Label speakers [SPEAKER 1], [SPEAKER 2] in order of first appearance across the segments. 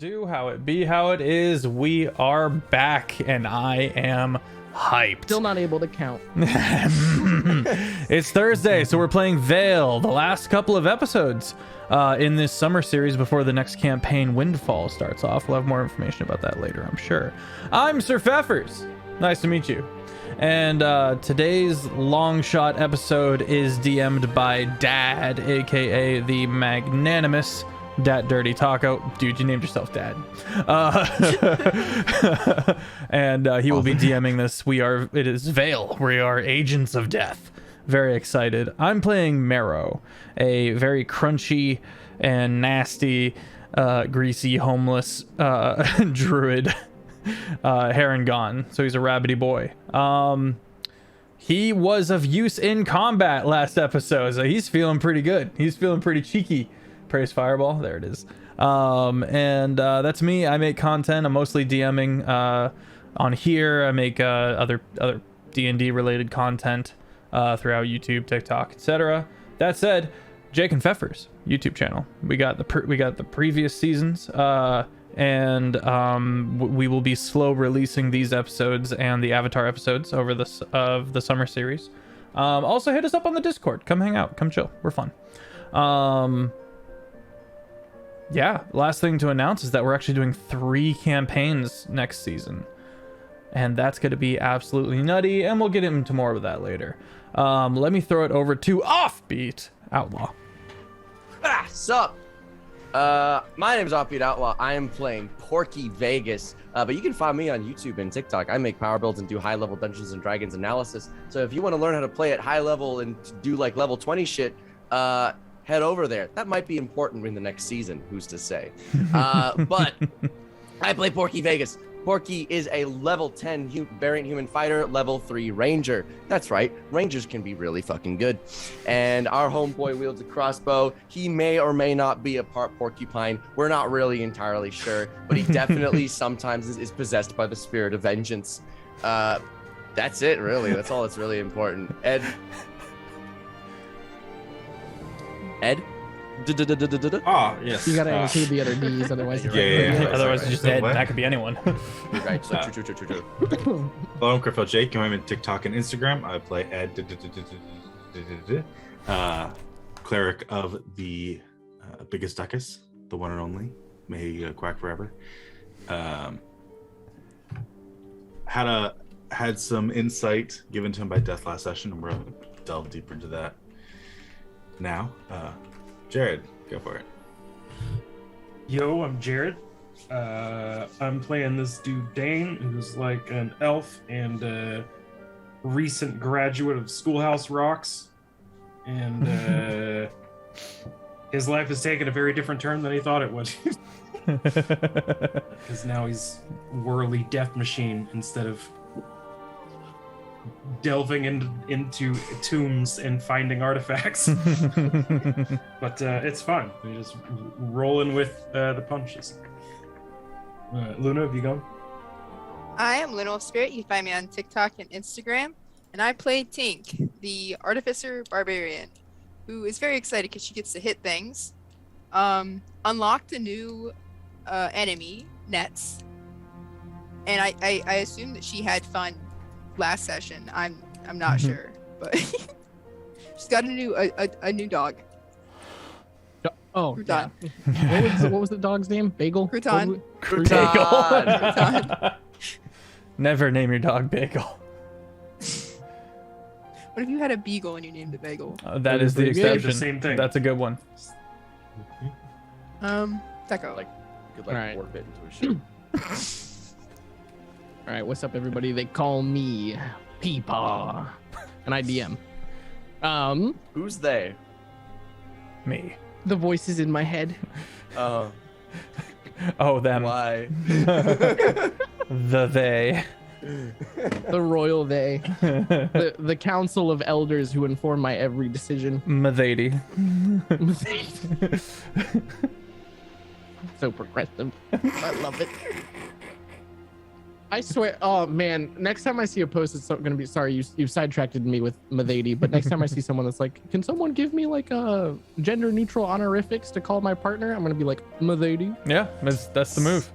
[SPEAKER 1] do, how it be, how it is. We are back, and I am hyped.
[SPEAKER 2] Still not able to count.
[SPEAKER 1] It's Thursday, so we're playing Vale, the last couple of episodes in this summer series before the next campaign, Windfall, starts off. We'll have more information about that later, I'm sure. I'm SirFeffers. Nice to meet you. And today's long shot episode is DM'd by Dad, aka the magnanimous DatDirtyTaco. Dude, you named yourself Dad. And he will be DMing this. It is Vale. We are agents of death. Very excited. I'm playing Marrow, a very crunchy and nasty, greasy, homeless druid. Hair and gone, so he's a rabbity boy. He was of use in combat last episode, so he's feeling pretty good. He's feeling pretty cheeky. Praise Fireball, there it is. And that's me. I make content. I'm mostly DMing on here. I make other D&D related content throughout YouTube, TikTok, etc. That said, Jake and Feffers YouTube channel. We got the previous seasons. And we will be slow releasing these episodes and the Avatar episodes over the summer series. Also hit us up on the Discord. Come hang out. Come chill. We're fun. Yeah, last thing to announce is that we're actually doing 3 campaigns next season. And that's going to be absolutely nutty, and we'll get into more of that later. Let me throw it over to Offbeat Outlaw.
[SPEAKER 3] Sup? My name is Offbeat Outlaw. I am playing Porky Vegas, but you can find me on YouTube and TikTok. I make power builds and do high-level Dungeons and Dragons analysis. So if you want to learn how to play at high level and do like level 20 shit, head over there. That might be important in the next season. Who's to say? But I play Porky Vegas. Porky is a level 10 variant human fighter, level 3 ranger. That's right, rangers can be really fucking good. And our homeboy wields a crossbow. He may or may not be a part porcupine. We're not really entirely sure, but he definitely sometimes is possessed by the spirit of vengeance. That's it, really. That's all that's really important. Ed?
[SPEAKER 4] Ah, yes.
[SPEAKER 2] You gotta include the other D's, otherwise.
[SPEAKER 4] Yeah.
[SPEAKER 1] Otherwise, it's just Ed. That could be anyone.
[SPEAKER 3] Right, so true.
[SPEAKER 4] Hello, I'm CritFailJake. I'm on TikTok and Instagram. I play Ed, cleric of the Biggus Duckus, the one and only. May he quack forever. Had some insight given to him by Death last session, and we're gonna delve deeper into that now. Jared, go for it.
[SPEAKER 5] Yo, I'm Jared. I'm playing this dude Dane, who's like an elf and a recent graduate of Schoolhouse Rocks. And his life has taken a very different turn than he thought it would. Because now he's whirly death machine instead of delving into tombs and finding artifacts. But it's fun. We're just rolling with the punches. Luna, have you gone?
[SPEAKER 6] I am LunaWolfSpirit. You can find me on TikTok and Instagram. And I play Tink, the Artificer Barbarian, who is very excited because she gets to hit things. Unlocked a new enemy, Nets. And I assume that she had fun last session. I'm not sure, but she's got a new dog.
[SPEAKER 2] Oh,
[SPEAKER 6] Crouton.
[SPEAKER 2] Yeah. What was the dog's name? Bagel?
[SPEAKER 6] Crouton.
[SPEAKER 3] Crouton.
[SPEAKER 1] Never name your dog Bagel.
[SPEAKER 6] What if you had a beagle and you named it Bagel?
[SPEAKER 1] That is the
[SPEAKER 5] Yeah, the
[SPEAKER 1] exception.
[SPEAKER 5] same thing.
[SPEAKER 1] That's a good one.
[SPEAKER 6] Taco.
[SPEAKER 3] Like, you could
[SPEAKER 2] All right.
[SPEAKER 3] warp it into a shoe.
[SPEAKER 2] All right, what's up, everybody? They call me Peepaw, and I DM.
[SPEAKER 3] Who's they?
[SPEAKER 1] Me.
[SPEAKER 2] The voices in my head.
[SPEAKER 3] Oh,
[SPEAKER 1] Them.
[SPEAKER 3] why?
[SPEAKER 1] The they.
[SPEAKER 2] The royal they. The council of elders who inform my every decision.
[SPEAKER 1] Mathady.
[SPEAKER 2] So progressive. I love it. I swear. Oh man, next time I see a post, it's gonna be sorry. You've sidetracked me with Mathady, but next time I see someone that's like, can someone give me like a gender neutral honorifics to call my partner? I'm gonna be like Mathady.
[SPEAKER 1] Yeah, that's the move.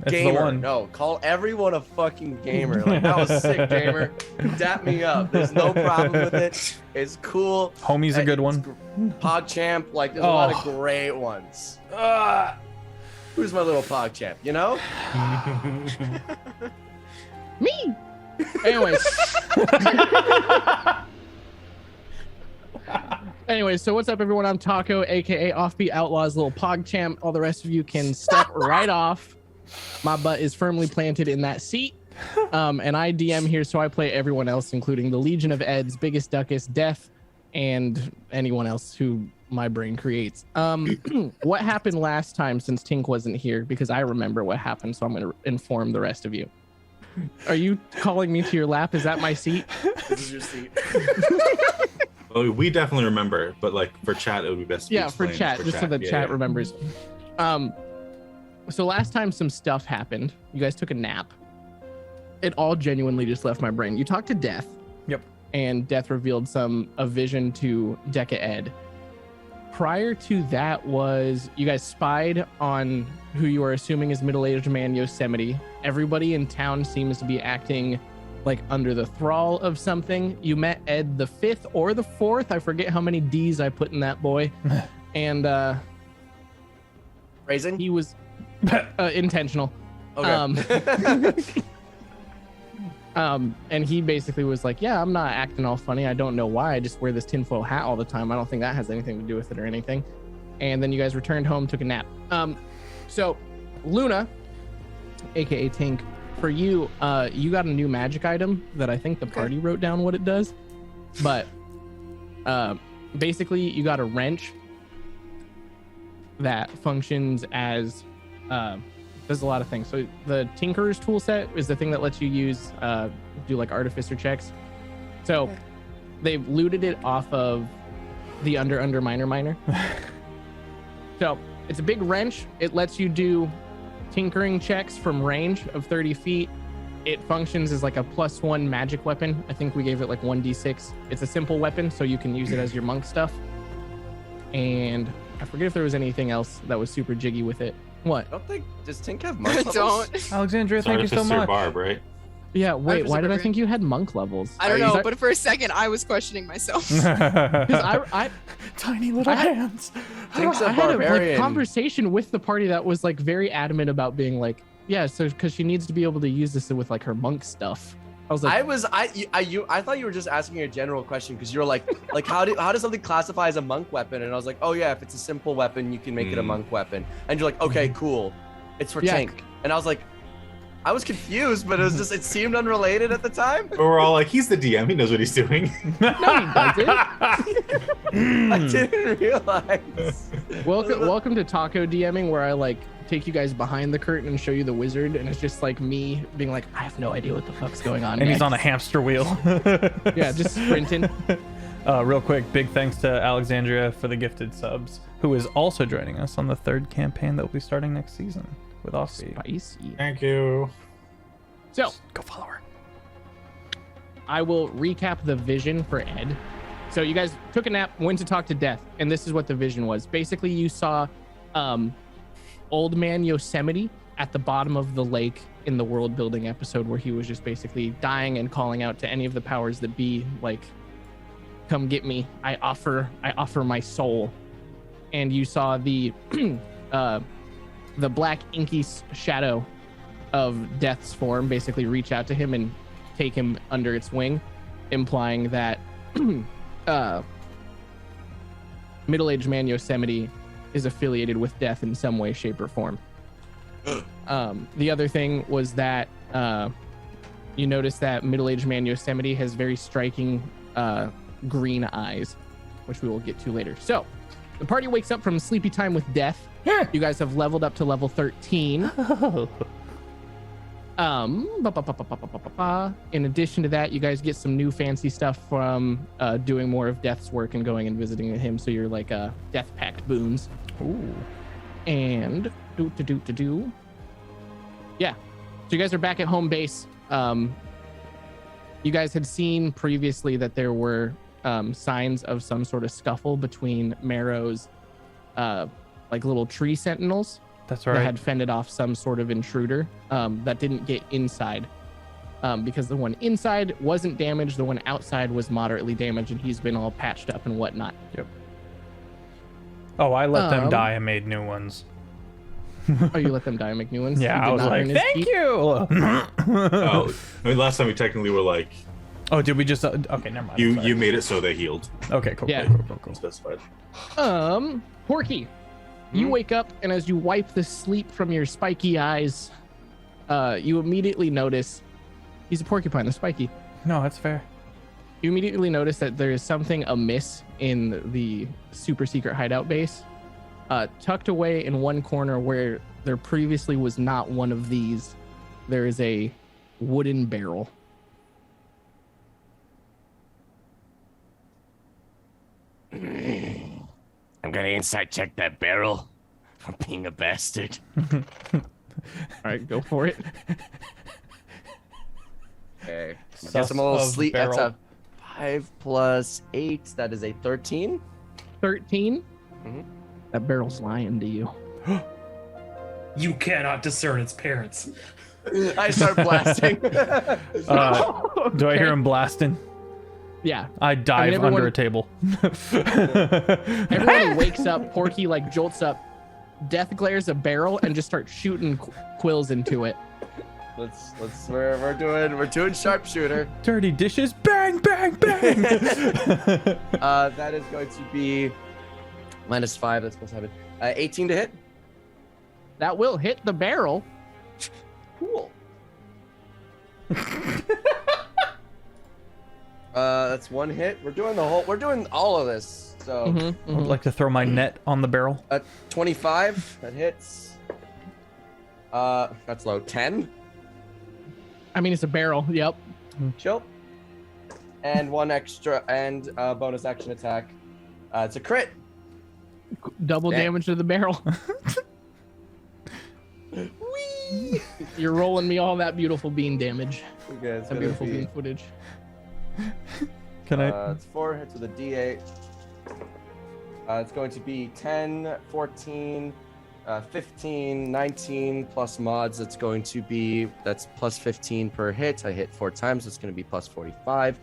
[SPEAKER 1] That's the
[SPEAKER 3] Gamer.
[SPEAKER 1] one.
[SPEAKER 3] No, call everyone a fucking gamer. Like, that was sick, gamer. Dap me up. There's no problem with it. It's cool.
[SPEAKER 1] Homie's a good one.
[SPEAKER 3] PogChamp. Like, there's a lot of great ones. Who's my little PogChamp, you know?
[SPEAKER 2] Me. Anyways, so what's up, everyone? I'm Taco, aka Offbeat Outlaw's little PogChamp. All the rest of you can step right off. My butt is firmly planted in that seat. And I DM here, so I play everyone else, including the Legion of Eds, Biggus, Duckus, Death, and anyone else who my brain creates. What happened last time since Tink wasn't here? Because I remember what happened, so I'm going to inform the rest of you. Are you calling me to your lap? Is that my seat?
[SPEAKER 3] This is your seat.
[SPEAKER 4] Well, we definitely remember, but like for chat, it would be best.
[SPEAKER 2] Yeah, for chat, just so the chat remembers. So last time some stuff happened. You guys took a nap. It all genuinely just left my brain. You talked to Death.
[SPEAKER 1] Yep.
[SPEAKER 2] And Death revealed a vision to Deca Ed. Prior to that was you guys spied on who you are assuming is middle-aged man Yosemite. Everybody in town seems to be acting like under the thrall of something. You met Ed the 5th or the 4th. I forget how many D's I put in that boy. And
[SPEAKER 3] Phrasing?
[SPEAKER 2] he was intentional.
[SPEAKER 3] Okay.
[SPEAKER 2] And he basically was like, yeah, I'm not acting all funny. I don't know why. I just wear this tinfoil hat all the time. I don't think that has anything to do with it or anything. And then you guys returned home, took a nap. So Luna, aka Tink, for you, you got a new magic item that I think the party wrote down what it does. But basically you got a wrench that functions as does a lot of things. So the Tinkerer's tool set is the thing that lets you use do like artificer checks. So they've looted it off of the under miner. So it's a big wrench. It lets you do tinkering checks from range of 30 feet. It functions as like a +1 magic weapon. I think we gave it like 1d6. It's a simple weapon, so you can use it as your monk stuff. And I forget if there was anything else that was super jiggy with it. What?
[SPEAKER 3] I don't think, does Tink have monk levels?
[SPEAKER 6] Don't.
[SPEAKER 1] Alexandria, thank you so
[SPEAKER 4] Artificer
[SPEAKER 1] much.
[SPEAKER 4] Barb, right?
[SPEAKER 2] Yeah, wait, why did I
[SPEAKER 6] Artificer
[SPEAKER 2] think you had monk levels?
[SPEAKER 6] I don't
[SPEAKER 2] Is
[SPEAKER 6] know,
[SPEAKER 2] that-
[SPEAKER 6] but for a second I was questioning myself.
[SPEAKER 2] 'cause I
[SPEAKER 1] Tiny little hands.
[SPEAKER 3] Tink's a
[SPEAKER 2] I had a
[SPEAKER 3] barbarian.
[SPEAKER 2] conversation with the party that was like very adamant about being like, yeah, so because she needs to be able to use this with like her monk stuff. I was like,
[SPEAKER 3] I thought you were just asking a general question because you were like how does something classify as a monk weapon? And I was like, oh yeah, if it's a simple weapon, you can make it a monk weapon. And you're like, okay, cool, it's for
[SPEAKER 2] Yeah.
[SPEAKER 3] Tink. And I was like, I was confused, but it seemed unrelated at the time.
[SPEAKER 4] But we're all like, he's the DM. He knows what he's doing.
[SPEAKER 2] no, he doesn't.
[SPEAKER 3] I didn't realize.
[SPEAKER 2] Welcome to Taco DMing, where I like take you guys behind the curtain and show you the wizard, and it's just like me being like, I have no idea what the fuck's going on.
[SPEAKER 1] And he's
[SPEAKER 2] next.
[SPEAKER 1] on a hamster wheel.
[SPEAKER 2] Yeah, just sprinting.
[SPEAKER 1] Real quick, big thanks to Alexandria for the gifted subs, who is also joining us on the 3rd campaign that will be starting next season with Offbeat.
[SPEAKER 2] Spicy.
[SPEAKER 4] Thank you.
[SPEAKER 2] So
[SPEAKER 1] Go follow her.
[SPEAKER 2] I will recap the vision for Ed. So you guys took a nap, went to talk to Death, and this is what the vision was. Basically, you saw old man Yosemite at the bottom of the lake in the world building episode, where he was just basically dying and calling out to any of the powers that be, like, come get me. I offer my soul. And you saw the black inky shadow of Death's form basically reach out to him and take him under its wing, implying that middle-aged man Yosemite is affiliated with Death in some way, shape, or form. The other thing was that you notice that middle-aged man Yosemite has very striking green eyes, which we will get to later. So the party wakes up from sleepy time with Death. You guys have leveled up to level 13. In addition to that, you guys get some new fancy stuff from doing more of Death's work and going and visiting him. So you're like Death Pact boons. Ooh. And yeah. So you guys are back at home base. You guys had seen previously that there were signs of some sort of scuffle between Marrow's like little tree sentinels.
[SPEAKER 1] That's right.
[SPEAKER 2] That had fended off some sort of intruder that didn't get inside. Because the one inside wasn't damaged, the one outside was moderately damaged, and he's been all patched up and whatnot.
[SPEAKER 1] Yep. Oh, I let them die and made new ones.
[SPEAKER 2] Oh, you let them die and make new ones?
[SPEAKER 1] Yeah,
[SPEAKER 2] You
[SPEAKER 1] I
[SPEAKER 2] did
[SPEAKER 1] was
[SPEAKER 2] not
[SPEAKER 1] like,
[SPEAKER 2] earn his
[SPEAKER 1] thank
[SPEAKER 2] keep?
[SPEAKER 1] you.
[SPEAKER 4] Oh, I mean, last time we technically were like,
[SPEAKER 1] Oh, did we just? Okay, never mind.
[SPEAKER 4] you
[SPEAKER 1] Sorry.
[SPEAKER 4] you made it so they healed.
[SPEAKER 1] Okay, cool.
[SPEAKER 2] Yeah.
[SPEAKER 1] Cool.
[SPEAKER 4] Specified.
[SPEAKER 2] Porky, you wake up, and as you wipe the sleep from your spiky eyes, you immediately notice he's a porcupine, the spiky.
[SPEAKER 1] No, that's fair.
[SPEAKER 2] You immediately notice that there is something amiss in the super secret hideout base. Tucked away in one corner where there previously was not one of these, there is a wooden barrel.
[SPEAKER 3] I'm gonna inside check that barrel for being a bastard.
[SPEAKER 2] All right, go for it.
[SPEAKER 3] Okay. I
[SPEAKER 1] Sus
[SPEAKER 3] guess I'm a little
[SPEAKER 1] of
[SPEAKER 3] sleep. That's
[SPEAKER 1] barrel.
[SPEAKER 3] a 5 plus 8. That is a 13.
[SPEAKER 2] 13.
[SPEAKER 3] Mhm.
[SPEAKER 2] That barrel's lying to you.
[SPEAKER 5] You cannot discern its parents.
[SPEAKER 3] I start blasting.
[SPEAKER 1] Do I hear him blasting?
[SPEAKER 2] Yeah.
[SPEAKER 1] I dive
[SPEAKER 2] everyone-
[SPEAKER 1] under a table.
[SPEAKER 2] Everyone wakes up. Porky like jolts up, death glares a barrel, and just starts shooting quills into it.
[SPEAKER 3] We're doing sharpshooter.
[SPEAKER 1] Dirty dishes. Bang, bang, bang.
[SPEAKER 3] That is going to be -5. That's plus 7. 18 to hit.
[SPEAKER 2] That will hit the barrel.
[SPEAKER 3] Cool. That's one hit. We're doing all of this. So
[SPEAKER 1] I would like to throw my net on the barrel.
[SPEAKER 3] 25. That hits. That's low. 10.
[SPEAKER 2] I mean, it's a barrel. Yep.
[SPEAKER 3] Chill. And one extra and bonus action attack. It's a crit.
[SPEAKER 2] Double
[SPEAKER 3] Dang.
[SPEAKER 2] damage to the barrel. You're rolling me all that beautiful bean damage.
[SPEAKER 3] Okay, it's
[SPEAKER 2] That
[SPEAKER 3] gonna
[SPEAKER 2] beautiful
[SPEAKER 3] be,
[SPEAKER 2] bean footage.
[SPEAKER 1] Can I?
[SPEAKER 3] It's 4 hits with a D8. It's going to be 10, 14, 15, 19 plus mods. It's going to be, that's plus 15 per hit. I hit 4 times. It's going to be plus 45.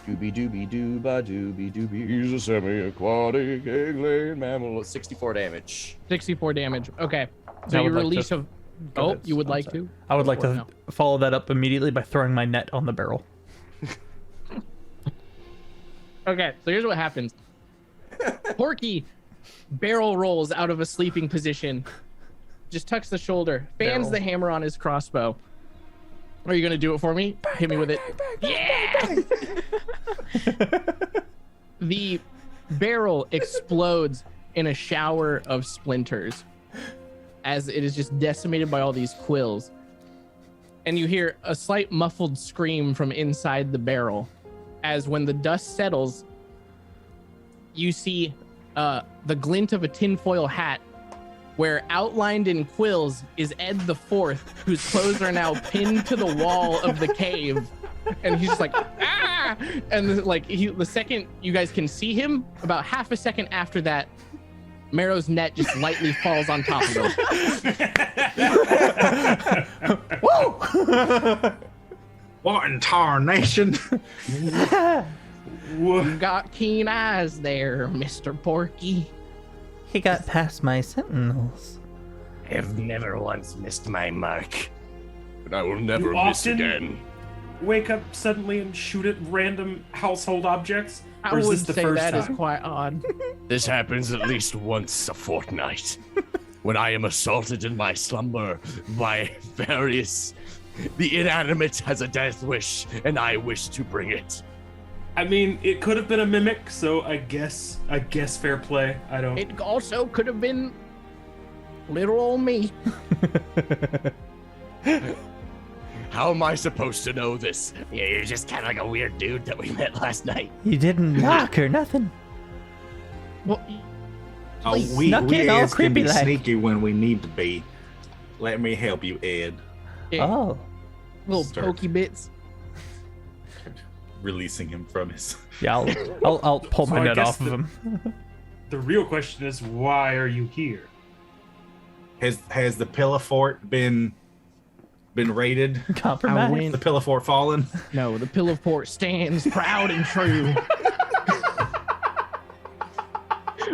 [SPEAKER 3] Doobie doobie dooba doobie doobie. He's a semi-aquatic egg-laying mammal. 64 damage.
[SPEAKER 2] 64 damage. Okay.
[SPEAKER 1] I
[SPEAKER 2] So you
[SPEAKER 1] would like
[SPEAKER 2] release
[SPEAKER 1] to-
[SPEAKER 2] a.
[SPEAKER 1] Go
[SPEAKER 2] Oh,
[SPEAKER 1] ahead.
[SPEAKER 2] you would
[SPEAKER 1] I'm
[SPEAKER 2] like
[SPEAKER 1] sorry.
[SPEAKER 2] to?
[SPEAKER 1] I would like
[SPEAKER 2] Go
[SPEAKER 1] to
[SPEAKER 2] for it.
[SPEAKER 1] follow that up immediately by throwing my net on the barrel.
[SPEAKER 2] Okay, so here's what happens. Porky barrel rolls out of a sleeping position, just tucks the shoulder, fans
[SPEAKER 1] Barrel.
[SPEAKER 2] the hammer on his crossbow. Are you gonna do it for me? Hit me with it. Yeah! The barrel explodes in a shower of splinters as it is just decimated by all these quills. And you hear a slight muffled scream from inside the barrel as when the dust settles, you see the glint of a tinfoil hat where outlined in quills is Ed the Fourth, whose clothes are now pinned to the wall of the cave. And he's just like, ah! And like the second you guys can see him, about half a second after that, Marrow's net just lightly falls on top of him.
[SPEAKER 4] What in tarnation?
[SPEAKER 2] You got keen eyes there, Mr. Porky.
[SPEAKER 1] He got past my sentinels.
[SPEAKER 3] I have never once missed my mark. But I will never
[SPEAKER 5] You
[SPEAKER 3] miss
[SPEAKER 5] often-
[SPEAKER 3] again.
[SPEAKER 5] Wake up suddenly and shoot at random household objects?
[SPEAKER 2] I
[SPEAKER 5] Or is
[SPEAKER 2] would
[SPEAKER 5] this the
[SPEAKER 2] say
[SPEAKER 5] first
[SPEAKER 2] that is
[SPEAKER 5] time?
[SPEAKER 2] quite odd.
[SPEAKER 3] This happens at least once a fortnight. When I am assaulted in my slumber by various... The inanimate has a death wish, and I wish to bring it.
[SPEAKER 5] I mean, it could have been a mimic, so I guess fair play. I don't.
[SPEAKER 2] It also could have been little old me.
[SPEAKER 3] How am I supposed to know this? Yeah, you're just kind of like a weird dude that we met last night.
[SPEAKER 1] You didn't knock or nothing.
[SPEAKER 2] Well,
[SPEAKER 4] Oh,
[SPEAKER 2] Please.
[SPEAKER 4] we
[SPEAKER 1] Snuck in all
[SPEAKER 4] Eds can be
[SPEAKER 1] creepy like.
[SPEAKER 4] sneaky when we need to be. Let me help you, Ed.
[SPEAKER 2] Yeah,
[SPEAKER 1] Oh,
[SPEAKER 2] little
[SPEAKER 4] Start.
[SPEAKER 2] pokey bits.
[SPEAKER 4] Releasing him from his.
[SPEAKER 1] yeah. I'll pull
[SPEAKER 5] So
[SPEAKER 1] my
[SPEAKER 5] I
[SPEAKER 1] net
[SPEAKER 5] guess
[SPEAKER 1] off of him.
[SPEAKER 5] The real question is, why are you here?
[SPEAKER 4] Has the pillow fort been raided?
[SPEAKER 1] Compromise.
[SPEAKER 2] win.
[SPEAKER 4] The pillow fort fallen?
[SPEAKER 2] No, the pillow fort stands proud and true.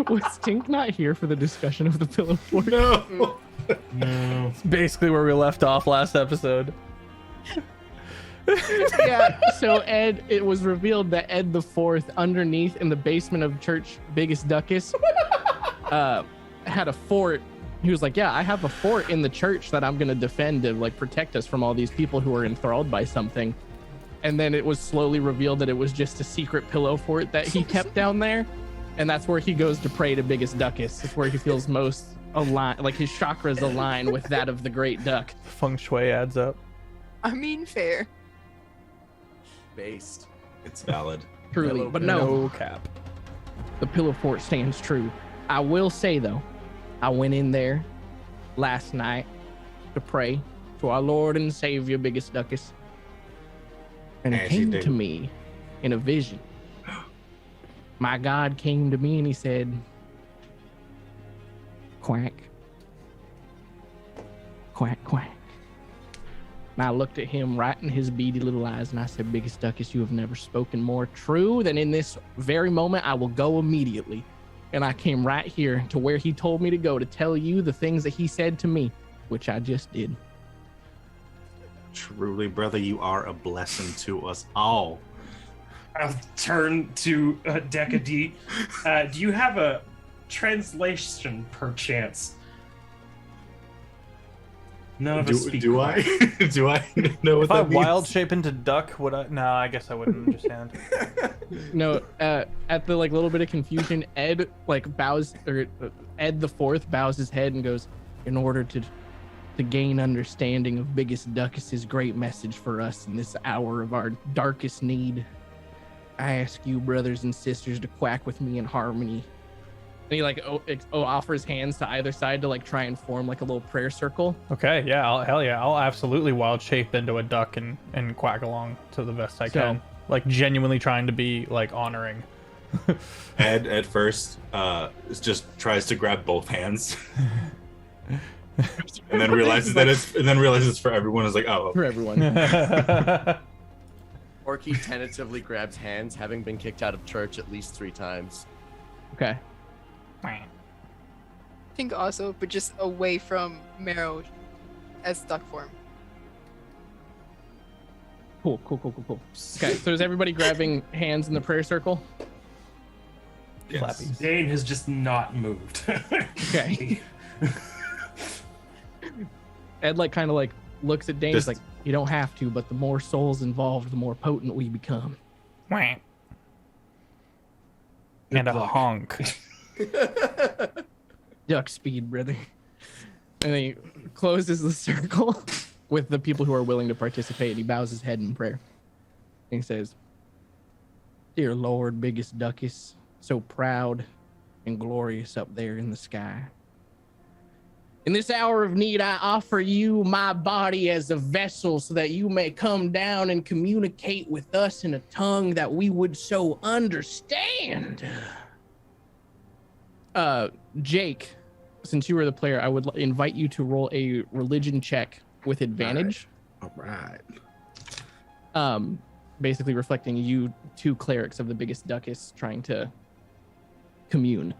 [SPEAKER 2] Was Tink not here for the discussion of the pillow fort?
[SPEAKER 4] No.
[SPEAKER 5] No.
[SPEAKER 1] Basically where we left off last episode.
[SPEAKER 2] Yeah, so Ed, it was revealed that Ed the Fourth, underneath in the basement of church Biggest Duckus, had a fort. He was like, yeah, I have a fort in the church that I'm gonna defend to like protect us from all these people who are enthralled by something. And then it was slowly revealed that it was just a secret pillow fort that he kept down there. And that's where he goes to pray to Biggest Duckus. It's where he feels most aligned, like his chakras align with that of the great duck.
[SPEAKER 1] Feng shui adds up.
[SPEAKER 6] I mean, fair.
[SPEAKER 3] Based.
[SPEAKER 4] It's valid.
[SPEAKER 2] Truly, but no,
[SPEAKER 1] cap.
[SPEAKER 2] the pillow fort stands true. I will say though, I went in there last night to pray to our Lord and Savior, Biggest Duckus, and it
[SPEAKER 4] As you
[SPEAKER 2] came
[SPEAKER 4] do.
[SPEAKER 2] to me in a vision. My God came to me and he said, quack, quack, quack. And I looked at him right in his beady little eyes and I said, Biggest Duckus, you have never spoken more true than in this very moment. I will go immediately. And I came right here to where he told me to go to tell you the things that he said to me, which I just did.
[SPEAKER 4] Truly, brother, you are a blessing to us all.
[SPEAKER 5] I'll turn to Decade. Do you have a translation, perchance? None of us speak.
[SPEAKER 4] Do I?
[SPEAKER 5] Quack.
[SPEAKER 4] Do I know what
[SPEAKER 1] If I
[SPEAKER 4] that means?
[SPEAKER 1] wild shape into duck, would I? No, I guess I wouldn't understand.
[SPEAKER 2] No, at the like little bit of confusion, Ed like bows, or Ed the Fourth bows his head and goes, in order to gain understanding of Biggest Duckus's great message for us in this hour of our darkest need, I ask you, brothers and sisters, to quack with me in harmony. And he like offers hands to either side to like try and form like a little prayer circle.
[SPEAKER 1] Okay, yeah, hell yeah, I'll absolutely wild shape into a duck and quack along to the best I can. Like genuinely trying to be like honoring.
[SPEAKER 4] Ed at first just tries to grab both hands, and then realizes that it's for everyone. Is like, oh,
[SPEAKER 2] For everyone.
[SPEAKER 3] Orky tentatively grabs hands, having been kicked out of church at least 3 times.
[SPEAKER 2] Okay.
[SPEAKER 6] I think also, but just away from Marrow as duck form.
[SPEAKER 2] Cool. Okay, so is everybody grabbing hands in the prayer circle?
[SPEAKER 4] yes.
[SPEAKER 1] Flappies.
[SPEAKER 5] Dane has just not moved.
[SPEAKER 2] Okay. Ed like kind of like looks at Dane. He's
[SPEAKER 4] Just-
[SPEAKER 2] like, you don't have to, but the more souls involved, the more potent we become.
[SPEAKER 1] And a
[SPEAKER 5] luck.
[SPEAKER 1] honk.
[SPEAKER 2] Duck speed, brother. And then he closes the circle with the people who are willing to participate. He bows his head in prayer. And he says, Dear Lord, Biggest Duckus, so proud and glorious up there in the sky. In this hour of need, I offer you my body as a vessel so that you may come down and communicate with us in a tongue that we would so understand. Jake, since you were the player, I would invite you to roll a religion check with advantage.
[SPEAKER 4] All right.
[SPEAKER 2] Basically reflecting you 2 clerics of the Biggest Duckus trying to commune.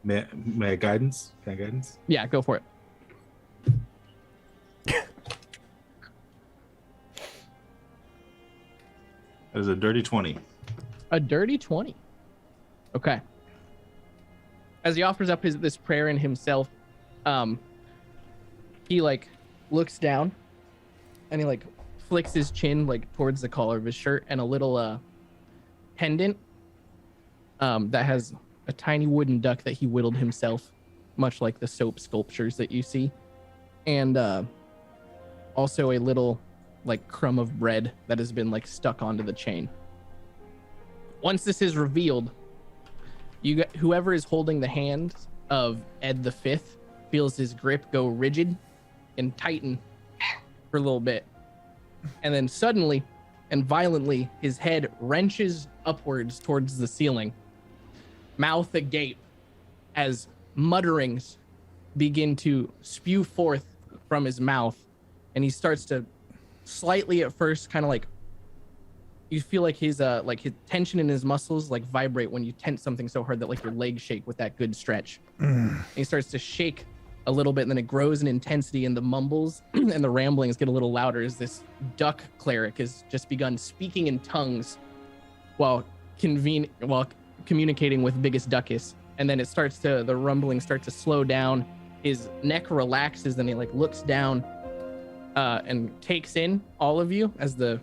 [SPEAKER 4] May I guidance? Can I guidance?
[SPEAKER 2] Yeah, go for it.
[SPEAKER 4] That is a dirty 20.
[SPEAKER 2] A dirty 20. Okay. As he offers up this prayer in himself, he like looks down and he like flicks his chin like towards the collar of his shirt, and a little pendant that has a tiny wooden duck that he whittled himself, much like the soap sculptures that you see, and also a little like crumb of bread that has been like stuck onto the chain. Once this is revealed, whoever is holding the hand of Ed the Fifth feels his grip go rigid and tighten for a little bit, and then suddenly and violently his head wrenches upwards towards the ceiling, mouth agape, as mutterings begin to spew forth from his mouth, and he starts to slightly at first kind of like, you feel like his tension in his muscles like vibrate when you tense something so hard that like your legs shake with that good stretch. And he starts to shake a little bit, and then it grows in intensity, and the mumbles and the ramblings get a little louder as this duck cleric has just begun speaking in tongues while communicating with Biggus Duckus. And then the rumblings start to slow down. His neck relaxes, and he like looks down and takes in all of you as the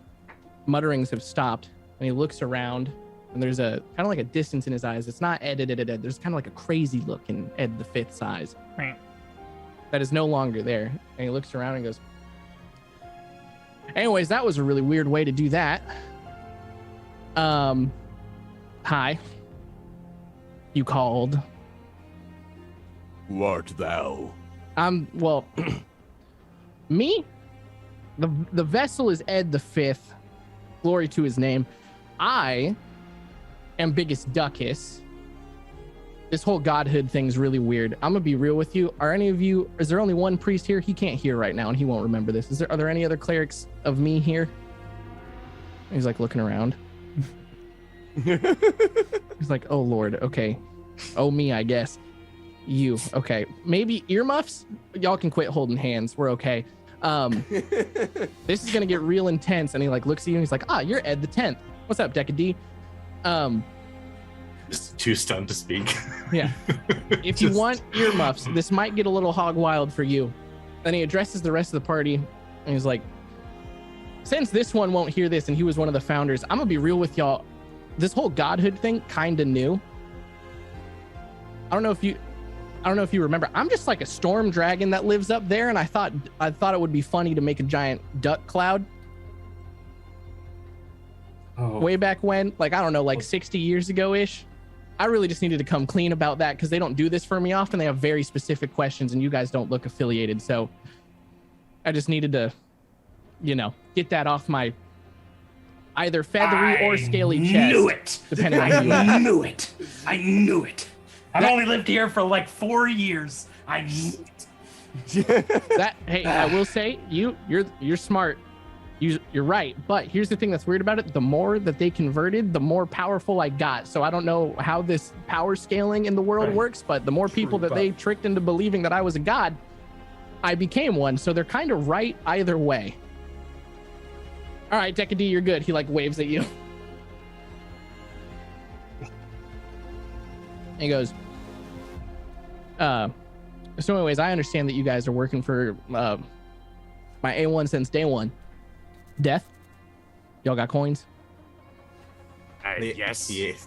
[SPEAKER 2] mutterings have stopped, and he looks around, and there's a kind of like a distance in his eyes. It's not Ed. There's kind of like a crazy look in Ed the Fifth's eyes that is no longer there. And he looks around and goes, anyways, that was a really weird way to do that. Hi. You called.
[SPEAKER 7] Who art thou?
[SPEAKER 2] Well, me? The vessel is Ed the Fifth. Glory to his name. I am Biggus Duckus. This whole godhood thing's really weird. I'm gonna be real with you. Is there only one priest here? He can't hear right now, and he won't remember this. Are there any other clerics of me here? He's like looking around. He's like, oh Lord, okay. Oh me, I guess. You, okay. Maybe earmuffs? Y'all can quit holding hands. We're okay. This is gonna get real intense, and he like looks at you and he's like, you're Ed the 10th. What's up, Deca D?
[SPEAKER 4] Just too stunned to speak.
[SPEAKER 2] Yeah. If you want earmuffs, this might get a little hog wild for you. Then he addresses the rest of the party, and he's like, since this one won't hear this, and he was one of the founders, I'm gonna be real with y'all. This whole godhood thing kinda new. I don't know if you remember, I'm just like a storm dragon that lives up there, and I thought it would be funny to make a giant duck cloud. Way back when, like, I don't know, like 60 years ago-ish. I really just needed to come clean about that because they don't do this for me often. They have very specific questions, and you guys don't look affiliated. So I just needed to, get that off my either feathery or scaly chest.
[SPEAKER 5] I knew it.
[SPEAKER 2] Depending on who you
[SPEAKER 5] I
[SPEAKER 2] are.
[SPEAKER 5] knew it. I knew it. I've only lived here for like 4 years. I knew it.
[SPEAKER 2] Hey, I will say, you're smart. You're right, but here's the thing that's weird about it. The more that they converted, the more powerful I got. So I don't know how this power scaling in the world works, but the more people that they tricked into believing that I was a god, I became one. So they're kind of right either way. All right, Deca D, you're good. He like waves at you. And he goes, so anyways, I understand that you guys are working for my A1 since day one. Death? Y'all got coins?
[SPEAKER 7] Yes.
[SPEAKER 4] Yes.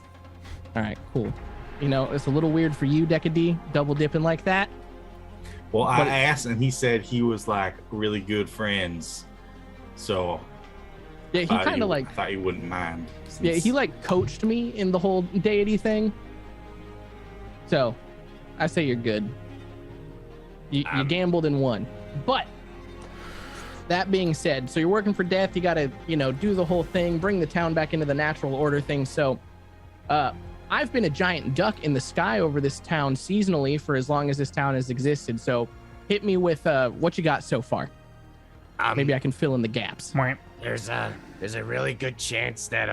[SPEAKER 2] All right, cool. It's a little weird for you, Deca D, double dipping like that.
[SPEAKER 4] Well, I asked, and he said he was like really good friends. So
[SPEAKER 2] Yeah, he kind of like,
[SPEAKER 4] I thought you wouldn't mind.
[SPEAKER 2] yeah, he like coached me in the whole deity thing. So I say you're good. You gambled and won. But that being said, so you're working for Death, you got to, do the whole thing, bring the town back into the natural order thing. So I've been a giant duck in the sky over this town seasonally for as long as this town has existed. So hit me with what you got so far. Maybe I can fill in the gaps.
[SPEAKER 7] There's a really good chance that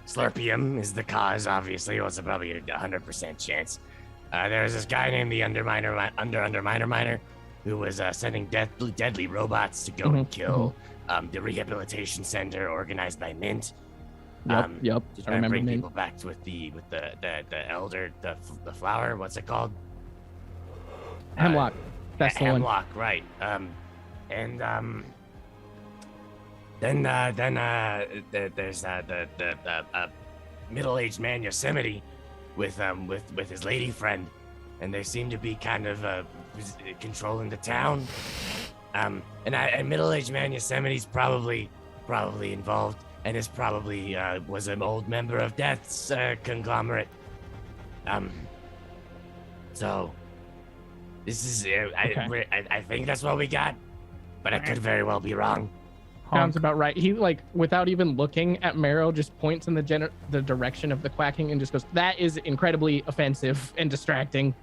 [SPEAKER 7] Slurpium is the cause. Obviously, well, it's probably a 100% chance. There's this guy named the Underminer who was sending deadly robots to go and kill the rehabilitation center organized by Mint.
[SPEAKER 2] Yep.
[SPEAKER 7] To
[SPEAKER 2] I
[SPEAKER 7] try and
[SPEAKER 2] remember
[SPEAKER 7] bring
[SPEAKER 2] Mint.
[SPEAKER 7] people back with the elder, the flower. What's it called?
[SPEAKER 2] Hemlock. That's the one.
[SPEAKER 7] Hemlock, right? Then there's the middle-aged man Yosemite with his lady friend, and they seem to be kind of controlling the town. And middle-aged man Yosemite's probably involved. and is probably was an old member of Death's conglomerate. So this is I think that's what we got, but I could very well be wrong.
[SPEAKER 2] Sounds about right. He, like, without even looking at Marrow, just points in the direction of the quacking and just goes, "That is incredibly offensive and distracting."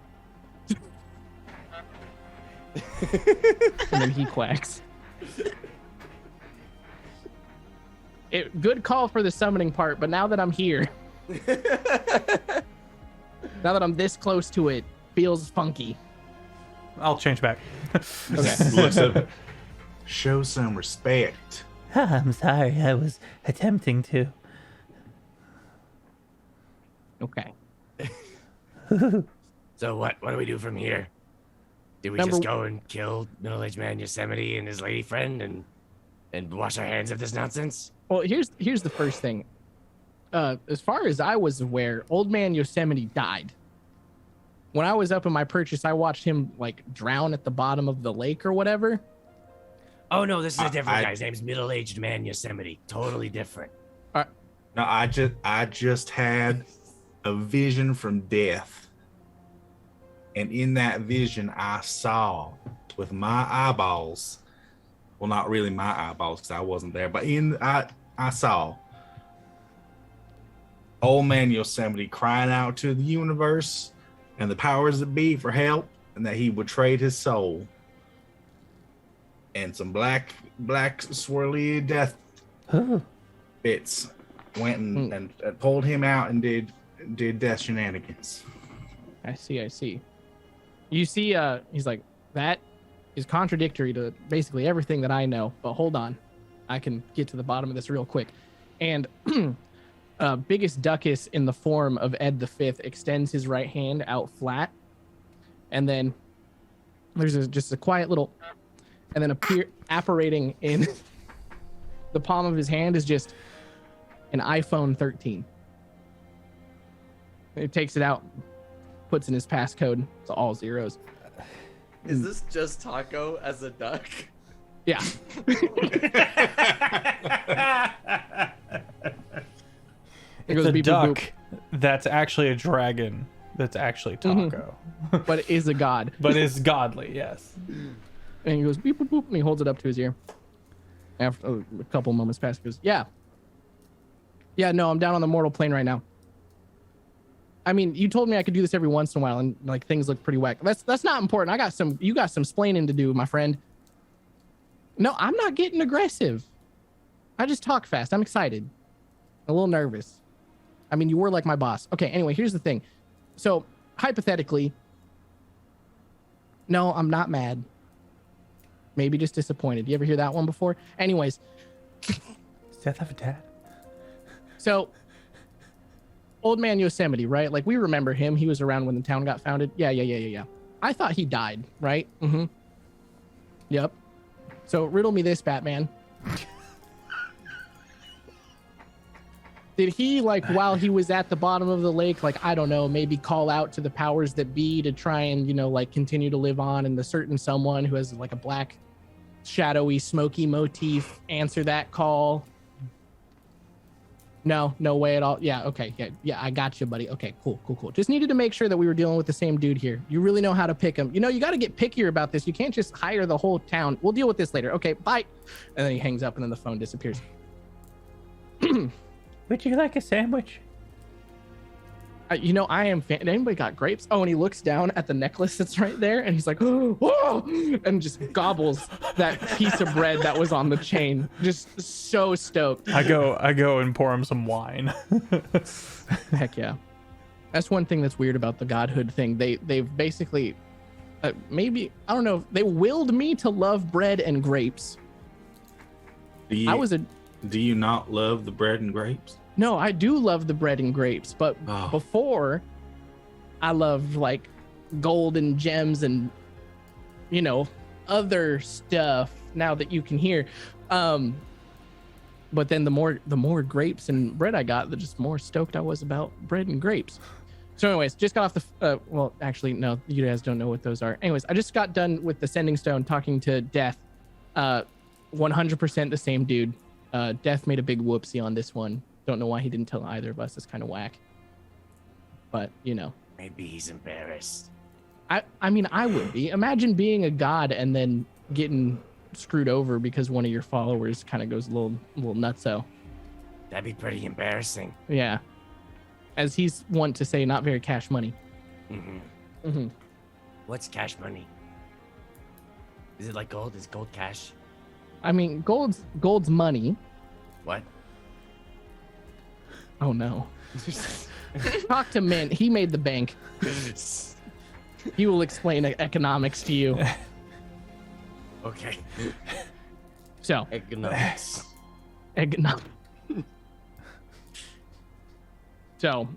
[SPEAKER 2] And then he quacks. Good call for the summoning part, but now that I'm here, now that I'm this close to it, feels funky.
[SPEAKER 1] I'll change back.
[SPEAKER 2] Okay.
[SPEAKER 4] Looks up. Show some respect.
[SPEAKER 1] I'm sorry, I was attempting to.
[SPEAKER 2] Okay.
[SPEAKER 7] So what do we do from here? Do we just go and kill middle-aged man Yosemite and his lady friend and wash our hands of this nonsense?
[SPEAKER 2] Well, here's the first thing. As far as I was aware, old man Yosemite died. When I was up in my purchase, I watched him like drown at the bottom of the lake or whatever.
[SPEAKER 7] Oh no, this is a different guy. His name's middle-aged man Yosemite. Totally different.
[SPEAKER 4] No, I just had a vision from death, and in that vision, I saw with my eyeballs. Well, not really my eyeballs because I wasn't there, but I saw old man Yosemite crying out to the universe and the powers that be for help, and that he would trade his soul. And some black swirly death bits went and pulled him out and did death shenanigans.
[SPEAKER 2] I see. You see, he's like, that is contradictory to basically everything that I know, but hold on. I can get to the bottom of this real quick. And biggest Duckus in the form of Ed the Fifth extends his right hand out flat, and then there's just a quiet little, and then apparating in the palm of his hand is just an iPhone 13. He takes it out, puts in his passcode. It's all zeros.
[SPEAKER 3] Is this just Taco as a duck?
[SPEAKER 2] Yeah.
[SPEAKER 1] It's a duck that's actually a dragon that's actually Taco.
[SPEAKER 2] But it is a god.
[SPEAKER 1] But it's godly, yes.
[SPEAKER 2] And he goes beep boop boop, and he holds it up to his ear. After a couple moments pass, he goes, "Yeah, no, I'm down on the mortal plane right now. I mean, you told me I could do this every once in a while, and like things look pretty whack. That's not important. You got some splaining to do, my friend. No, I'm not getting aggressive. I just talk fast. I'm excited, a little nervous. I mean, you were like my boss. Okay, anyway, here's the thing. So hypothetically, no, I'm not mad. Maybe just disappointed. You ever hear that one before? Anyways.
[SPEAKER 1] Does Death have a dad?
[SPEAKER 2] So, old man Yosemite, right? Like, we remember him. He was around when the town got founded. Yeah. I thought he died, right? Mm-hmm. Yep. So, riddle me this, Batman. Did he, like, while he was at the bottom of the lake, like, I don't know, maybe call out to the powers that be to try and, like, continue to live on, and the certain someone who has, like, a black, shadowy, smoky motif answer that call? No way at all. Yeah, okay. Yeah, I got you, buddy. Okay, cool. Just needed to make sure that we were dealing with the same dude here. You really know how to pick him. You got to get pickier about this. You can't just hire the whole town. We'll deal with this later. Okay, bye. And then he hangs up, and then the phone disappears.
[SPEAKER 1] Would you like a sandwich?
[SPEAKER 2] I am fan. Anybody got grapes? Oh, and he looks down at the necklace that's right there, and he's like, "Whoa!" and just gobbles that piece of bread that was on the chain. Just so stoked.
[SPEAKER 1] I go and pour him some wine.
[SPEAKER 2] Heck yeah. That's one thing that's weird about the godhood thing. They've basically, maybe, I don't know, they willed me to love bread and grapes.
[SPEAKER 4] Do you not love the bread and grapes?
[SPEAKER 2] No, I do love the bread and grapes, but before, I loved like gold and gems and, other stuff now that you can hear. But then the more grapes and bread I got, the just more stoked I was about bread and grapes. So anyways, just got off the, well, actually, no, you guys don't know what those are. Anyways, I just got done with the Sending Stone talking to Death. 100% the same dude. Death made a big whoopsie on this one. Don't know why he didn't tell either of us. It's kind of whack. But, you know.
[SPEAKER 7] Maybe he's embarrassed.
[SPEAKER 2] I mean, I would be. Imagine being a god and then getting screwed over because one of your followers kind of goes a little nutso.
[SPEAKER 7] That'd be pretty embarrassing.
[SPEAKER 2] Yeah. As he's wont to say, not very cash money.
[SPEAKER 7] Mm-hmm.
[SPEAKER 2] Mm-hmm.
[SPEAKER 7] What's cash money? Is it like gold? Is gold cash?
[SPEAKER 2] I mean, gold's money.
[SPEAKER 7] What?
[SPEAKER 2] Oh no. Talk to Mint. He made the bank. He will explain economics to you.
[SPEAKER 7] Okay.
[SPEAKER 2] So.
[SPEAKER 3] Economics.
[SPEAKER 2] So,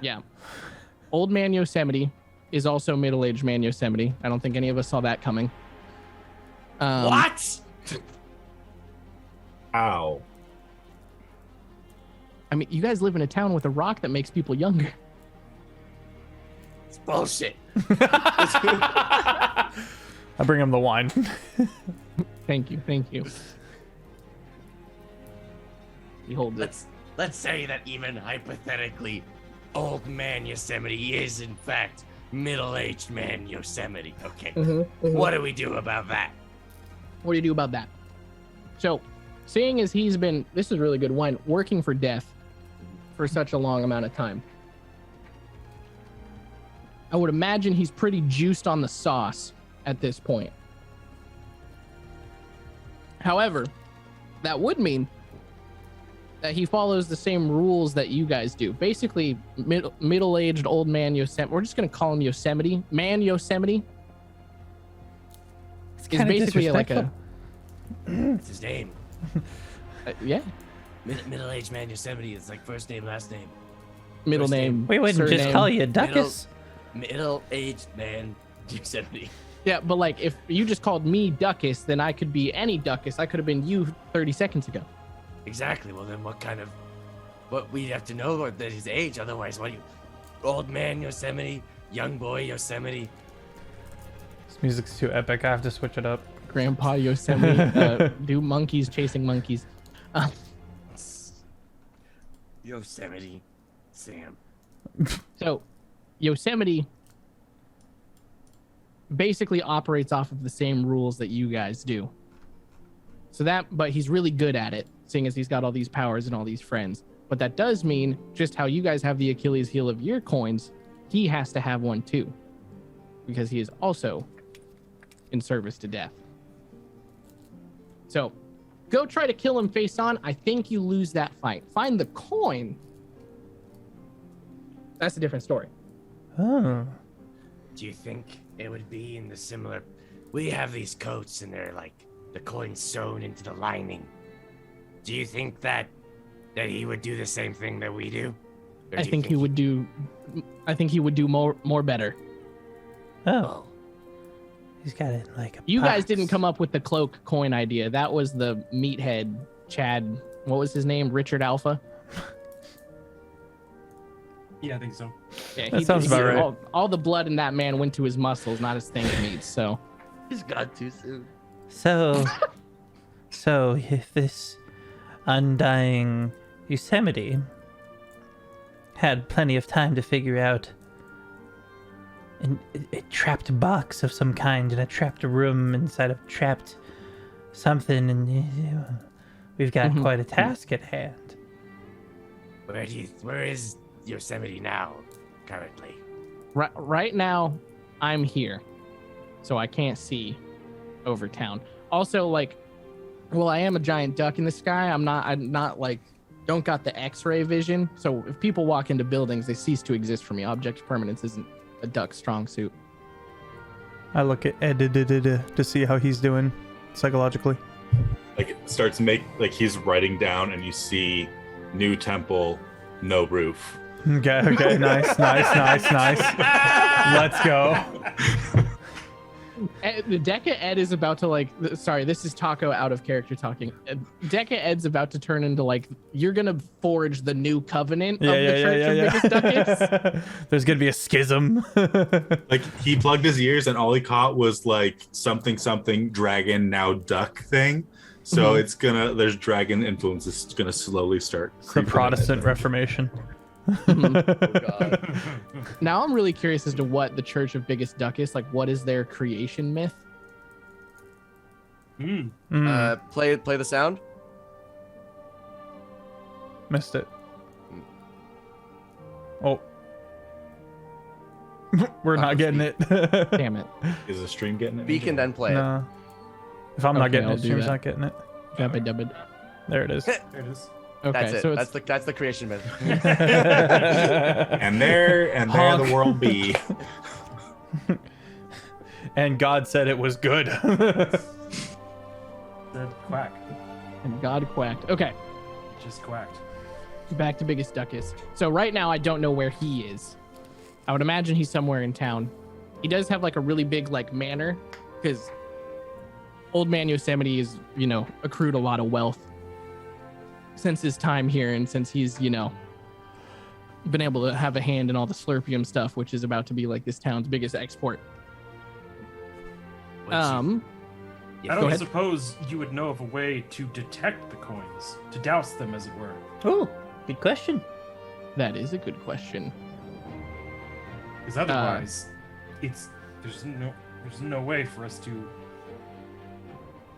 [SPEAKER 2] yeah. Old man Yosemite is also middle-aged man Yosemite. I don't think any of us saw that coming.
[SPEAKER 7] What?
[SPEAKER 4] Ow.
[SPEAKER 2] I mean, you guys live in a town with a rock that makes people younger.
[SPEAKER 7] It's bullshit.
[SPEAKER 1] I bring him the wine.
[SPEAKER 2] Thank you. Behold it.
[SPEAKER 7] Let's say that even hypothetically, old man Yosemite is in fact middle-aged man Yosemite. Okay. What do we do about that?
[SPEAKER 2] What do you do about that? So, seeing as he's been, this is really good wine, working for Death for such a long amount of time, I would imagine he's pretty juiced on the sauce at this point. However, that would mean that he follows the same rules that you guys do. Basically, middle-aged old man Yosemite. We're just going to call him Yosemite. Man Yosemite is basically like a...
[SPEAKER 7] It's his name.
[SPEAKER 2] Yeah.
[SPEAKER 7] Middle-aged man Yosemite is like first name, last name.
[SPEAKER 2] Middle
[SPEAKER 7] First
[SPEAKER 2] name.
[SPEAKER 1] Wait, just
[SPEAKER 2] surname.
[SPEAKER 1] call you Duckus?
[SPEAKER 7] Middle-aged man Yosemite.
[SPEAKER 2] Yeah, but like if you just called me Duckus, then I could be any Duckus. I could have been you 30 seconds ago.
[SPEAKER 7] Exactly. Well, then what we have to know what his age. Otherwise, what do you, old man Yosemite, young boy Yosemite?
[SPEAKER 1] This music's too epic. I have to switch it up.
[SPEAKER 2] Grandpa Yosemite, do monkeys chasing monkeys.
[SPEAKER 7] Yosemite Sam.
[SPEAKER 2] So, Yosemite basically operates off of the same rules that you guys do. But he's really good at it, seeing as he's got all these powers and all these friends. But that does mean just how you guys have the Achilles heel of your coins, he has to have one too, because he is also in service to Death. So, go try to kill him face on. I think you lose that fight. Find the coin. That's a different story.
[SPEAKER 1] Oh.
[SPEAKER 7] Do you think it would be in the similar? We have these coats and they're like the coins sewn into the lining. Do you think that he would do the same thing that we do?
[SPEAKER 2] I think he would do more better.
[SPEAKER 1] Oh. He's got it like a
[SPEAKER 2] You guys
[SPEAKER 1] box.
[SPEAKER 2] didn't come up with the cloak coin idea. That was the meathead Chad. What was his name? Richard Alpha.
[SPEAKER 5] Yeah, I think so.
[SPEAKER 2] Yeah,
[SPEAKER 1] That sounds about right.
[SPEAKER 2] All the blood in that man went to his muscles, not his thank meats. So
[SPEAKER 7] He's gone too soon.
[SPEAKER 1] So if this undying Yosemite had plenty of time to figure out a trapped box of some kind in a trapped room inside of trapped something, and we've got quite a task at hand.
[SPEAKER 7] Where is Yosemite now, currently?
[SPEAKER 2] right now, I'm here, so I can't see over town. Also, I am a giant duck in the sky. I'm not like, don't got the X-ray vision. So if people walk into buildings, they cease to exist for me. Object permanence isn't a duck strong suit.
[SPEAKER 1] I look at Ed to see how he's doing psychologically.
[SPEAKER 4] Like it starts he's writing down, and you see new temple, no roof.
[SPEAKER 1] Okay, nice. Let's go.
[SPEAKER 2] The Deca Ed is about to like. Sorry, this is Taco out of character talking. Deca Ed's about to turn into like you're gonna forge the new covenant of the Church of Biggus Duckus.
[SPEAKER 1] There's gonna be a schism.
[SPEAKER 4] Like he plugged his ears and all he caught was like something dragon now duck thing. So it's there's dragon influences gonna slowly start.
[SPEAKER 1] It's the Protestant Reformation.
[SPEAKER 3] Oh, God.
[SPEAKER 2] Now I'm really curious as to what the Church of Biggus Duckus, like what is their creation myth?
[SPEAKER 3] Play the sound.
[SPEAKER 1] Missed it. Oh. We're not getting it.
[SPEAKER 2] Damn it.
[SPEAKER 4] Is the stream getting it?
[SPEAKER 3] Speak and then play it.
[SPEAKER 1] No. If I'm not
[SPEAKER 2] Okay,
[SPEAKER 1] getting
[SPEAKER 2] I'll
[SPEAKER 1] it,
[SPEAKER 2] do
[SPEAKER 1] stream's
[SPEAKER 2] that.
[SPEAKER 1] not getting it.
[SPEAKER 2] Dubbed.
[SPEAKER 1] There it is.
[SPEAKER 5] There it is.
[SPEAKER 2] Okay,
[SPEAKER 3] That's it.
[SPEAKER 2] so it's
[SPEAKER 3] That's the creation myth.
[SPEAKER 4] And there
[SPEAKER 1] Honk.
[SPEAKER 4] the world be.
[SPEAKER 1] And God said it was good.
[SPEAKER 5] The quack.
[SPEAKER 2] and God quacked. Okay,
[SPEAKER 5] Just quacked.
[SPEAKER 2] back to Biggus Duckus. So right now I don't know where he is. I would imagine he's somewhere in town. He does have like a really big like manor because Old Man Yosemite is, accrued a lot of wealth since his time here and since he's, been able to have a hand in all the Slurpium stuff, which is about to be like this town's biggest export.
[SPEAKER 5] I
[SPEAKER 2] Go
[SPEAKER 5] don't
[SPEAKER 2] ahead.
[SPEAKER 5] suppose you would know of a way to detect the coins, to douse them, as it were.
[SPEAKER 1] Oh, good question.
[SPEAKER 2] That is a good question.
[SPEAKER 5] Because otherwise, there's no way for us to.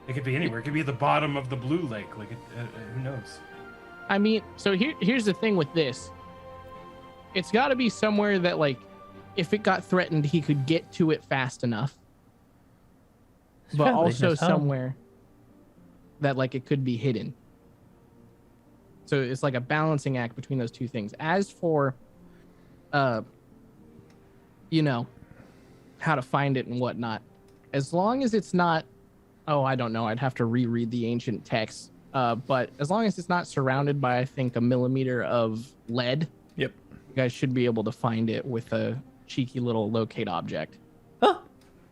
[SPEAKER 5] It could be anywhere. It could be at the bottom of the Blue Lake. Like, who knows?
[SPEAKER 2] I mean, so here's the thing with this. It's got to be somewhere that, like, if it got threatened, he could get to it fast enough. But
[SPEAKER 1] Probably
[SPEAKER 2] also
[SPEAKER 1] his home.
[SPEAKER 2] somewhere that, like, it could be hidden. So it's like a balancing act between those two things. As for, how to find it and whatnot, as long as it's not, I don't know, I'd have to reread the ancient text. But as long as it's not surrounded by, I think, a millimeter of lead,
[SPEAKER 1] Yep.
[SPEAKER 2] you guys should be able to find it with a cheeky little locate object.
[SPEAKER 1] Oh,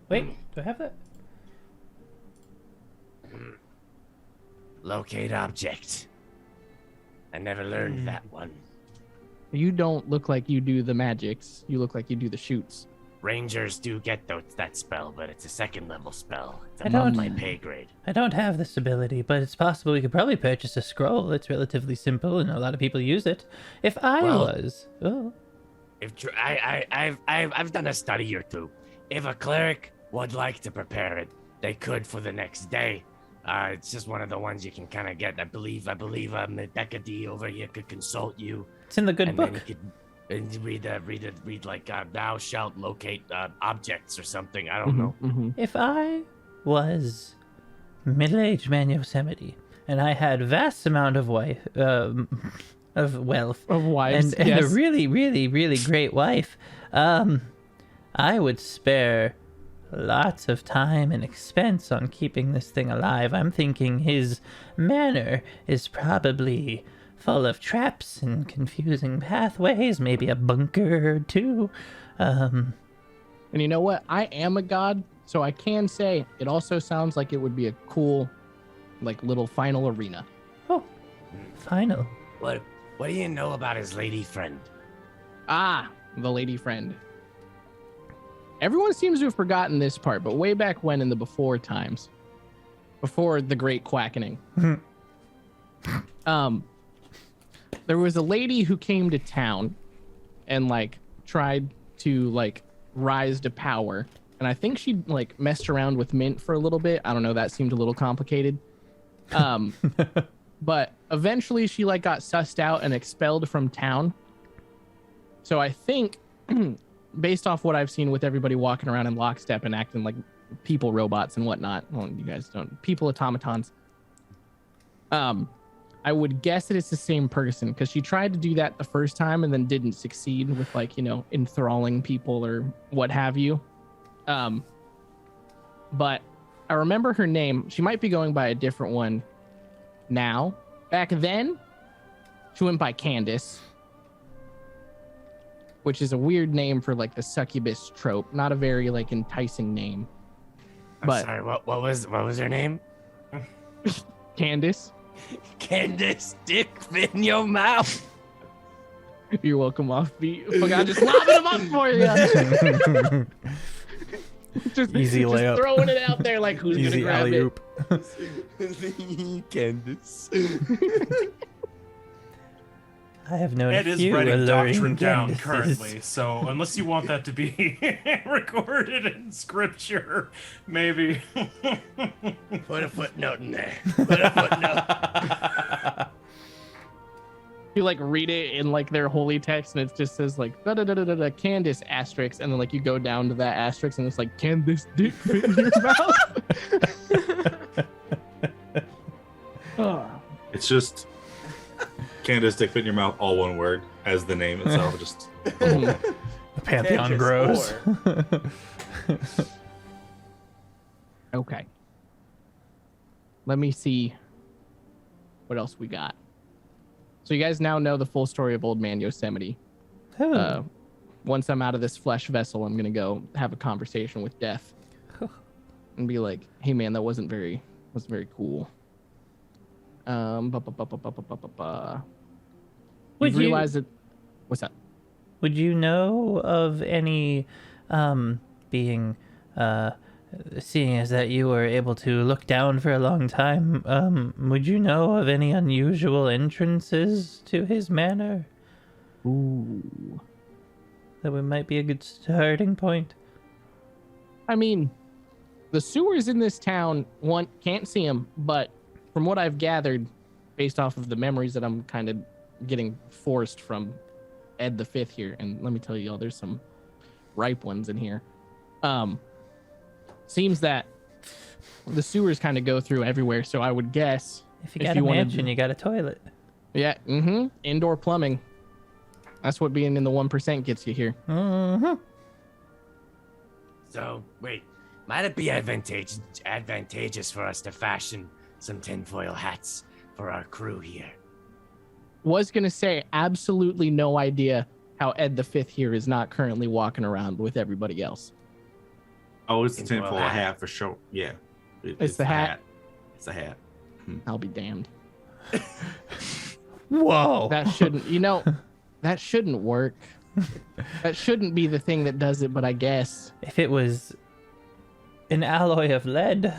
[SPEAKER 1] wait. Do I have that?
[SPEAKER 7] Locate object. I never learned that one.
[SPEAKER 2] You don't look like you do the magics. You look like you do the shoots.
[SPEAKER 7] Rangers do get that spell, but it's a second level spell. It's
[SPEAKER 1] I
[SPEAKER 7] above
[SPEAKER 1] don't-
[SPEAKER 7] my pay grade.
[SPEAKER 1] I don't have this ability, but it's possible we could probably purchase a scroll. It's relatively simple, and a lot of people use it. If I
[SPEAKER 7] Well-
[SPEAKER 1] was,
[SPEAKER 7] I've done a study or two. If a cleric would like to prepare it, they could for the next day. It's just one of the ones you can kind of get. I believe Rebecca D over here could consult you.
[SPEAKER 1] it's in the good
[SPEAKER 7] and
[SPEAKER 1] book.
[SPEAKER 7] then you could read like thou shalt locate objects or something. I don't know.
[SPEAKER 2] Mm-hmm.
[SPEAKER 1] If I was middle-aged man Yosemite and I had vast amount of wealth,
[SPEAKER 2] Of wives,
[SPEAKER 1] and
[SPEAKER 2] yes.
[SPEAKER 1] a really, really, really great wife, I would spare lots of time and expense on keeping this thing alive. I'm thinking his manor is probably full of traps and confusing pathways, maybe a bunker or two.
[SPEAKER 2] And you know what? I am a god, so I can say it also sounds like it would be a cool, like, little final arena.
[SPEAKER 1] Oh, final.
[SPEAKER 7] What do you know about his lady friend?
[SPEAKER 2] Ah, the lady friend. Everyone seems to have forgotten this part, but way back when in the before times, before the great quackening, there was a lady who came to town and like tried to like rise to power. And I think she like messed around with Mint for a little bit. I don't know. That seemed a little complicated. But eventually she like got sussed out and expelled from town. So I think based off what I've seen with everybody walking around in lockstep and acting like people robots and whatnot. Well, you guys don't. People automatons. I would guess that it's the same person because she tried to do that the first time and then didn't succeed with like, enthralling people or what have you. But I remember her name. She might be going by a different one now. Back then, she went by Candace, which is a weird name for like the succubus trope. Not a very like enticing name. But
[SPEAKER 7] Sorry, what was her name?
[SPEAKER 2] Candace,
[SPEAKER 7] Candace Dick fit in your mouth.
[SPEAKER 2] you're welcome, Offbeat. Fuck, I'm just lobbing them up for you. just
[SPEAKER 1] Easy
[SPEAKER 2] just
[SPEAKER 1] layup.
[SPEAKER 2] throwing it out there like who's gonna
[SPEAKER 1] Easy
[SPEAKER 2] grab
[SPEAKER 1] alley
[SPEAKER 2] it.
[SPEAKER 1] oop.
[SPEAKER 3] Candace.
[SPEAKER 1] I have known
[SPEAKER 5] Ed
[SPEAKER 1] a
[SPEAKER 5] is
[SPEAKER 1] few
[SPEAKER 5] writing
[SPEAKER 1] alluring
[SPEAKER 5] doctrine down
[SPEAKER 1] Candaces.
[SPEAKER 5] currently, so unless you want that to be recorded in scripture, maybe.
[SPEAKER 7] Put a footnote in there. Put a footnote.
[SPEAKER 2] You like read it in like their holy text, and it just says like da da da da da da Candace asterisk, and then like you go down to that asterisk, and it's like, can this dick fit in your mouth? Oh.
[SPEAKER 4] It's just Candace Dick Fit in Your Mouth, all one word, as the name itself. Just
[SPEAKER 1] The pantheon grows.
[SPEAKER 2] Okay. Let me see what else we got. So you guys now know the full story of Old Man Yosemite. Once I'm out of this flesh vessel, I'm gonna go have a conversation with Death and be like, "Hey man, that wasn't very cool."
[SPEAKER 1] Would
[SPEAKER 2] You realize that? What's that?
[SPEAKER 1] Would you know of any being seeing as that you were able to look down for a long time, would you know of any unusual entrances to his manor?
[SPEAKER 2] Ooh.
[SPEAKER 1] That might be a good starting point.
[SPEAKER 2] I mean, the sewers in this town, one, can't see them, but from what I've gathered, based off of the memories that I'm kind of getting forced from Ed the Fifth here, and let me tell you all, there's some ripe ones in here. Seems that the sewers kind of go through everywhere, so I would guess
[SPEAKER 1] If you got a mansion, you got a toilet.
[SPEAKER 2] yeah, indoor plumbing. That's what being in the 1% gets you here.
[SPEAKER 1] Mm-hmm.
[SPEAKER 7] So, wait, might it be advantageous for us to fashion some tinfoil hats for our crew here?
[SPEAKER 2] Was gonna say absolutely no idea how Ed the Fifth here is not currently walking around with everybody else.
[SPEAKER 4] oh, it's the
[SPEAKER 7] Tinfoil
[SPEAKER 4] tinfoil
[SPEAKER 7] hat.
[SPEAKER 4] hat for sure. Yeah,
[SPEAKER 2] It's the hat.
[SPEAKER 4] It's a hat.
[SPEAKER 2] I'll be damned.
[SPEAKER 1] Whoa.
[SPEAKER 2] That shouldn't, that shouldn't work. That shouldn't be the thing that does it, but I guess.
[SPEAKER 1] If it was an alloy of lead,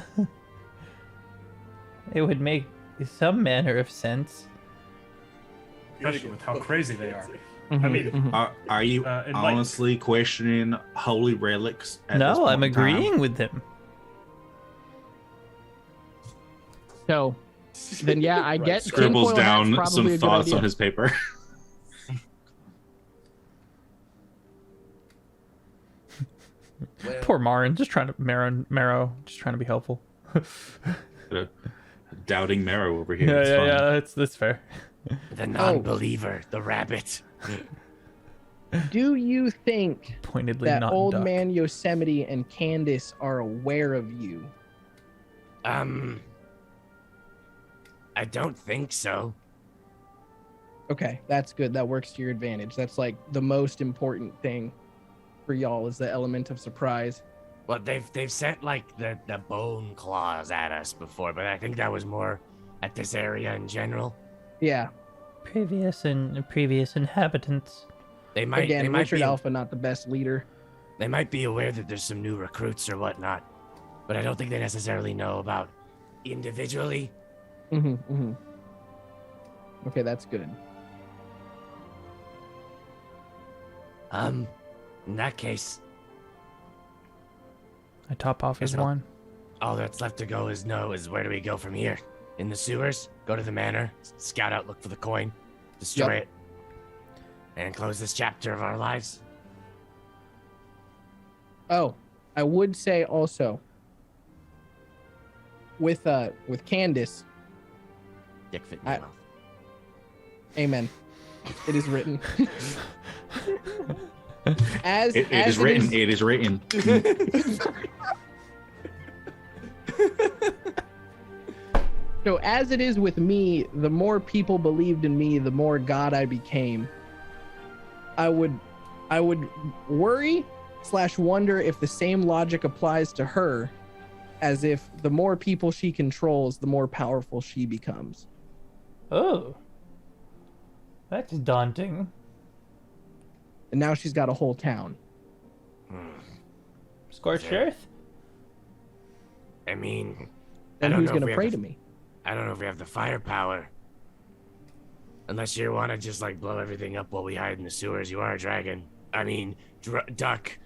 [SPEAKER 1] it would make some manner of sense.
[SPEAKER 5] Especially with how crazy they are.
[SPEAKER 2] Mhm,
[SPEAKER 5] I mean,
[SPEAKER 2] mhm.
[SPEAKER 4] Are you
[SPEAKER 5] and
[SPEAKER 4] honestly questioning holy relics? At this
[SPEAKER 1] No,
[SPEAKER 4] point
[SPEAKER 1] I'm
[SPEAKER 4] in time?
[SPEAKER 1] agreeing with him.
[SPEAKER 2] So then, yeah, I get
[SPEAKER 4] Scribbles
[SPEAKER 2] tinfoil hat's
[SPEAKER 4] down
[SPEAKER 2] probably
[SPEAKER 4] some
[SPEAKER 2] a good
[SPEAKER 4] thoughts
[SPEAKER 2] idea.
[SPEAKER 4] on his paper.
[SPEAKER 1] Poor Marin, just trying to Marrow, just trying to be helpful.
[SPEAKER 4] Doubting Marrow over here. It's fine.
[SPEAKER 1] that's fair.
[SPEAKER 7] The non-believer, the rabbit.
[SPEAKER 2] Do you think
[SPEAKER 1] Pointedly
[SPEAKER 2] that
[SPEAKER 1] not
[SPEAKER 2] Old
[SPEAKER 1] duck.
[SPEAKER 2] Man Yosemite and Candace are aware of you?
[SPEAKER 7] I don't think so.
[SPEAKER 2] Okay, that's good. That works to your advantage. That's like the most important thing for y'all is the element of surprise.
[SPEAKER 7] Well, they've sent like the bone claws at us before, but I think that was more at this area in general.
[SPEAKER 2] Yeah.
[SPEAKER 1] Previous inhabitants.
[SPEAKER 7] They might
[SPEAKER 2] Again,
[SPEAKER 7] they might
[SPEAKER 2] Richard
[SPEAKER 7] be
[SPEAKER 2] Alpha not the best leader.
[SPEAKER 7] they might be aware that there's some new recruits or whatnot, but I don't think they necessarily know about individually.
[SPEAKER 2] Okay, that's good.
[SPEAKER 7] In that case,
[SPEAKER 1] I top off his
[SPEAKER 7] Guess I'll-
[SPEAKER 1] one.
[SPEAKER 7] all that's left to go is where do we go from here? In the sewers? Go to the manor, scout out, look for the coin, destroy
[SPEAKER 2] Yep.
[SPEAKER 7] it, and close this chapter of our lives.
[SPEAKER 2] Oh, I would say also with Candace,
[SPEAKER 7] Dick fit in your
[SPEAKER 2] I-
[SPEAKER 7] mouth.
[SPEAKER 2] amen. It is written. As
[SPEAKER 4] It
[SPEAKER 2] as
[SPEAKER 4] is written. It is written.
[SPEAKER 2] So as it is with me, the more people believed in me, the more God I became. I would worry / wonder if the same logic applies to her, as if the more people she controls, the more powerful she becomes.
[SPEAKER 1] Oh. That's daunting.
[SPEAKER 2] And now she's got a whole town.
[SPEAKER 1] Scorched
[SPEAKER 7] Yeah.
[SPEAKER 1] Earth?
[SPEAKER 7] I mean, I
[SPEAKER 2] And
[SPEAKER 7] don't
[SPEAKER 2] who's
[SPEAKER 7] know if
[SPEAKER 2] gonna
[SPEAKER 7] we have
[SPEAKER 2] pray
[SPEAKER 7] the-
[SPEAKER 2] to me?
[SPEAKER 7] I don't know if we have the firepower. Unless you want to just like blow everything up while we hide in the sewers. You are a dragon. I mean, duck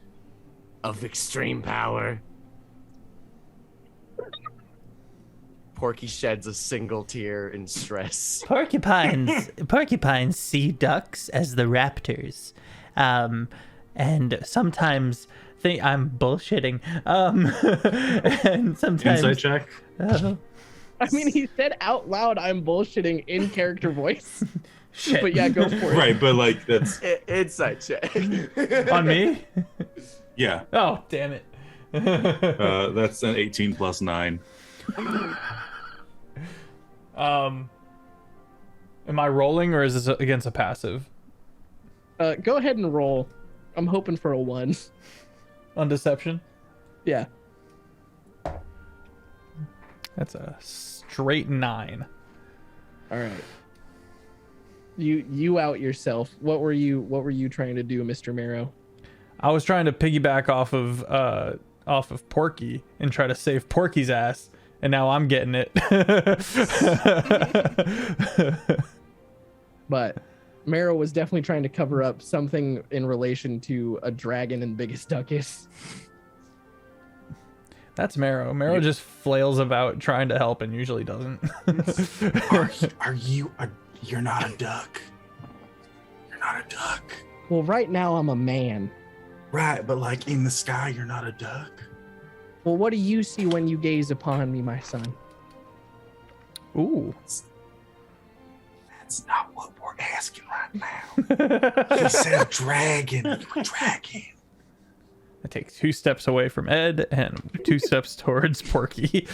[SPEAKER 7] of extreme power.
[SPEAKER 3] Porky sheds a single tear in stress.
[SPEAKER 1] Porcupines see ducks as the raptors. And sometimes think I'm bullshitting. And sometimes
[SPEAKER 4] Insight check.
[SPEAKER 2] I mean, he said out loud, "I'm bullshitting" in character voice.
[SPEAKER 1] shit.
[SPEAKER 2] But yeah, go for it.
[SPEAKER 4] Right, but like that's
[SPEAKER 3] Insight check.
[SPEAKER 1] On me?
[SPEAKER 4] yeah.
[SPEAKER 1] Oh, damn it.
[SPEAKER 4] That's an 18 plus 9.
[SPEAKER 1] Am I rolling or is this against a passive?
[SPEAKER 2] Go ahead and roll. I'm hoping for a 1.
[SPEAKER 1] On deception?
[SPEAKER 2] Yeah.
[SPEAKER 1] That's a straight 9.
[SPEAKER 2] All right. You out yourself. What were you trying to do, Mr. Marrow?
[SPEAKER 1] I was trying to piggyback off of Porky and try to save Porky's ass, and now I'm getting it.
[SPEAKER 2] But Marrow was definitely trying to cover up something in relation to a dragon and Biggus Duckus.
[SPEAKER 1] That's Marrow. Marrow just flails about trying to help and usually doesn't.
[SPEAKER 4] You're not a duck. You're not a duck.
[SPEAKER 2] Well, right now I'm a man.
[SPEAKER 4] Right, but like in the sky, you're not a duck.
[SPEAKER 2] Well, what do you see when you gaze upon me, my son?
[SPEAKER 1] Ooh.
[SPEAKER 4] That's not what we're asking right now. He said dragon. You're a dragon.
[SPEAKER 1] I take 2 steps away from Ed and 2 steps towards Porky.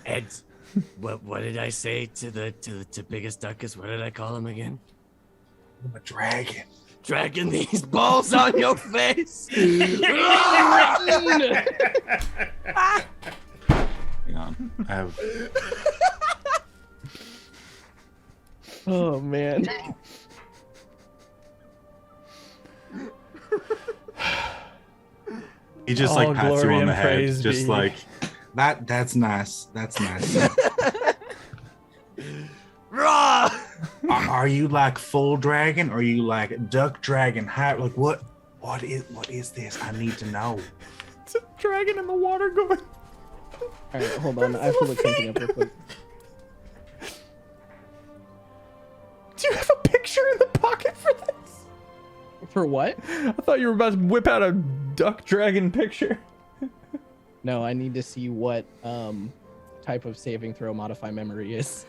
[SPEAKER 7] Ed, what did I say to Biggest Duckus? What did I call him again?
[SPEAKER 4] I'm a dragon.
[SPEAKER 3] Dragging these balls on your face.
[SPEAKER 4] Hang on. I have.
[SPEAKER 2] Oh man.
[SPEAKER 4] He just
[SPEAKER 1] All
[SPEAKER 4] like pats you
[SPEAKER 1] glory
[SPEAKER 4] on the
[SPEAKER 1] and
[SPEAKER 4] head.
[SPEAKER 1] praise
[SPEAKER 4] Just
[SPEAKER 1] be.
[SPEAKER 4] like that's nice. That's nice.
[SPEAKER 3] Raw.
[SPEAKER 4] Are you like full dragon or are you like duck dragon high? Like what is this? I need to know.
[SPEAKER 1] It's a dragon in the water going.
[SPEAKER 2] All right, hold on. I have to look something up real quick.
[SPEAKER 1] Do you have a picture in the pocket for this?
[SPEAKER 2] For what?
[SPEAKER 1] I thought you were about to whip out a duck dragon picture.
[SPEAKER 2] No, I need to see what type of saving throw modify memory is.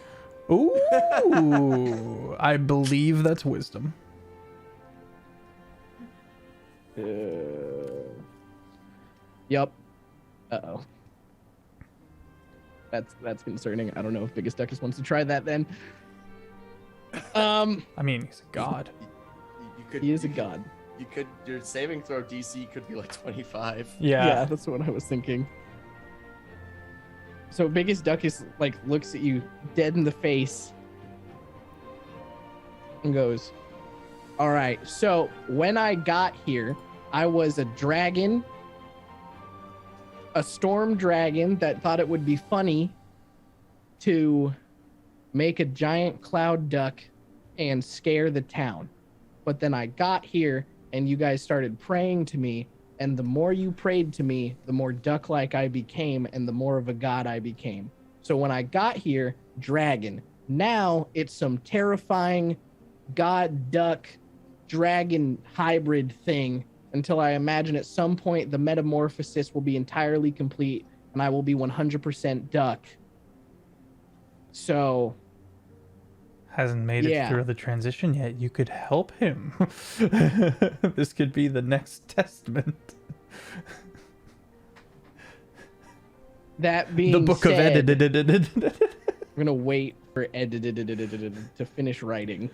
[SPEAKER 1] Ooh, I believe that's wisdom.
[SPEAKER 2] Yep. Uh-oh. That's concerning. I don't know if Biggest Duckus wants to try that then.
[SPEAKER 1] I mean, he's a god.
[SPEAKER 2] He is a god.
[SPEAKER 3] Your saving throw DC could be like 25.
[SPEAKER 1] Yeah.
[SPEAKER 2] That's what I was thinking. So Biggest Duckus like looks at you dead in the face and goes, "All right, so when I got here, I was a dragon, a storm dragon that thought it would be funny to make a giant cloud duck and scare the town. But then I got here and you guys started praying to me, and the more you prayed to me, the more duck-like I became and the more of a god I became. So when I got here, dragon. Now it's some terrifying god duck dragon hybrid thing until I imagine at some point the metamorphosis will be entirely complete and I will be 100% duck. So
[SPEAKER 1] Hasn't made it
[SPEAKER 2] Yeah.
[SPEAKER 1] through the transition yet. You could help him. This could be the next testament.
[SPEAKER 2] that being
[SPEAKER 1] The book
[SPEAKER 2] said,
[SPEAKER 1] of Ed.
[SPEAKER 2] I'm gonna wait for Ed to finish writing.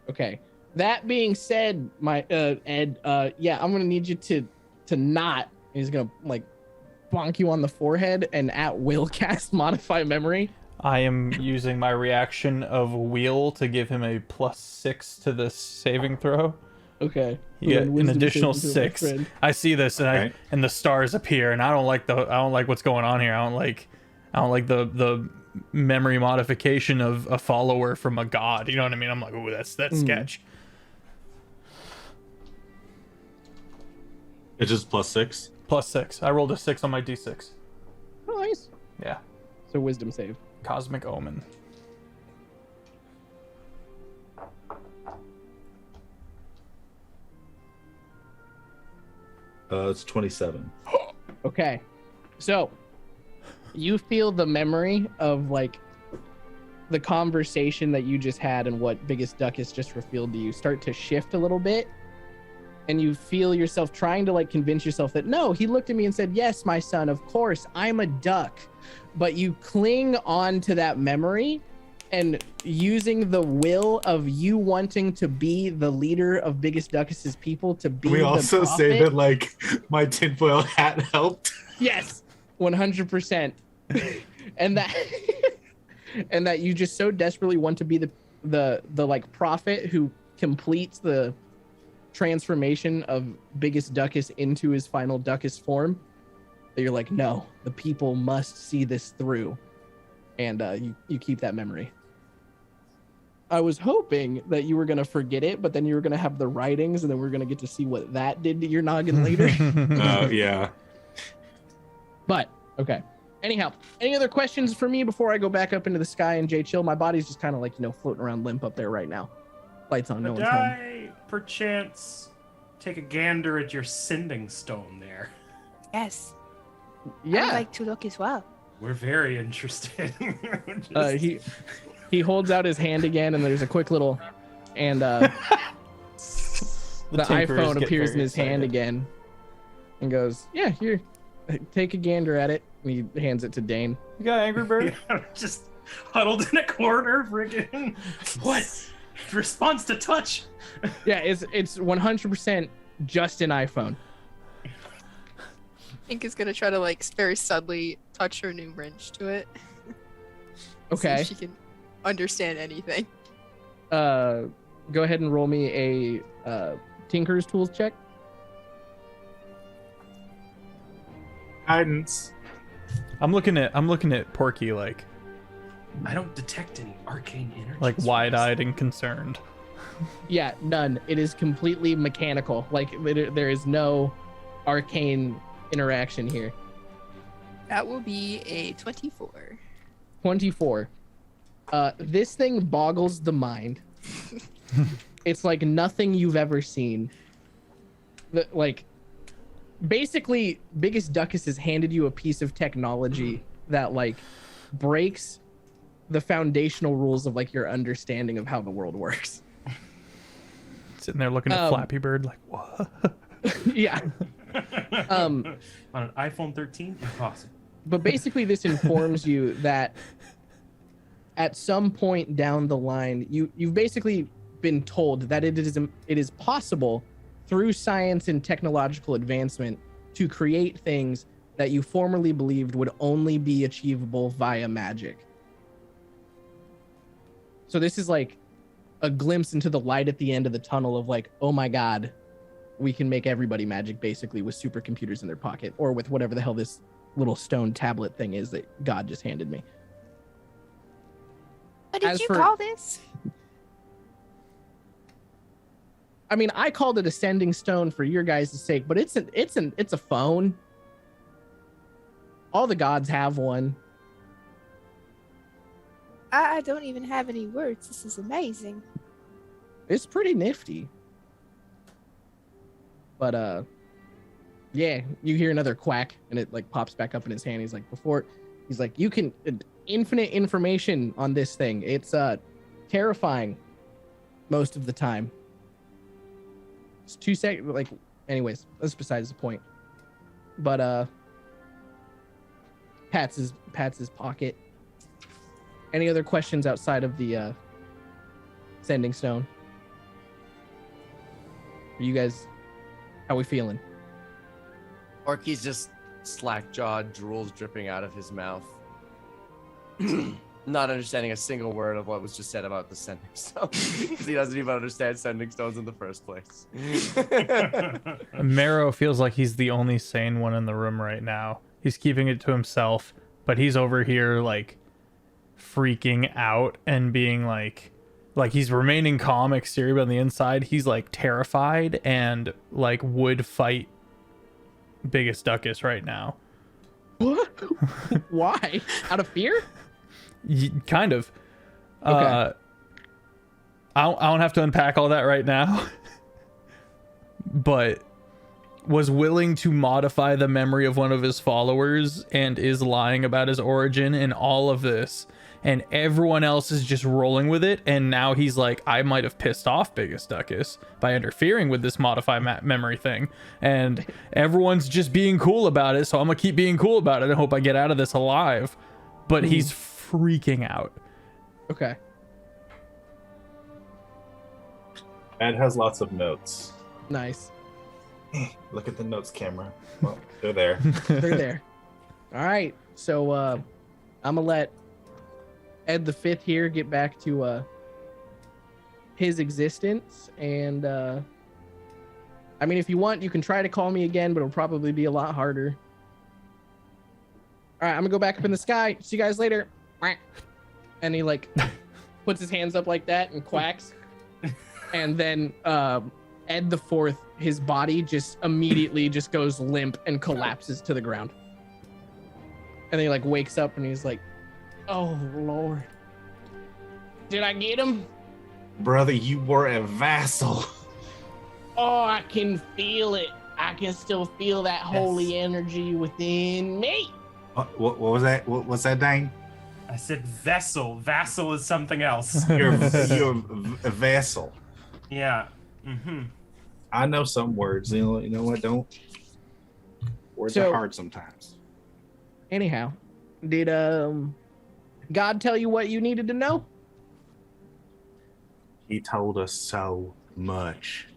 [SPEAKER 2] Okay. That being said, my Ed, yeah, I'm gonna need you to not He's gonna like bonk you on the forehead and at will cast Modify Memory.
[SPEAKER 1] I am using my reaction of wheel to give him a +6 to this saving throw.
[SPEAKER 2] Okay.
[SPEAKER 1] You get an
[SPEAKER 2] Wisdom
[SPEAKER 1] additional
[SPEAKER 2] saving throw, my
[SPEAKER 1] 6.
[SPEAKER 2] friend.
[SPEAKER 1] I see this and
[SPEAKER 4] Okay.
[SPEAKER 1] and the stars appear and I don't like what's going on here. I don't like the memory modification of a follower from a god. You know what I mean? I'm like, ooh, that's sketch.
[SPEAKER 4] It's just +6.
[SPEAKER 1] +6. I rolled a 6 on my d6.
[SPEAKER 2] Oh, nice.
[SPEAKER 1] Yeah.
[SPEAKER 2] So wisdom save.
[SPEAKER 1] Cosmic Omen.
[SPEAKER 4] It's 27.
[SPEAKER 2] Okay. So you feel the memory of like the conversation that you just had and what Biggest Duckus just revealed to you start to shift a little bit. And you feel yourself trying to like convince yourself that no, he looked at me and said, yes, my son, of course, I'm a duck. But you cling on to that memory and using the will of you wanting to be the leader of Biggest Duckus's people to be
[SPEAKER 4] We
[SPEAKER 2] the
[SPEAKER 4] also say
[SPEAKER 2] prophet.
[SPEAKER 4] that like my tinfoil hat helped.
[SPEAKER 2] Yes, 100%. and that you just so desperately want to be the like prophet who completes the transformation of Biggest Duckus into his final Duckus form, that you're like, no, the people must see this through, and you keep that memory. I was hoping that you were gonna forget it, but then you were gonna have the writings, and then we're gonna get to see what that did to your noggin later.
[SPEAKER 4] Yeah.
[SPEAKER 2] But okay. Anyhow, any other questions for me before I go back up into the sky and Jay chill? My body's just kind of like, floating around limp up there right now. Lights on, no
[SPEAKER 5] Could
[SPEAKER 2] one's home.
[SPEAKER 5] I, perchance, take a gander at your sending stone there?
[SPEAKER 6] Yes.
[SPEAKER 2] Yeah.
[SPEAKER 6] I'd like to look as well.
[SPEAKER 5] We're very interested.
[SPEAKER 2] He holds out his hand again, and there's a quick little, and the
[SPEAKER 1] tinkerers
[SPEAKER 2] iPhone
[SPEAKER 1] get
[SPEAKER 2] appears
[SPEAKER 1] very
[SPEAKER 2] in his hand
[SPEAKER 1] excited.
[SPEAKER 2] again, and goes, "Yeah, here, take a gander at it." And he hands it to Dane.
[SPEAKER 1] You got Angry Bird?
[SPEAKER 5] Yeah, just huddled in a corner, friggin'. What? Response to touch.
[SPEAKER 2] Yeah, it's 100% just an iPhone.
[SPEAKER 6] Ink is gonna try to like very subtly touch her new wrench to it. See
[SPEAKER 2] Okay.
[SPEAKER 6] if she can understand anything.
[SPEAKER 2] Go ahead and roll me a Tinker's Tools check.
[SPEAKER 4] Guidance.
[SPEAKER 1] I'm looking at Porky like
[SPEAKER 5] I don't detect any arcane energy.
[SPEAKER 1] wide-eyed and concerned.
[SPEAKER 2] Yeah, none. It is completely mechanical. Like there is no arcane interaction here.
[SPEAKER 6] That will be a 24.
[SPEAKER 2] 24. This thing boggles the mind. It's like nothing you've ever seen. Basically, Biggest Duckus has handed you a piece of technology that like breaks the foundational rules of like your understanding of how the world works.
[SPEAKER 1] Sitting there looking at Flappy Bird like, what?
[SPEAKER 2] Yeah.
[SPEAKER 5] On an iPhone 13, impossible.
[SPEAKER 2] But basically, this informs you that at some point down the line, you've basically been told that it is possible through science and technological advancement to create things that you formerly believed would only be achievable via magic. So this is like a glimpse into the light at the end of the tunnel of like, oh my God, we can make everybody magic basically with supercomputers in their pocket or with whatever the hell this little stone tablet thing is that God just handed me.
[SPEAKER 6] What did
[SPEAKER 2] As
[SPEAKER 6] you
[SPEAKER 2] for-
[SPEAKER 6] call this?
[SPEAKER 2] I mean, I called it a sending stone for your guys' sake, but it's a phone. All the gods have one.
[SPEAKER 6] I don't even have any words. This is amazing.
[SPEAKER 2] It's pretty nifty. But yeah, you hear another quack and it like pops back up in his hand. He's like, you can infinite information on this thing. It's terrifying most of the time. It's 2 seconds. Like, anyways, that's besides the point. But pats his pocket. Any other questions outside of the sending stone? Are you guys, how we feeling?
[SPEAKER 3] Porky's just slack-jawed, drool's dripping out of his mouth. Not understanding a single word of what was just said about the sending stone. Because he doesn't even understand sending stones in the first place.
[SPEAKER 1] Marrow feels like he's the only sane one in the room right now. He's keeping it to himself, but he's over here like freaking out and being like he's remaining calm exterior, but on the inside he's like terrified and like would fight Biggus Duckus right now.
[SPEAKER 2] What? Why? Out of fear?
[SPEAKER 1] Kind of.
[SPEAKER 2] Okay.
[SPEAKER 1] I don't have to unpack all that right now. But was willing to modify the memory of one of his followers and is lying about his origin in all of this. And everyone else is just rolling with it. And now he's like, I might have pissed off Biggus Duckus by interfering with this modify memory thing. And everyone's just being cool about it. So I'm going to keep being cool about it and hope I get out of this alive. But he's freaking out.
[SPEAKER 2] Okay.
[SPEAKER 4] Ed has lots of notes.
[SPEAKER 2] Nice.
[SPEAKER 4] Look at the notes camera. Well, they're there.
[SPEAKER 2] They're there. All right. So I'm gonna let Ed the Fifth here get back to his existence, and I mean, if you want, you can try to call me again, but it'll probably be a lot harder. All right, I'm gonna go back up in the sky. See you guys later. And he like puts his hands up like that and quacks, and then Ed the Fourth, his body just immediately just goes limp and collapses to the ground. And then he like wakes up and he's like, "Oh Lord, did I get him?
[SPEAKER 4] Brother, you were a vassal.
[SPEAKER 2] Oh, I can feel it. I can still feel that holy energy within me."
[SPEAKER 4] What was that? What's that, Dane?
[SPEAKER 5] I said vessel. Vassal is something else.
[SPEAKER 4] You're a vassal.
[SPEAKER 5] Yeah. Mm-hmm.
[SPEAKER 4] I know some words. You know what? Don't. Words are hard sometimes.
[SPEAKER 2] Anyhow, did God tell you what you needed to know?
[SPEAKER 4] He told us so much.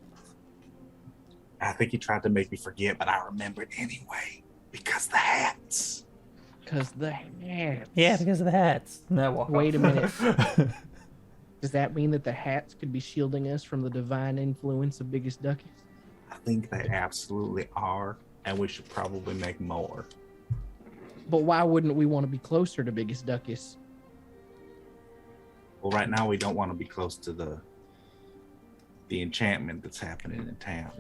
[SPEAKER 4] I think he tried to make me forget, but I remembered anyway because the hats.
[SPEAKER 2] Because the hats.
[SPEAKER 1] Yeah, because of the hats. No,
[SPEAKER 2] Wait a minute. Does that mean that the hats could be shielding us from the divine influence of Biggus Duckus?
[SPEAKER 4] I think they absolutely are, and we should probably make more.
[SPEAKER 2] But why wouldn't we want to be closer to Biggus Duckus?
[SPEAKER 4] Well, right now we don't want to be close to the enchantment that's happening in town.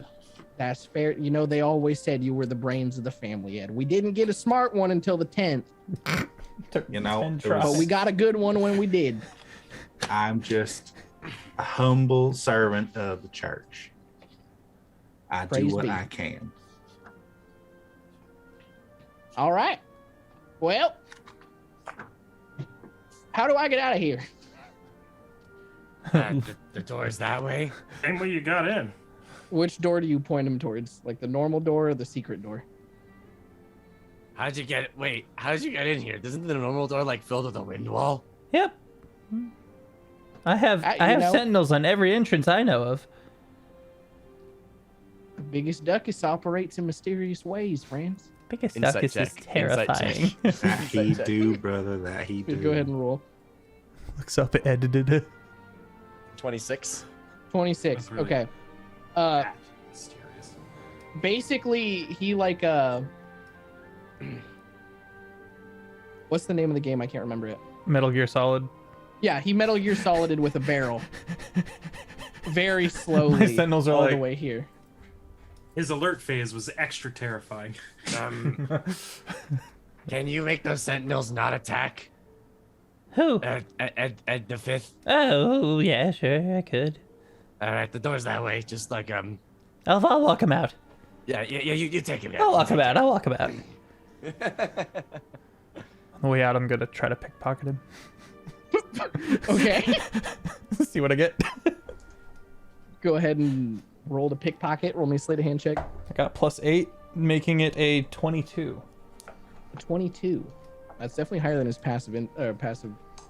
[SPEAKER 2] That's fair. You know, they always said you were the brains of the family, Ed. We didn't get a smart one until the 10th.
[SPEAKER 4] You know,
[SPEAKER 2] But we got a good one when we did.
[SPEAKER 4] I'm just a humble servant of the church. I
[SPEAKER 2] Praise
[SPEAKER 4] do what
[SPEAKER 2] be.
[SPEAKER 4] I can.
[SPEAKER 2] All right. Well, how do I get out of here?
[SPEAKER 7] The door's that way.
[SPEAKER 5] Same way you got in.
[SPEAKER 2] Which door do you point him towards? Like the normal door or the secret door?
[SPEAKER 7] How'd you get in here? Isn't the normal door like filled with a wind wall?
[SPEAKER 1] Yep. I have sentinels on every entrance I know of.
[SPEAKER 2] Biggus Duckus operates in mysterious ways, friends.
[SPEAKER 1] Biggus
[SPEAKER 3] Insight
[SPEAKER 1] Duckus is
[SPEAKER 3] check.
[SPEAKER 1] terrifying.
[SPEAKER 4] That he do, brother. That he do.
[SPEAKER 2] Go ahead and roll.
[SPEAKER 1] Looks up edited.
[SPEAKER 3] 26.
[SPEAKER 2] 26.
[SPEAKER 5] That's really-
[SPEAKER 2] Okay.
[SPEAKER 5] Mysterious.
[SPEAKER 2] Basically, he like what's the name of the game? I can't remember it.
[SPEAKER 1] Metal Gear Solid.
[SPEAKER 2] Yeah, he Metal Gear Solided with a barrel. Very slowly.
[SPEAKER 1] My sentinels are
[SPEAKER 2] all
[SPEAKER 1] like-
[SPEAKER 2] the way here.
[SPEAKER 5] His alert phase was extra terrifying.
[SPEAKER 7] Can you make those sentinels not attack?
[SPEAKER 1] Who?
[SPEAKER 7] Ed the Fifth.
[SPEAKER 1] Oh, yeah, sure, I could.
[SPEAKER 7] All right, the door's that way. Just like
[SPEAKER 1] I'll walk him out.
[SPEAKER 7] Yeah. You take him.
[SPEAKER 1] I'll walk him out. On the way out, I'm gonna try to pickpocket him.
[SPEAKER 2] Okay.
[SPEAKER 1] See what I get.
[SPEAKER 2] Go ahead and roll to pickpocket. Roll me a sleight of hand check.
[SPEAKER 1] I got +8, making it a 22.
[SPEAKER 2] 22. That's definitely higher than his passive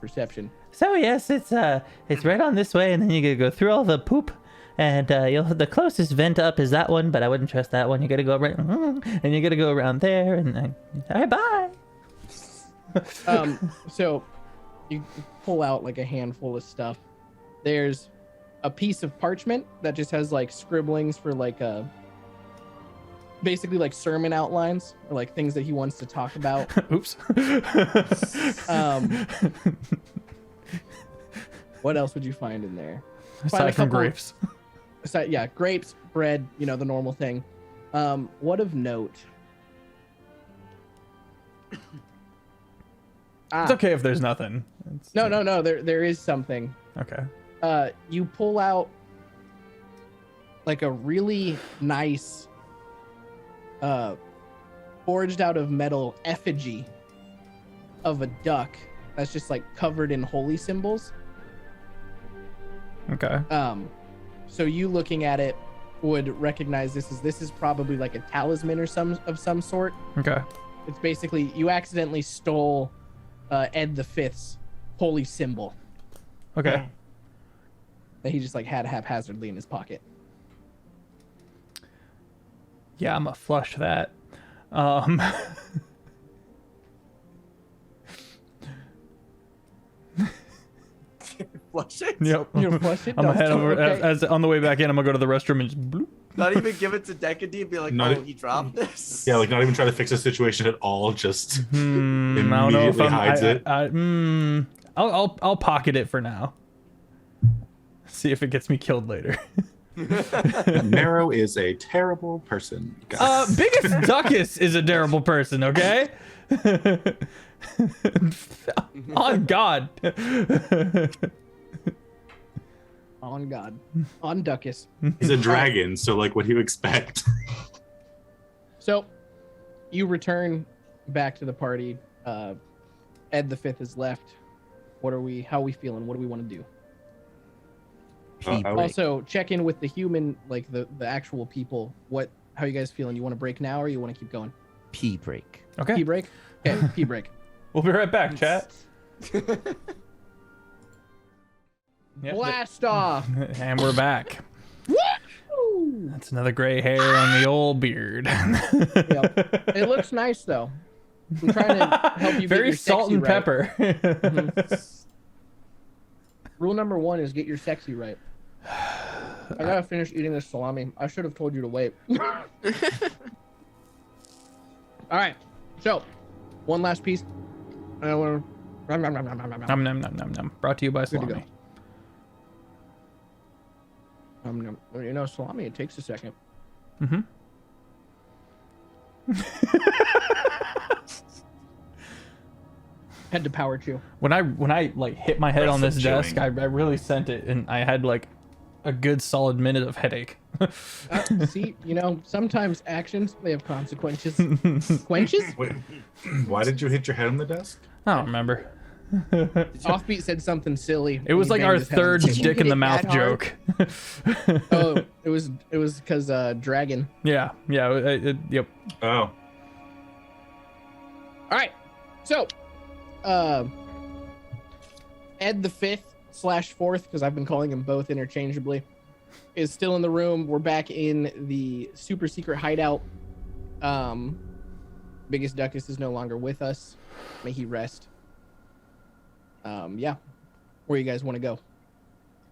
[SPEAKER 2] perception.
[SPEAKER 1] So yes, it's right on this way, and then you gotta go through all the poop, and the closest vent up is that one, but I wouldn't trust that one. You gotta go right, and you gotta go around there, and all right, bye.
[SPEAKER 2] So you pull out like a handful of stuff. There's a piece of parchment that just has like scribblings for like basically like sermon outlines or like things that he wants to talk about.
[SPEAKER 1] Oops.
[SPEAKER 2] What else would you find in there?
[SPEAKER 1] Aside from grapes.
[SPEAKER 2] Yeah, grapes, bread, you know, the normal thing. What of note?
[SPEAKER 1] It's okay if there's nothing.
[SPEAKER 2] No. There is something.
[SPEAKER 1] Okay.
[SPEAKER 2] You pull out like a really nice, forged out of metal effigy of a duck that's just like covered in holy symbols.
[SPEAKER 1] Okay.
[SPEAKER 2] So you looking at it would recognize this is probably like a talisman or some sort.
[SPEAKER 1] Okay.
[SPEAKER 2] It's basically you accidentally stole Ed the Fifth's holy symbol
[SPEAKER 1] Okay.
[SPEAKER 2] that he just like had haphazardly in his pocket.
[SPEAKER 1] Yeah, I'm gonna flush that.
[SPEAKER 3] Flush it.
[SPEAKER 1] Yep.
[SPEAKER 2] You're gonna flush it?
[SPEAKER 1] I'm gonna head over
[SPEAKER 2] Okay.
[SPEAKER 1] as on the way back in. I'm gonna go to the restroom and just bloop.
[SPEAKER 3] Not even give it to Decady and be like,
[SPEAKER 4] Not
[SPEAKER 3] oh, he dropped this.
[SPEAKER 4] Yeah, like not even try to fix the situation at all. Just
[SPEAKER 1] I don't know if
[SPEAKER 4] immediately hides it.
[SPEAKER 1] I'll pocket it for now. See if it gets me killed later.
[SPEAKER 4] Marrow is a terrible person. guys.
[SPEAKER 1] Biggest Duckus is a terrible person. Okay. On God.
[SPEAKER 2] On God. On Duckus.
[SPEAKER 4] He's a dragon, so like, what do you expect?
[SPEAKER 2] So you return back to the party. Ed the Fifth is left. How are we feeling? What do we want to do? Also, check in with the human, like the actual people. How you guys feeling? You want to break now or you want to keep going?
[SPEAKER 3] Pee break.
[SPEAKER 1] Okay.
[SPEAKER 2] Pee break? Okay, pee break.
[SPEAKER 1] We'll be right back, chat. Yep,
[SPEAKER 2] Blast off!
[SPEAKER 1] and we're back.
[SPEAKER 2] Woo!
[SPEAKER 1] That's another gray hair on the old beard.
[SPEAKER 2] Yep. It looks nice though. I'm trying to help you
[SPEAKER 1] Very
[SPEAKER 2] get your
[SPEAKER 1] salt
[SPEAKER 2] sexy
[SPEAKER 1] and
[SPEAKER 2] right.
[SPEAKER 1] pepper.
[SPEAKER 2] Rule number 1 is get your sexy right. I gotta finish eating this salami. I should have told you to wait. All right, so one last piece. I want to.
[SPEAKER 1] Nom nom nom nom nom. Brought to you by
[SPEAKER 2] Good to
[SPEAKER 1] Salami.
[SPEAKER 2] go. You know, salami. It takes a second.
[SPEAKER 1] Mm-hmm.
[SPEAKER 2] Had to power chew.
[SPEAKER 1] When I like hit my head on this
[SPEAKER 4] Aggressive
[SPEAKER 1] desk, I really sent it, and I had like a good solid minute of headache.
[SPEAKER 2] See, you know, sometimes actions they have consequences. Quenches?
[SPEAKER 4] Wait, why did you hit your head on the desk?
[SPEAKER 1] I don't remember.
[SPEAKER 2] Offbeat said something silly.
[SPEAKER 1] It was
[SPEAKER 2] when
[SPEAKER 1] like
[SPEAKER 2] he
[SPEAKER 1] our
[SPEAKER 2] banged his head on
[SPEAKER 1] third
[SPEAKER 2] the table.
[SPEAKER 1] dick in the
[SPEAKER 6] hit
[SPEAKER 1] mouth
[SPEAKER 6] that hard?
[SPEAKER 1] joke.
[SPEAKER 2] Oh, it was because dragon.
[SPEAKER 1] Yeah. Yep.
[SPEAKER 4] Oh,
[SPEAKER 2] All right, so Ed the Fifth / Fourth, because I've been calling him both interchangeably, is still in the room. We're back in the super secret hideout. Biggest Duckus is no longer with us. May he rest. Yeah, where you guys want to go?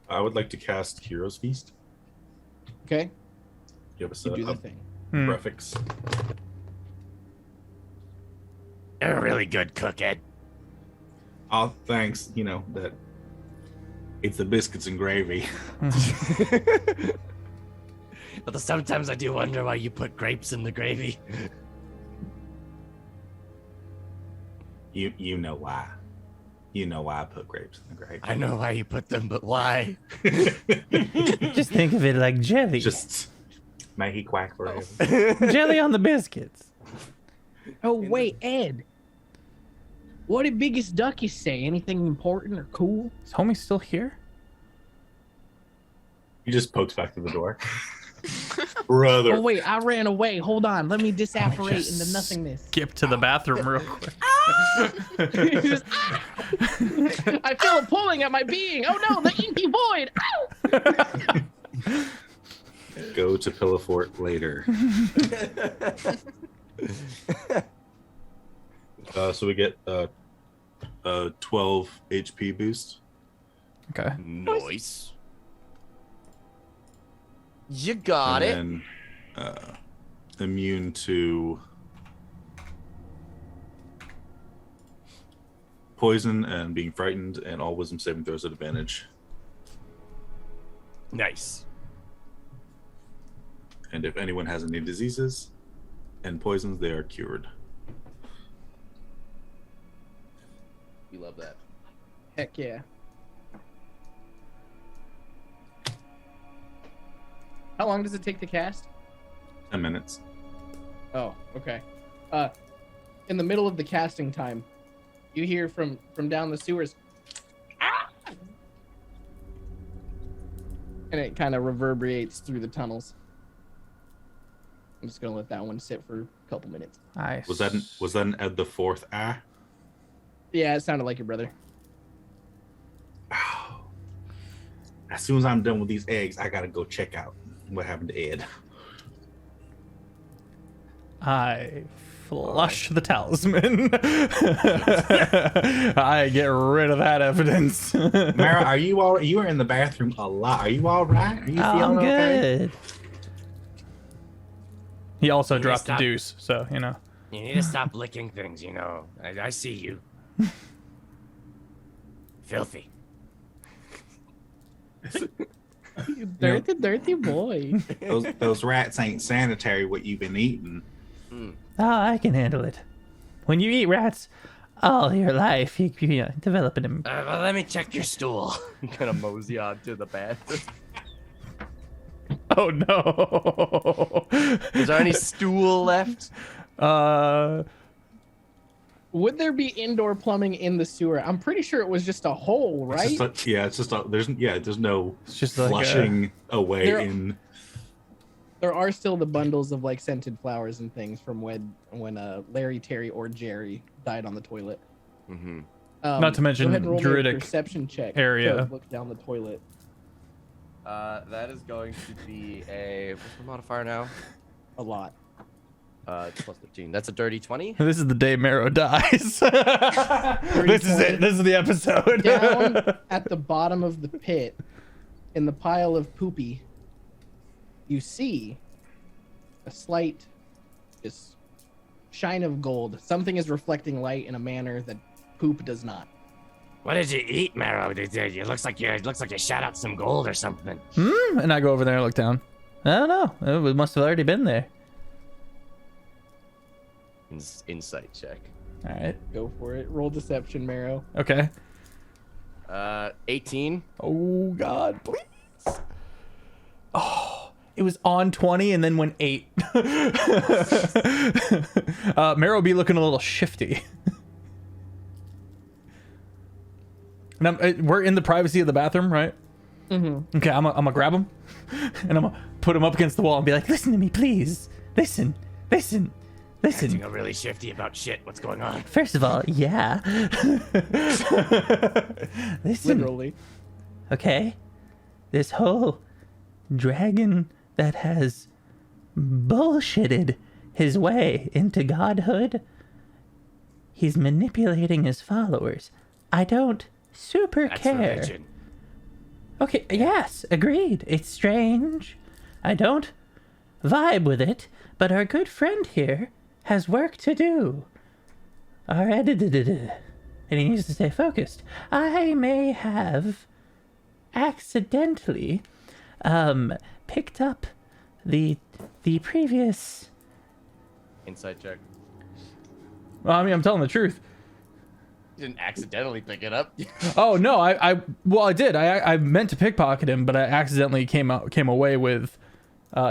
[SPEAKER 4] I would like to cast Hero's Feast.
[SPEAKER 2] Okay,
[SPEAKER 4] Give us
[SPEAKER 2] you do
[SPEAKER 4] a
[SPEAKER 2] the thing.
[SPEAKER 4] prefix.
[SPEAKER 7] You're a really good cook, Ed.
[SPEAKER 4] Oh, thanks. You know that. It's the biscuits and gravy.
[SPEAKER 7] But sometimes I do wonder why you put grapes in the gravy.
[SPEAKER 4] You know why. You know why I put grapes in the gravy.
[SPEAKER 7] I know why you put them, but why?
[SPEAKER 1] Just think of it like jelly.
[SPEAKER 4] Just Maggie quack forever.
[SPEAKER 1] Jelly on the biscuits.
[SPEAKER 2] Oh wait, Ed. What did Biggest Duckus say? Anything important or cool?
[SPEAKER 1] Is homie still here?
[SPEAKER 4] He just pokes back to the door. Brother.
[SPEAKER 2] Oh wait, I ran away. Hold on, let me disapparate
[SPEAKER 1] just
[SPEAKER 2] into nothingness.
[SPEAKER 1] Skip to the bathroom real quick.
[SPEAKER 2] Just, I feel a pulling at my being. Oh no, the inky void. Ow!
[SPEAKER 4] Go to Pillowfort later. So we get a 12 HP boost.
[SPEAKER 1] Okay.
[SPEAKER 3] Nice. You got it.
[SPEAKER 4] And then immune to poison and being frightened, and all wisdom saving throws at advantage.
[SPEAKER 3] Nice.
[SPEAKER 4] And if anyone has any diseases and poisons, they are cured.
[SPEAKER 3] We love that.
[SPEAKER 2] Heck yeah. How long does it take to cast?
[SPEAKER 4] 10 minutes.
[SPEAKER 2] Oh, okay. In the middle of the casting time, you hear from down the sewers, "Ah!" And it kind of reverberates through the tunnels. I'm just gonna let that one sit for a couple minutes.
[SPEAKER 1] Nice.
[SPEAKER 4] Was that an Ed the Fourth?
[SPEAKER 2] Yeah, it sounded like your brother.
[SPEAKER 4] As soon as I'm done with these eggs, I gotta go check out what happened to Ed.
[SPEAKER 1] I flush the talisman. I get rid of that evidence.
[SPEAKER 4] Mara, are you all? You were in the bathroom a lot. Are you all right? Are you feeling
[SPEAKER 1] I'm
[SPEAKER 4] okay?
[SPEAKER 1] good. He also
[SPEAKER 7] You
[SPEAKER 1] dropped a
[SPEAKER 7] stop.
[SPEAKER 1] deuce, so you know.
[SPEAKER 7] You need to stop licking things, you know. I see you. Filthy.
[SPEAKER 2] You dirty boy.
[SPEAKER 4] Those rats ain't sanitary. What you've been eating?
[SPEAKER 1] Oh, I can handle it. When you eat rats all your life, you develop an...
[SPEAKER 7] Well, let me check your stool.
[SPEAKER 3] I'm gonna mosey on to the bathroom.
[SPEAKER 1] Oh, no.
[SPEAKER 3] Is there any stool left?
[SPEAKER 2] Would there be indoor plumbing in the sewer? I'm pretty sure it was just a hole, right?
[SPEAKER 4] There's no
[SPEAKER 1] It's just like
[SPEAKER 4] flushing away
[SPEAKER 2] There-
[SPEAKER 4] in.
[SPEAKER 2] There are still the bundles of like scented flowers and things from when Larry, Terry, or Jerry died on the toilet.
[SPEAKER 3] Mm-hmm.
[SPEAKER 1] Not to mention
[SPEAKER 2] go ahead and roll me a
[SPEAKER 1] druidic
[SPEAKER 2] perception check
[SPEAKER 1] area.
[SPEAKER 2] to look down the toilet.
[SPEAKER 3] That is going to be a what's the modifier now?
[SPEAKER 2] A lot.
[SPEAKER 3] It's plus 15. That's a dirty 20.
[SPEAKER 1] This is the day Marrow dies. This is it. This is the episode.
[SPEAKER 2] Down at the bottom of the pit, in the pile of poopy, you see a slight just shine of gold. Something is reflecting light in a manner that poop does not.
[SPEAKER 7] What did you eat, Marrow? It looks like you shot out some gold or something.
[SPEAKER 1] And I go over there and look down. I don't know. It must have already been there.
[SPEAKER 3] Insight check.
[SPEAKER 1] All right.
[SPEAKER 2] Go for it. Roll deception, Marrow.
[SPEAKER 1] Okay.
[SPEAKER 3] 18.
[SPEAKER 1] Oh, God, please. Oh, it was on 20 and then went 8. Marrow be looking a little shifty. And we're in the privacy of the bathroom, right?
[SPEAKER 2] Mm-hmm.
[SPEAKER 1] Okay, I'm gonna grab him and I'm gonna put him up against the wall and be like, listen to me, please. Listen.
[SPEAKER 7] Acting
[SPEAKER 1] Listen.
[SPEAKER 7] all really shifty about shit. What's going on?
[SPEAKER 1] First of all, yeah. Listen.
[SPEAKER 2] Literally.
[SPEAKER 1] Okay? This whole dragon that has bullshitted his way into godhood, he's manipulating his followers. I don't super
[SPEAKER 7] That's
[SPEAKER 1] care.
[SPEAKER 7] religion.
[SPEAKER 1] Okay, yes, agreed. It's strange. I don't vibe with it, but our good friend here has work to do. Our and he needs to stay focused. I may have accidentally picked up the previous...
[SPEAKER 3] Insight check.
[SPEAKER 1] Well, I mean, I'm telling the truth.
[SPEAKER 3] You didn't accidentally pick it up.
[SPEAKER 1] Oh no, I did. I meant to pickpocket him, but I accidentally came away with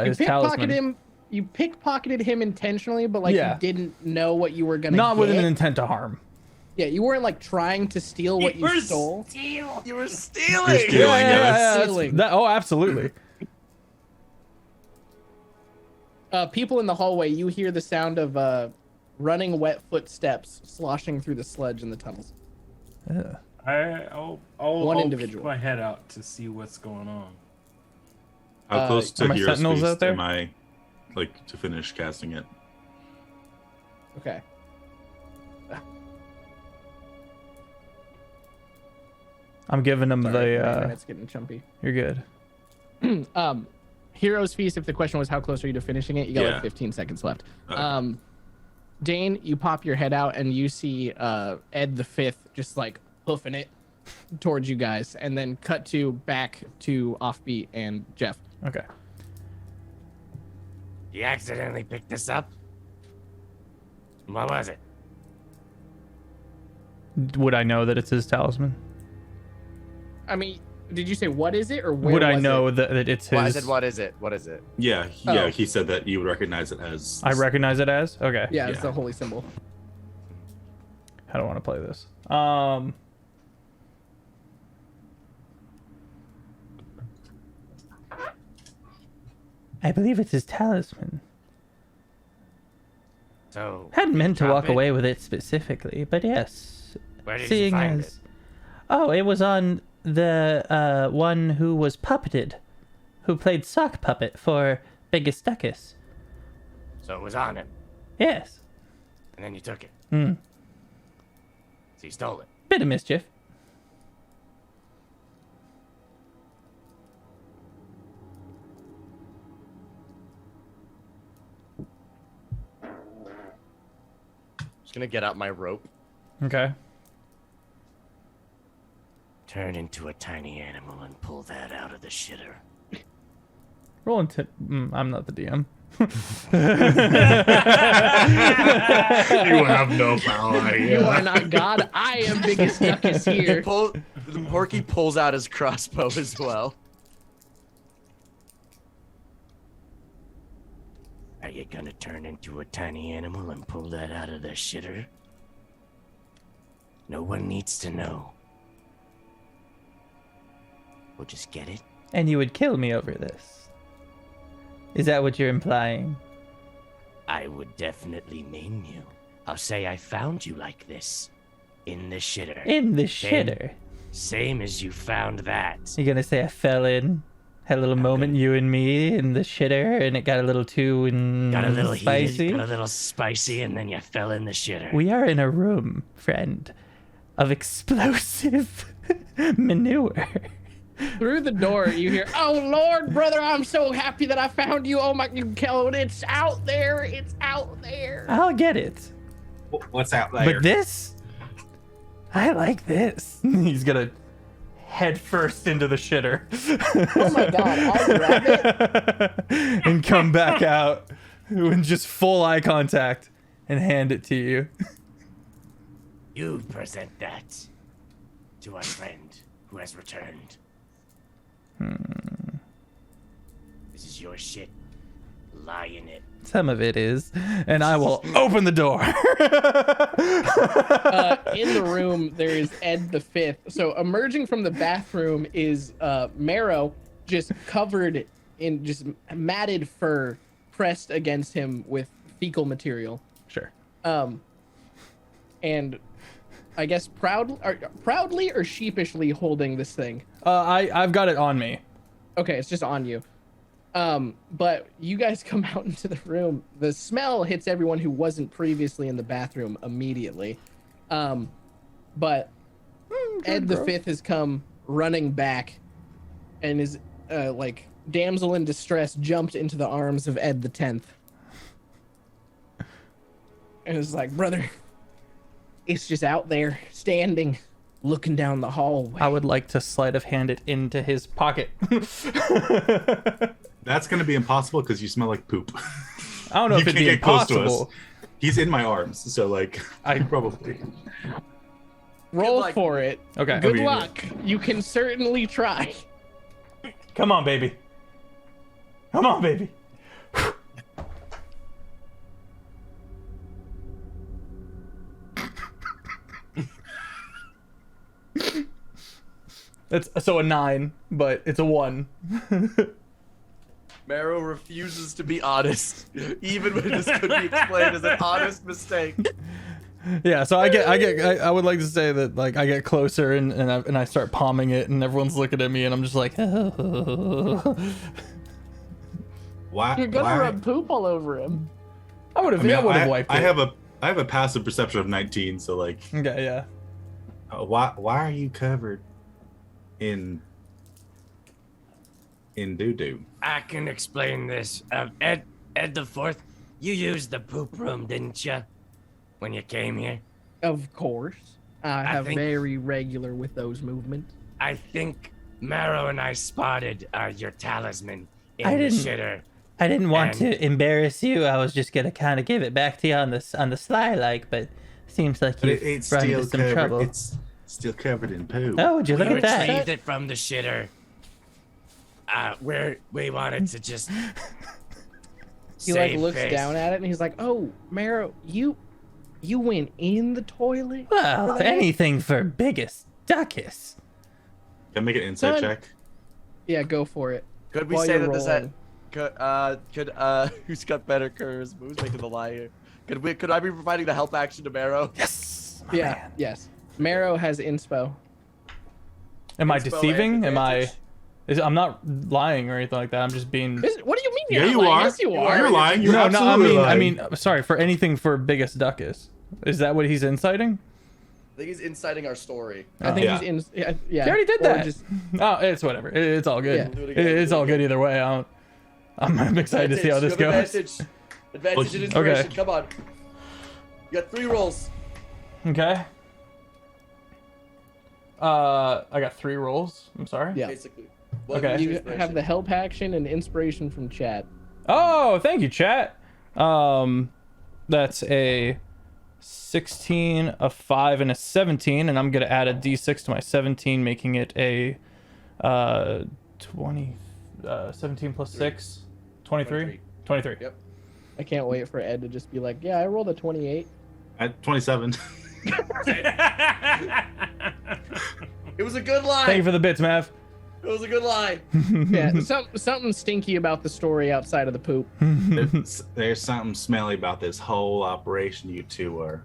[SPEAKER 1] his talisman.
[SPEAKER 2] You pickpocketed him intentionally, but like
[SPEAKER 1] Yeah.
[SPEAKER 2] you didn't know what you were gonna
[SPEAKER 1] Not
[SPEAKER 2] get.
[SPEAKER 1] with an intent to harm.
[SPEAKER 2] Yeah, you weren't like trying to steal what you stole.
[SPEAKER 3] You were
[SPEAKER 4] You're
[SPEAKER 3] stealing.
[SPEAKER 4] stealing.
[SPEAKER 1] Yeah,
[SPEAKER 2] Stealing.
[SPEAKER 1] oh, absolutely.
[SPEAKER 2] People in the hallway, you hear the sound of running wet footsteps sloshing through the sludge in the tunnels.
[SPEAKER 5] I'll
[SPEAKER 2] One
[SPEAKER 5] I'll
[SPEAKER 2] individual.
[SPEAKER 5] peek my head out to see what's going on.
[SPEAKER 4] How close
[SPEAKER 1] are
[SPEAKER 4] to
[SPEAKER 1] my
[SPEAKER 4] Hero
[SPEAKER 1] sentinels
[SPEAKER 4] Feast
[SPEAKER 1] out there?
[SPEAKER 4] am I, like, to finish casting it?
[SPEAKER 2] Okay.
[SPEAKER 1] I'm giving them
[SPEAKER 2] Sorry, my
[SPEAKER 1] the.
[SPEAKER 2] internet's getting chumpy.
[SPEAKER 1] You're good.
[SPEAKER 2] Hero's Feast, if the question was how close are you to finishing it, you got
[SPEAKER 4] Yeah.
[SPEAKER 2] like 15 seconds left.
[SPEAKER 4] Okay.
[SPEAKER 2] Dane, you pop your head out and you see Ed the Fifth just like hoofing it towards you guys, and then cut to back to Offbeat and Jeff.
[SPEAKER 1] Okay.
[SPEAKER 7] You accidentally picked this up? What was it?
[SPEAKER 1] Would I know that it's his talisman?
[SPEAKER 2] I mean, did you say what is it or where
[SPEAKER 1] Would I
[SPEAKER 2] was
[SPEAKER 1] know
[SPEAKER 2] it?
[SPEAKER 1] that it's his?
[SPEAKER 3] Well, I said, what is it? What is it?
[SPEAKER 4] Yeah,
[SPEAKER 2] Oh.
[SPEAKER 4] he said that you would recognize it as.
[SPEAKER 1] I recognize it as? Okay.
[SPEAKER 2] Yeah, it's
[SPEAKER 4] Yeah.
[SPEAKER 2] the holy symbol.
[SPEAKER 1] How do I want to play this? I believe it's his talisman.
[SPEAKER 7] So.
[SPEAKER 1] Hadn't meant to
[SPEAKER 7] drop
[SPEAKER 1] walk
[SPEAKER 7] it?
[SPEAKER 1] away with it specifically, but yes.
[SPEAKER 7] Where did you
[SPEAKER 1] Seeing
[SPEAKER 7] find
[SPEAKER 1] as
[SPEAKER 7] it?
[SPEAKER 1] Oh, it was on the one who was puppeted, who played sock puppet for Biggus Duckus.
[SPEAKER 7] So it was on him,
[SPEAKER 1] Yes.
[SPEAKER 7] and then you took it.
[SPEAKER 1] Hmm.
[SPEAKER 7] So you stole it.
[SPEAKER 1] Bit of mischief.
[SPEAKER 3] Just gonna get out my rope.
[SPEAKER 1] Okay.
[SPEAKER 7] Turn into a tiny animal and pull that out of the shitter.
[SPEAKER 1] Roll into. I'm not the DM.
[SPEAKER 4] You have no power.
[SPEAKER 2] You are not God. I am Biggest Duckus here.
[SPEAKER 3] The Porky pulls out his crossbow as well.
[SPEAKER 7] Are you gonna turn into a tiny animal and pull that out of the shitter? No one needs to know. We'll just get it.
[SPEAKER 1] And you would kill me over this. Is that what you're implying?
[SPEAKER 7] I would definitely maim you. I'll say I found you like this. In the shitter.
[SPEAKER 1] In the
[SPEAKER 7] Same-
[SPEAKER 1] shitter.
[SPEAKER 7] Same as you found that.
[SPEAKER 1] You're gonna say I fell in, had a little moment, you and me, in the shitter, and it got a little too
[SPEAKER 7] Got a little
[SPEAKER 1] spicy.
[SPEAKER 7] heated, got a little spicy, and then you fell in the shitter.
[SPEAKER 1] We are in a room, friend, of explosive manure.
[SPEAKER 2] Through the door, you hear, "Oh Lord, brother, I'm so happy that I found you. Oh my, you killed it. It's out there. It's out there."
[SPEAKER 1] I'll get it.
[SPEAKER 4] What's out there?
[SPEAKER 1] But this, I like this. He's gonna head first into the shitter.
[SPEAKER 2] Oh my God, I'll grab it.
[SPEAKER 1] And come back out with just full eye contact and hand it to you.
[SPEAKER 7] You present that to our friend who has returned. This is your shit. Lie in it.
[SPEAKER 1] Some of it is. And I will open the door.
[SPEAKER 2] In the room, there is Ed the Fifth. So emerging from the bathroom is Marrow, just covered in just matted fur, pressed against him with fecal material.
[SPEAKER 1] Sure.
[SPEAKER 2] And I guess proudly or sheepishly holding this thing.
[SPEAKER 1] I've got it on me.
[SPEAKER 2] Okay, it's just on you. But you guys come out into the room. The smell hits everyone who wasn't previously in the bathroom immediately. But Ed the Fifth has come running back and is like damsel in distress jumped into the arms of Ed the 10th. And is like, brother, it's just out there standing, looking down the hallway.
[SPEAKER 1] I would like to sleight of hand it into his pocket.
[SPEAKER 4] That's gonna be impossible because you smell like poop.
[SPEAKER 1] I don't know
[SPEAKER 4] You
[SPEAKER 1] if it'd
[SPEAKER 4] can't
[SPEAKER 1] be
[SPEAKER 4] get close to us.
[SPEAKER 1] impossible.
[SPEAKER 4] He's in my arms, so like I probably.
[SPEAKER 2] Roll
[SPEAKER 3] Good luck.
[SPEAKER 2] for it.
[SPEAKER 1] Okay.
[SPEAKER 2] Good
[SPEAKER 4] mean-
[SPEAKER 2] luck. You can certainly try.
[SPEAKER 1] Come on, baby. Come on, baby. That's so a 9, but it's a 1.
[SPEAKER 3] Marrow refuses to be honest, even when this could be explained as an honest mistake.
[SPEAKER 1] Yeah, so I would like to say that like I get closer and I start palming it and everyone's looking at me and I'm just like
[SPEAKER 4] Why?
[SPEAKER 2] You're gonna
[SPEAKER 4] why?
[SPEAKER 2] rub poop all over him.
[SPEAKER 1] I would have. I would have wiped it.
[SPEAKER 4] I have a passive perception of 19, so like.
[SPEAKER 1] Okay, yeah.
[SPEAKER 4] Why are you covered in doo doo?
[SPEAKER 7] I can explain this. Ed the Fourth, you used the poop room, didn't you? When you came here?
[SPEAKER 2] Of course. I have
[SPEAKER 7] think-
[SPEAKER 2] very regular with those movements.
[SPEAKER 7] I think Marrow and I spotted your talisman in
[SPEAKER 1] I
[SPEAKER 7] the
[SPEAKER 1] didn't-
[SPEAKER 7] shitter.
[SPEAKER 1] I didn't want
[SPEAKER 7] And-
[SPEAKER 1] to embarrass you. I was just gonna kind of give it back to you on the sly, like. But seems like
[SPEAKER 4] But
[SPEAKER 1] you
[SPEAKER 4] it's
[SPEAKER 1] run
[SPEAKER 4] still
[SPEAKER 1] into some
[SPEAKER 4] covered.
[SPEAKER 1] trouble.
[SPEAKER 4] It's still covered in poo.
[SPEAKER 1] Oh, would you look
[SPEAKER 7] We
[SPEAKER 1] at that?
[SPEAKER 7] retrieved it from the shitter. We wanted to just
[SPEAKER 2] He like
[SPEAKER 7] save
[SPEAKER 2] looks
[SPEAKER 7] face.
[SPEAKER 2] down at it and he's like, "Oh, Marrow, you went in the toilet?"
[SPEAKER 1] Well,
[SPEAKER 2] for that?
[SPEAKER 1] anything for Biggus, Duckus.
[SPEAKER 4] Can I make an insight
[SPEAKER 2] Son.
[SPEAKER 4] check?
[SPEAKER 2] Yeah, go for it.
[SPEAKER 3] Could we
[SPEAKER 2] While
[SPEAKER 3] say
[SPEAKER 2] you're
[SPEAKER 3] that this
[SPEAKER 2] rolling.
[SPEAKER 3] could who's got better charisma? Who's making the lie here? Could I be providing the help action to Marrow?
[SPEAKER 1] Yes.
[SPEAKER 2] Yeah, yes. Marrow has inspo.
[SPEAKER 1] Am I
[SPEAKER 3] Inspo and
[SPEAKER 1] deceiving? Am I?
[SPEAKER 3] advantage.
[SPEAKER 1] I'm not lying or anything like that. I'm just being.
[SPEAKER 2] What do you mean?
[SPEAKER 4] Yeah,
[SPEAKER 2] You're
[SPEAKER 4] you
[SPEAKER 2] not lying?
[SPEAKER 4] are.
[SPEAKER 2] Yes, you are.
[SPEAKER 4] You're lying. You're
[SPEAKER 1] No,
[SPEAKER 4] absolutely
[SPEAKER 1] I
[SPEAKER 4] lying.
[SPEAKER 1] mean, sorry for anything for Biggest Duckus. Is that what he's inciting?
[SPEAKER 3] I think he's inciting our story.
[SPEAKER 2] I think
[SPEAKER 4] Yeah.
[SPEAKER 2] he's in. Yeah.
[SPEAKER 1] He already did
[SPEAKER 2] or
[SPEAKER 1] that.
[SPEAKER 2] just-
[SPEAKER 1] Oh, it's whatever. It's all good.
[SPEAKER 2] Yeah.
[SPEAKER 3] Do it again,
[SPEAKER 1] It's
[SPEAKER 3] do it
[SPEAKER 1] all good either way. I'm excited to see how this
[SPEAKER 3] You have
[SPEAKER 1] goes.
[SPEAKER 3] Advantage and inspiration. Come on. You got 3 rolls.
[SPEAKER 1] Okay. I got 3 rolls. I'm sorry.
[SPEAKER 2] yeah.
[SPEAKER 3] Basically.
[SPEAKER 1] Okay.
[SPEAKER 2] You have the help action and inspiration from chat.
[SPEAKER 1] Oh, thank you, chat. That's a 16, a 5, and a 17, and I'm gonna add a D6 to my 17, making it a 20. 17 plus 6, 23. 23.
[SPEAKER 3] Yep.
[SPEAKER 2] I can't wait for Ed to just be like, "Yeah, I rolled a 28."
[SPEAKER 4] At 27.
[SPEAKER 3] It was a good lie.
[SPEAKER 1] Thank you for the bits, Mav.
[SPEAKER 3] It was a good lie.
[SPEAKER 2] Yeah, something stinky about the story outside of the poop.
[SPEAKER 4] There's something smelly about this whole operation you two are.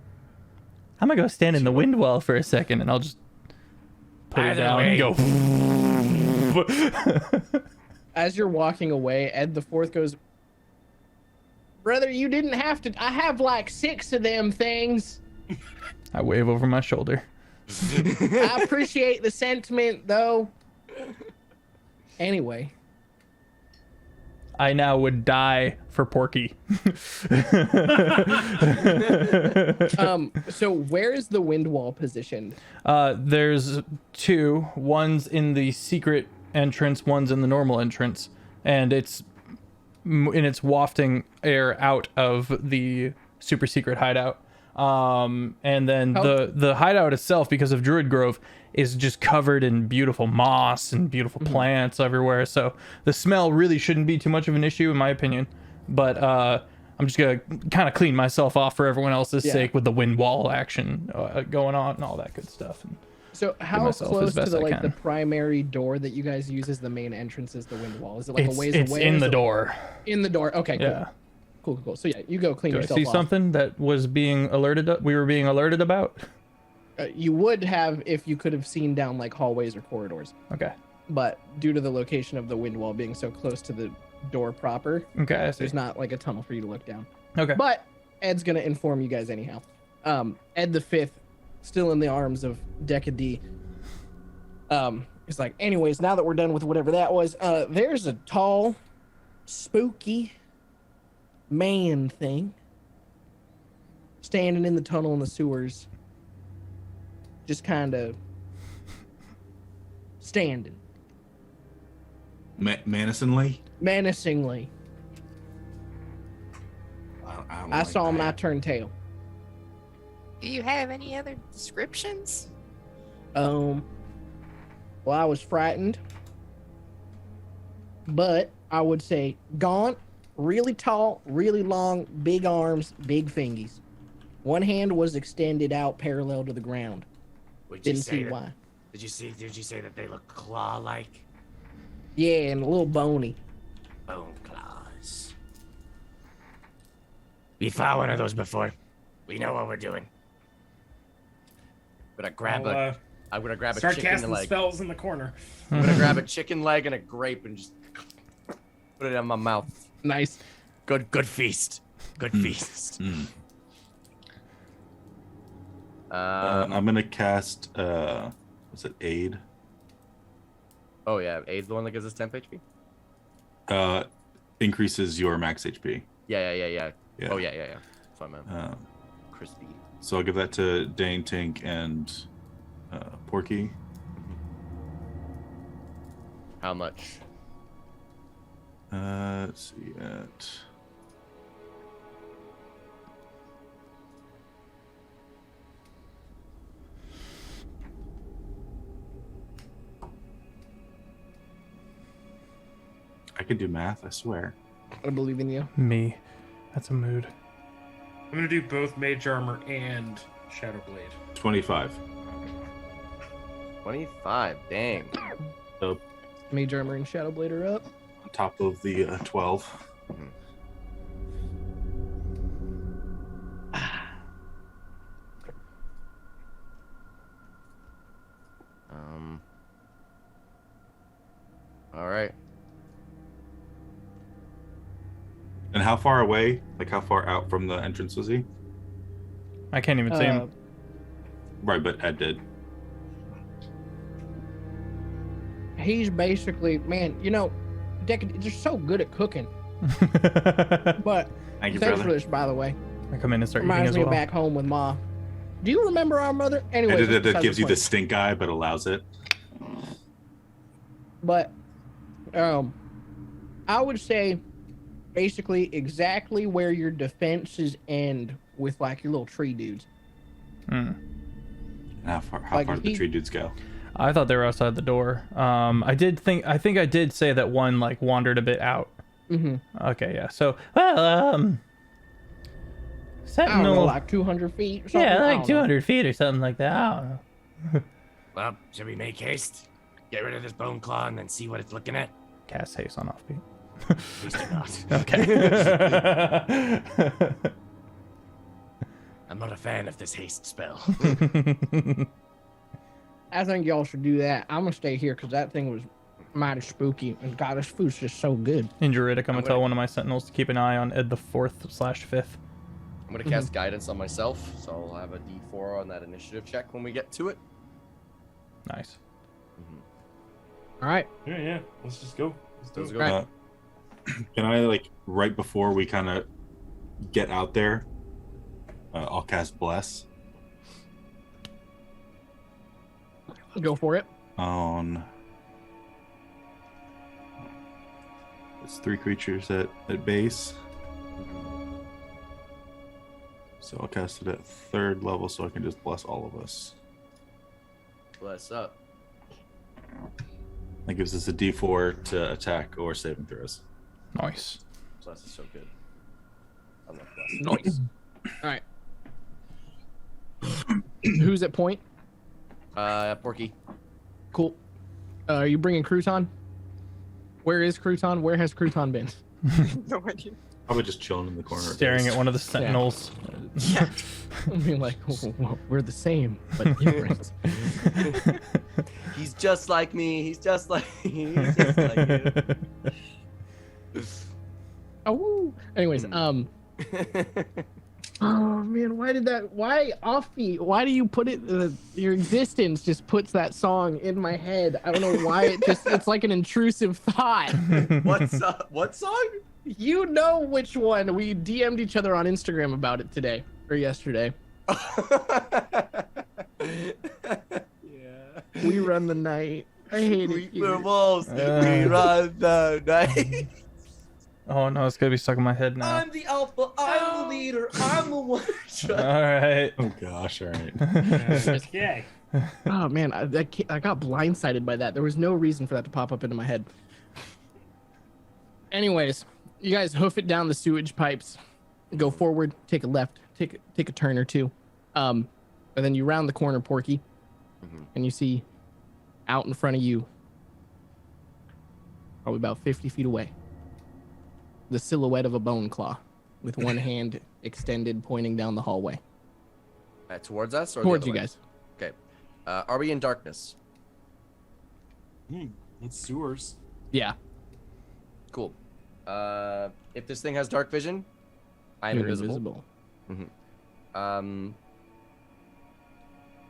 [SPEAKER 1] I'm gonna go stand in the wind well for a second, and I'll just put
[SPEAKER 7] By
[SPEAKER 1] it
[SPEAKER 7] the
[SPEAKER 1] down and go.
[SPEAKER 2] As you're walking away, Ed the Fourth goes, "Brother, you didn't have to. I have like 6 of them things.
[SPEAKER 1] I wave over my shoulder.
[SPEAKER 2] I appreciate the sentiment, though." Anyway,
[SPEAKER 1] I now would die for Porky.
[SPEAKER 2] so where is the wind wall positioned?
[SPEAKER 1] There's 2. One's in the secret entrance, one's in the normal entrance, and it's wafting air out of the super secret hideout. And then the hideout itself, because of Druid Grove, is just covered in beautiful moss and beautiful plants everywhere. So the smell really shouldn't be too much of an issue, in my opinion. But I'm just gonna kind of clean myself off for everyone else's sake with the wind wall action going on and all that good stuff. And
[SPEAKER 2] So how
[SPEAKER 1] myself
[SPEAKER 2] close
[SPEAKER 1] as
[SPEAKER 2] to
[SPEAKER 1] best
[SPEAKER 2] the
[SPEAKER 1] I
[SPEAKER 2] the
[SPEAKER 1] can.
[SPEAKER 2] primary door that you guys use as the main entrance is the wind wall? Is it like a ways
[SPEAKER 1] it's
[SPEAKER 2] away?
[SPEAKER 1] in
[SPEAKER 2] Is
[SPEAKER 1] the
[SPEAKER 2] it-
[SPEAKER 1] door.
[SPEAKER 2] In the door. Okay, cool.
[SPEAKER 1] Yeah.
[SPEAKER 2] Cool. So yeah, you go clean
[SPEAKER 1] Do I
[SPEAKER 2] yourself
[SPEAKER 1] see
[SPEAKER 2] off.
[SPEAKER 1] something that was being alerted? We were being alerted about.
[SPEAKER 2] You would have if you could have seen down like hallways or corridors,
[SPEAKER 1] Okay.
[SPEAKER 2] but due to the location of the wind wall being so close to the door proper,
[SPEAKER 1] Okay. I see.
[SPEAKER 2] there's not like a tunnel for you to look down.
[SPEAKER 1] Okay.
[SPEAKER 2] But Ed's gonna inform you guys anyhow. Ed the Fifth, still in the arms of Deca D. He's like, anyways, now that we're done with whatever that was, there's a tall, spooky man thing standing in the tunnel in the sewers, just kind of standing
[SPEAKER 4] Menacingly.
[SPEAKER 2] menacingly.
[SPEAKER 4] I don't
[SPEAKER 2] I
[SPEAKER 4] like
[SPEAKER 2] saw him and I
[SPEAKER 4] that.
[SPEAKER 2] turned tail.
[SPEAKER 6] Do you have any other descriptions?
[SPEAKER 2] Well, I was frightened, but I would say gaunt, really tall, really long, big arms, big fingies. One hand was extended out parallel to the ground.
[SPEAKER 7] Would you
[SPEAKER 2] Didn't
[SPEAKER 7] say
[SPEAKER 2] see
[SPEAKER 7] that,
[SPEAKER 2] why.
[SPEAKER 7] Did you say that they look claw-like?
[SPEAKER 2] Yeah, and a little bony.
[SPEAKER 7] Bone claws. We fought one of those before. We know what we're doing.
[SPEAKER 3] I'm gonna grab I'm gonna grab a
[SPEAKER 5] Start
[SPEAKER 3] chicken
[SPEAKER 5] casting
[SPEAKER 3] leg.
[SPEAKER 5] spells in the corner.
[SPEAKER 3] I'm gonna grab a chicken leg and a grape and just put it in my mouth.
[SPEAKER 2] Nice.
[SPEAKER 7] Good feast. Good feast.
[SPEAKER 4] I'm gonna cast. Was it aid?
[SPEAKER 3] Oh yeah, aid's the one that gives us temp HP.
[SPEAKER 4] Increases your max HP.
[SPEAKER 3] Yeah.
[SPEAKER 4] Yeah.
[SPEAKER 3] Oh yeah. That's what I meant. Crispy.
[SPEAKER 4] So I'll give that to Dane, Tink, and Porky.
[SPEAKER 3] How much?
[SPEAKER 4] Let's see it. I can do math, I swear.
[SPEAKER 2] I believe in you.
[SPEAKER 1] Me. That's a mood.
[SPEAKER 5] I'm gonna do both Mage Armor and Shadow Blade.
[SPEAKER 4] 25.
[SPEAKER 3] 25. Dang.
[SPEAKER 4] So
[SPEAKER 2] Mage Armor and Shadow Blade are up.
[SPEAKER 4] on top of the 12.
[SPEAKER 3] All right.
[SPEAKER 4] And how far away? Like how far out from the entrance was he?
[SPEAKER 1] I can't even see him.
[SPEAKER 4] Right, but Ed did.
[SPEAKER 2] He's basically, man, you know, they're so good at cooking. But
[SPEAKER 4] Thank you,
[SPEAKER 2] thanks
[SPEAKER 4] brother.
[SPEAKER 2] for this, by the way.
[SPEAKER 1] I come in and start eating
[SPEAKER 2] Reminds
[SPEAKER 1] as
[SPEAKER 2] me
[SPEAKER 1] well.
[SPEAKER 2] of back home with Ma. Do you remember our mother? Anyway,
[SPEAKER 4] It gives you the stink eye, but allows it.
[SPEAKER 2] But I would say basically exactly where your defenses end with like your little tree dudes.
[SPEAKER 1] Hmm.
[SPEAKER 4] How far
[SPEAKER 2] Like,
[SPEAKER 4] did the tree dudes go?
[SPEAKER 1] I thought they were outside the door. I think I did say that one like wandered a bit out.
[SPEAKER 2] Mm-hmm.
[SPEAKER 1] Okay, yeah. So, well,
[SPEAKER 2] I don't know,
[SPEAKER 1] Sentinel.
[SPEAKER 2] like 200 feet or something.
[SPEAKER 1] Yeah,
[SPEAKER 2] I
[SPEAKER 1] like
[SPEAKER 2] don't know.
[SPEAKER 1] 200 feet or something like that. I don't know.
[SPEAKER 7] Well, should we make haste? Get rid of this bone claw and then see what it's looking at?
[SPEAKER 1] Cast haste on Offbeat.
[SPEAKER 7] At least you're not.
[SPEAKER 1] Okay.
[SPEAKER 7] I'm not a fan of this haste spell.
[SPEAKER 2] I think y'all should do that. I'm gonna stay here because that thing was mighty spooky, and God, this food's just so good.
[SPEAKER 1] In Druidic, I'm
[SPEAKER 3] I'm
[SPEAKER 1] gonna tell
[SPEAKER 3] gonna-
[SPEAKER 1] one of my sentinels to keep an eye on Ed the 4th/5th.
[SPEAKER 3] I'm gonna cast guidance on myself, so I'll have a D4 on that initiative check when we get to it.
[SPEAKER 1] Nice.
[SPEAKER 2] All right.
[SPEAKER 5] Yeah. Let's just go. Let's do
[SPEAKER 3] Let's
[SPEAKER 5] it.
[SPEAKER 3] go.
[SPEAKER 2] Right.
[SPEAKER 4] Can I, like, right before we kind of get out there, I'll cast Bless
[SPEAKER 2] Go for it.
[SPEAKER 4] on... It's 3 creatures at base. So I'll cast it at 3rd level so I can just bless all of us.
[SPEAKER 3] Bless up.
[SPEAKER 4] That gives us a D4 to attack or saving throws.
[SPEAKER 1] Nice.
[SPEAKER 3] Bless is so good. I love bless.
[SPEAKER 2] Nice. All right. Who's at point?
[SPEAKER 3] Porky.
[SPEAKER 2] Cool. Are you bringing Crouton? Where is Crouton? Where has Crouton been?
[SPEAKER 6] No idea.
[SPEAKER 4] Probably just chilling in the corner.
[SPEAKER 1] Staring at one of the sentinels.
[SPEAKER 2] I mean, like, we're the same, but different.
[SPEAKER 3] He's just like me. He's just like he's just like you.
[SPEAKER 2] Oh, woo. Anyways, oh man, why Offbeat? Why do you put it? Your existence just puts that song in my head. I don't know why it's like an intrusive thought.
[SPEAKER 3] What's up? What song?
[SPEAKER 2] You know which one? We DM'd each other on Instagram about it today or yesterday.
[SPEAKER 3] Yeah.
[SPEAKER 2] We run the night. I hate
[SPEAKER 3] We
[SPEAKER 2] it. here.
[SPEAKER 3] wolves. We run the night.
[SPEAKER 1] Oh no, it's gonna be stuck in my head now.
[SPEAKER 3] I'm the alpha. I'm the leader. I'm the one.
[SPEAKER 1] All right.
[SPEAKER 4] Oh gosh, all right.
[SPEAKER 5] Yay.
[SPEAKER 2] Oh man, I got blindsided by that. There was no reason for that to pop up into my head. Anyways, you guys hoof it down the sewage pipes, go forward, take a left, take a turn or two, and then you round the corner, Porky, and you see out in front of you, probably about 50 feet away, the silhouette of a bone claw with one hand extended pointing down the hallway
[SPEAKER 3] Towards us or
[SPEAKER 2] towards
[SPEAKER 3] the
[SPEAKER 2] you
[SPEAKER 3] other way?
[SPEAKER 2] guys.
[SPEAKER 3] Okay. Are we in darkness?
[SPEAKER 5] It's sewers.
[SPEAKER 2] Yeah.
[SPEAKER 3] Cool. If this thing has dark vision, I'm
[SPEAKER 2] You're
[SPEAKER 3] invisible.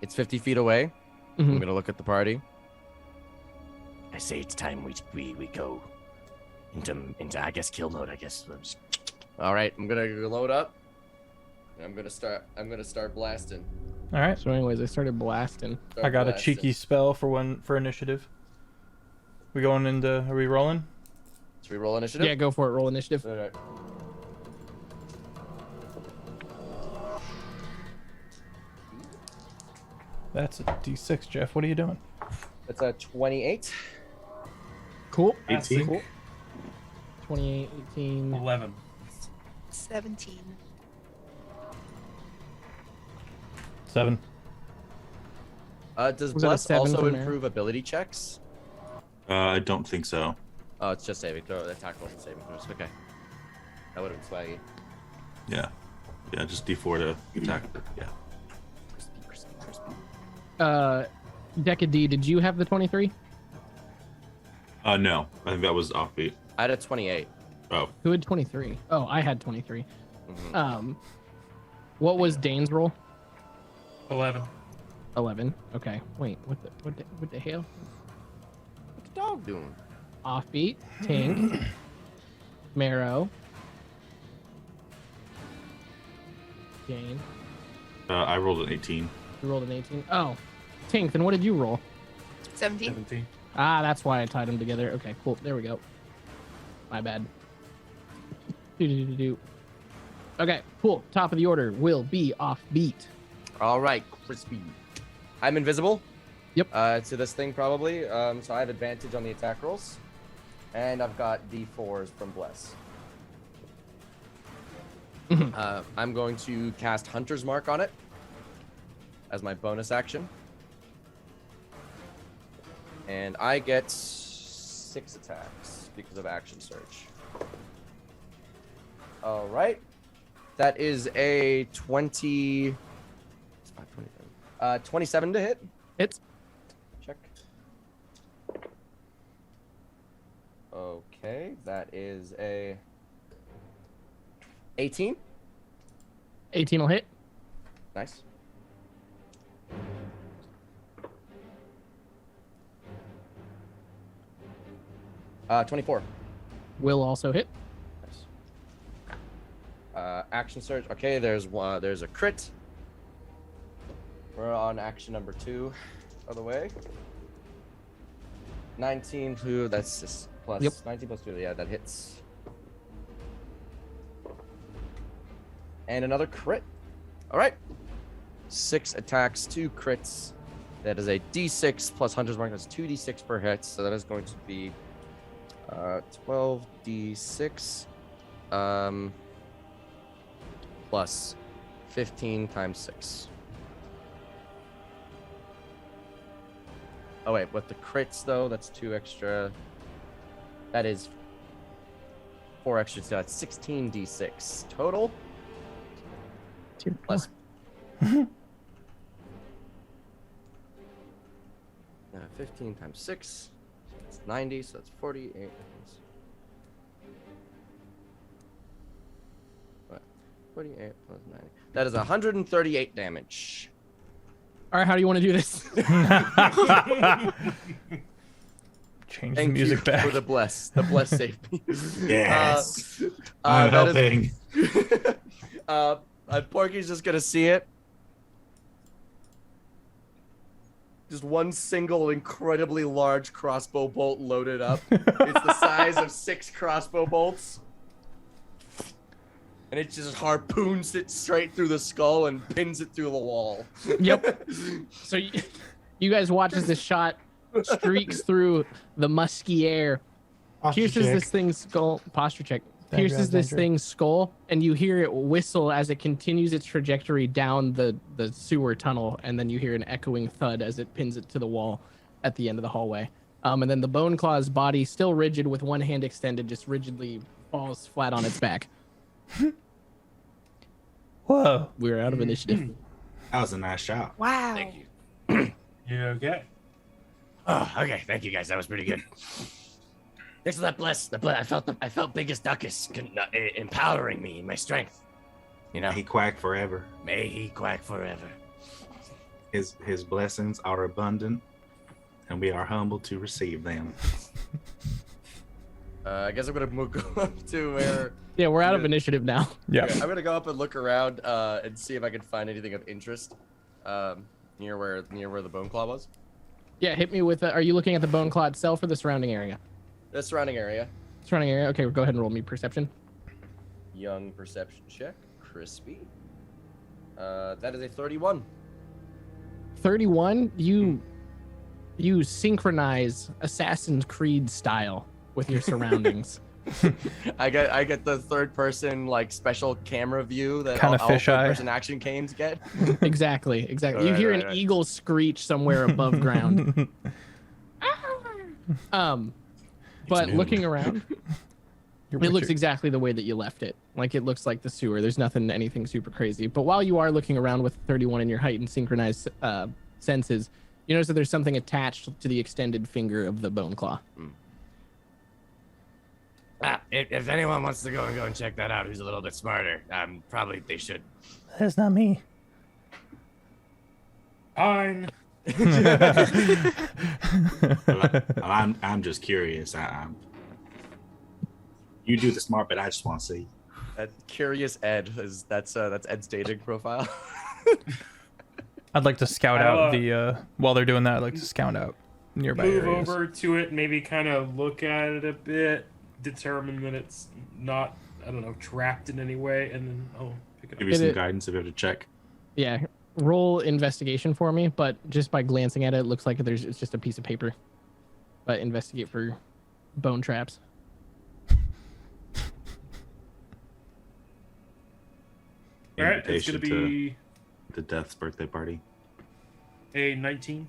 [SPEAKER 3] It's 50 feet away. I'm gonna look at the party.
[SPEAKER 7] I say it's time we go into I guess kill mode. I guess.
[SPEAKER 3] All right, I'm gonna load up. And I'm gonna start blasting.
[SPEAKER 1] All right.
[SPEAKER 2] So, anyways, I started blasting.
[SPEAKER 1] I got a cheeky spell for initiative. We going into? Are we rolling?
[SPEAKER 3] Should we roll initiative?
[SPEAKER 2] Yeah, go for it. Roll initiative.
[SPEAKER 3] All right.
[SPEAKER 1] That's a D6, Jeff. What are you doing?
[SPEAKER 3] That's a 28.
[SPEAKER 2] Cool.
[SPEAKER 4] 18.
[SPEAKER 2] Cool. 28, 18.
[SPEAKER 5] 11.
[SPEAKER 6] 17.
[SPEAKER 1] 7.
[SPEAKER 3] Does
[SPEAKER 2] Was that a
[SPEAKER 3] Bless
[SPEAKER 2] 7
[SPEAKER 3] also
[SPEAKER 2] from there?
[SPEAKER 3] improve ability checks?
[SPEAKER 4] I don't think so.
[SPEAKER 3] Oh, it's just saving throw. The attack wasn't saving throws. Okay. That would have been swaggy.
[SPEAKER 4] Yeah. Yeah, just D4 to attack. Yeah.
[SPEAKER 2] Deca D, did you have the 23?
[SPEAKER 4] No. I think that was Offbeat.
[SPEAKER 3] I had a 28.
[SPEAKER 4] Oh.
[SPEAKER 2] Who had 23? Oh, I had 23.
[SPEAKER 3] Mhm.
[SPEAKER 2] What was Dane's roll?
[SPEAKER 5] 11.
[SPEAKER 2] 11. Okay. Wait, what the hell?
[SPEAKER 3] What's the dog doing?
[SPEAKER 2] Offbeat, Tink, Marrow, Dane.
[SPEAKER 4] I rolled an 18.
[SPEAKER 2] You rolled an 18. Oh, Tink, then what did you roll?
[SPEAKER 6] 17.
[SPEAKER 5] 17.
[SPEAKER 2] Ah, that's why I tied them together. Okay, cool. There we go. My bad. Do. Okay, cool. Top of the order will be Offbeat.
[SPEAKER 3] All right, crispy. I'm invisible.
[SPEAKER 2] Yep.
[SPEAKER 3] To this thing probably. So I have advantage on the attack rolls, and I've got D4s from Bless. I'm going to cast Hunter's Mark on it as my bonus action, and I get 6 attacks because of action surge. All right. That is a 27 to hit.
[SPEAKER 2] Hits.
[SPEAKER 3] Check. Okay, that is a 18.
[SPEAKER 2] 18 will hit.
[SPEAKER 3] Nice. Uh, 24.
[SPEAKER 2] Will also hit.
[SPEAKER 3] Nice. Action surge. Okay, there's a crit. We're on action number 2 of the way. 19 to that's just plus
[SPEAKER 2] Yep.
[SPEAKER 3] 19 plus 2. Yeah, that hits. And another crit. All right. 6 attacks, 2 crits. That is a D6 plus Hunter's Mark. That's 2D6 per hit. So that is going to be 12D6 plus 15 times 6. Oh wait, with the crits though, that's 2 extra. That is 4 extra, so that's 16d6 total. Plus 15 times 6, that's 90, so that's 48. What? 48 plus 90. That is 138 damage.
[SPEAKER 2] All right, how do you want to do this?
[SPEAKER 1] Change the
[SPEAKER 3] Thank
[SPEAKER 1] music
[SPEAKER 3] you
[SPEAKER 1] back.
[SPEAKER 3] for the bless. The bless saved me.
[SPEAKER 4] Yes. I'm
[SPEAKER 3] that
[SPEAKER 4] helping.
[SPEAKER 3] Porky's just gonna see it. Just one single incredibly large crossbow bolt loaded up. It's the size of 6 crossbow bolts. And it just harpoons it straight through the skull and pins it through the wall.
[SPEAKER 2] Yep. So you guys watch as this shot streaks through the musky air, pierces this thing's skull. Posture check. Pierces this thing's skull, and you hear it whistle as it continues its trajectory down the sewer tunnel, and then you hear an echoing thud as it pins it to the wall at the end of the hallway. And then the Bone Claw's body, still rigid with one hand extended, just rigidly falls flat on its back.
[SPEAKER 1] Whoa.
[SPEAKER 2] We're out of initiative.
[SPEAKER 4] That was a nice shot.
[SPEAKER 6] Wow.
[SPEAKER 7] Thank you.
[SPEAKER 5] You okay?
[SPEAKER 7] Oh, okay. Thank you guys. That was pretty good. Thanks for that bless. I felt Biggus Duckus empowering me in my strength. You know,
[SPEAKER 4] He quack forever.
[SPEAKER 7] may he quack forever.
[SPEAKER 4] His blessings are abundant, and we are humble to receive them.
[SPEAKER 3] I guess I'm gonna go up to where.
[SPEAKER 2] Yeah, we're out of initiative now.
[SPEAKER 1] Yeah.
[SPEAKER 3] Okay, I'm gonna go up and look around and see if I can find anything of interest near where the bone claw was.
[SPEAKER 2] Yeah, hit me with. Are you looking at the bone claw itself or the surrounding area?
[SPEAKER 3] The surrounding area.
[SPEAKER 2] Surrounding area. Okay, go ahead and roll me perception.
[SPEAKER 3] Young perception check. Crispy. That is a 31.
[SPEAKER 2] 31. You synchronize Assassin's Creed style with your surroundings.
[SPEAKER 3] I get the third person like special camera view that
[SPEAKER 1] Kinda
[SPEAKER 3] all
[SPEAKER 1] fisheye.
[SPEAKER 3] third person action games get.
[SPEAKER 2] Exactly. You hear an eagle screech somewhere above ground. But
[SPEAKER 7] noon.
[SPEAKER 2] looking around,
[SPEAKER 1] You're
[SPEAKER 2] it looks
[SPEAKER 1] Richard.
[SPEAKER 2] exactly the way that you left it. Like it looks like the sewer. There's anything super crazy. But while you are looking around with 31 in your heightened synchronized senses, you notice that there's something attached to the extended finger of the bone claw.
[SPEAKER 7] If anyone wants to go and check that out, who's a little bit smarter, probably they should.
[SPEAKER 1] That's not me.
[SPEAKER 5] Fine.
[SPEAKER 4] I'm just curious. You do the smart, but I just want to see.
[SPEAKER 3] That curious Ed that's Ed's dating profile.
[SPEAKER 1] I'd like to scout
[SPEAKER 5] I'll,
[SPEAKER 1] out the while they're doing that. I'd like to scout out nearby
[SPEAKER 5] Move
[SPEAKER 1] areas.
[SPEAKER 5] over to it, maybe kind of look at it a bit, determine that it's not, I don't know, trapped in any way, and then I'll pick it
[SPEAKER 4] Give
[SPEAKER 5] up.
[SPEAKER 4] you some
[SPEAKER 2] it-
[SPEAKER 4] guidance if you have to check.
[SPEAKER 2] Yeah, roll investigation for me, but just by glancing at it, it looks like it's just a piece of paper. But investigate for bone traps.
[SPEAKER 5] All right, it's
[SPEAKER 4] Invitation
[SPEAKER 5] gonna be
[SPEAKER 4] to Death's birthday party.
[SPEAKER 5] a 19.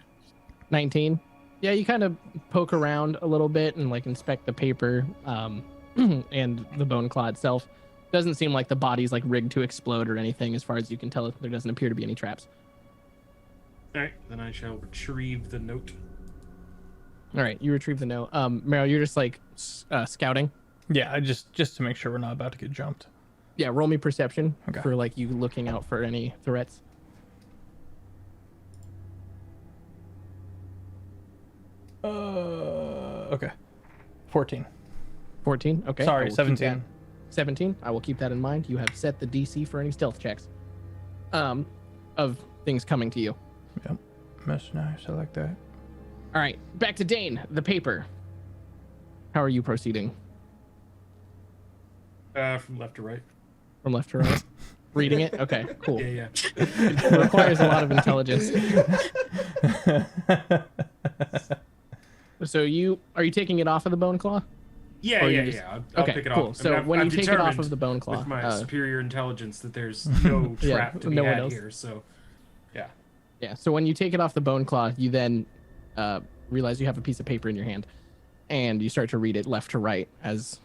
[SPEAKER 2] 19. Yeah, you kind of poke around a little bit and like inspect the paper and the bone claw itself. Doesn't seem like the body's like rigged to explode or anything. As far as you can tell, there doesn't appear to be any traps.
[SPEAKER 5] All right, then I shall retrieve the note.
[SPEAKER 2] All right, you retrieve the note. Meryl, you're just like scouting.
[SPEAKER 1] Yeah, I just to make sure we're not about to get jumped.
[SPEAKER 2] Yeah, roll me perception
[SPEAKER 1] Okay.
[SPEAKER 2] for like you looking out for any threats.
[SPEAKER 1] Okay. 14.
[SPEAKER 2] 14. Okay. I
[SPEAKER 1] Sorry,
[SPEAKER 2] will keep
[SPEAKER 1] 17.
[SPEAKER 2] that- 17. I will keep that in mind. You have set the DC for any stealth checks. Of things coming to you.
[SPEAKER 1] Yep. That's nice. I like that.
[SPEAKER 2] All right, back to Dane. The paper. How are you proceeding?
[SPEAKER 5] From left to right.
[SPEAKER 2] From left to right? Reading it? Okay, cool.
[SPEAKER 5] Yeah.
[SPEAKER 2] It requires a lot of intelligence. So are you taking it off of the bone claw?
[SPEAKER 5] Yeah,
[SPEAKER 2] Or you
[SPEAKER 5] yeah,
[SPEAKER 2] just-
[SPEAKER 5] yeah. I'll
[SPEAKER 2] okay,
[SPEAKER 5] pick it
[SPEAKER 2] cool.
[SPEAKER 5] off.
[SPEAKER 2] So
[SPEAKER 5] I've
[SPEAKER 2] when you take it off
[SPEAKER 5] determined
[SPEAKER 2] of the bone claw,
[SPEAKER 5] with my superior intelligence that there's no
[SPEAKER 2] Yeah,
[SPEAKER 5] trap to be
[SPEAKER 2] no one
[SPEAKER 5] had
[SPEAKER 2] knows.
[SPEAKER 5] here, so yeah.
[SPEAKER 2] yeah. So when you take it off the bone claw, you then realize you have a piece of paper in your hand, and you start to read it left to right as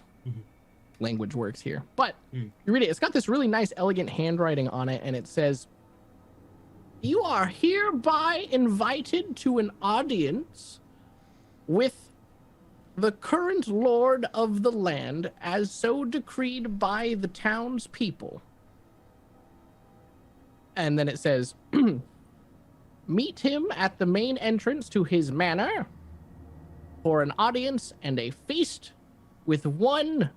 [SPEAKER 2] language works here. But you read it. It's got this really nice, elegant handwriting on it, and it says, "You are hereby invited to an audience with the current lord of the land, as so decreed by the townspeople." And then it says, "Meet him at the main entrance to his manor for an audience and a feast with one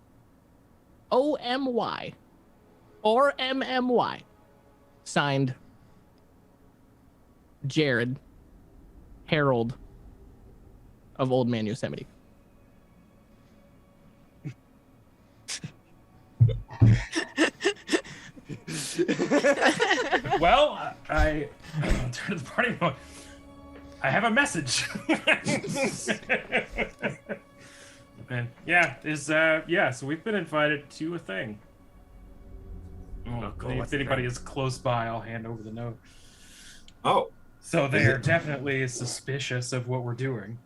[SPEAKER 2] OMY or MMY." Signed, Jared, Herald of Old Man Yosemite.
[SPEAKER 5] Well, I turn to the party mode. I have a message. And so we've been invited to a thing.
[SPEAKER 7] Oh, cool.
[SPEAKER 5] If
[SPEAKER 7] What's the
[SPEAKER 5] anybody
[SPEAKER 7] thing?
[SPEAKER 5] is close by, I'll hand over the note.
[SPEAKER 4] Oh,
[SPEAKER 5] So they're definitely suspicious of what we're doing.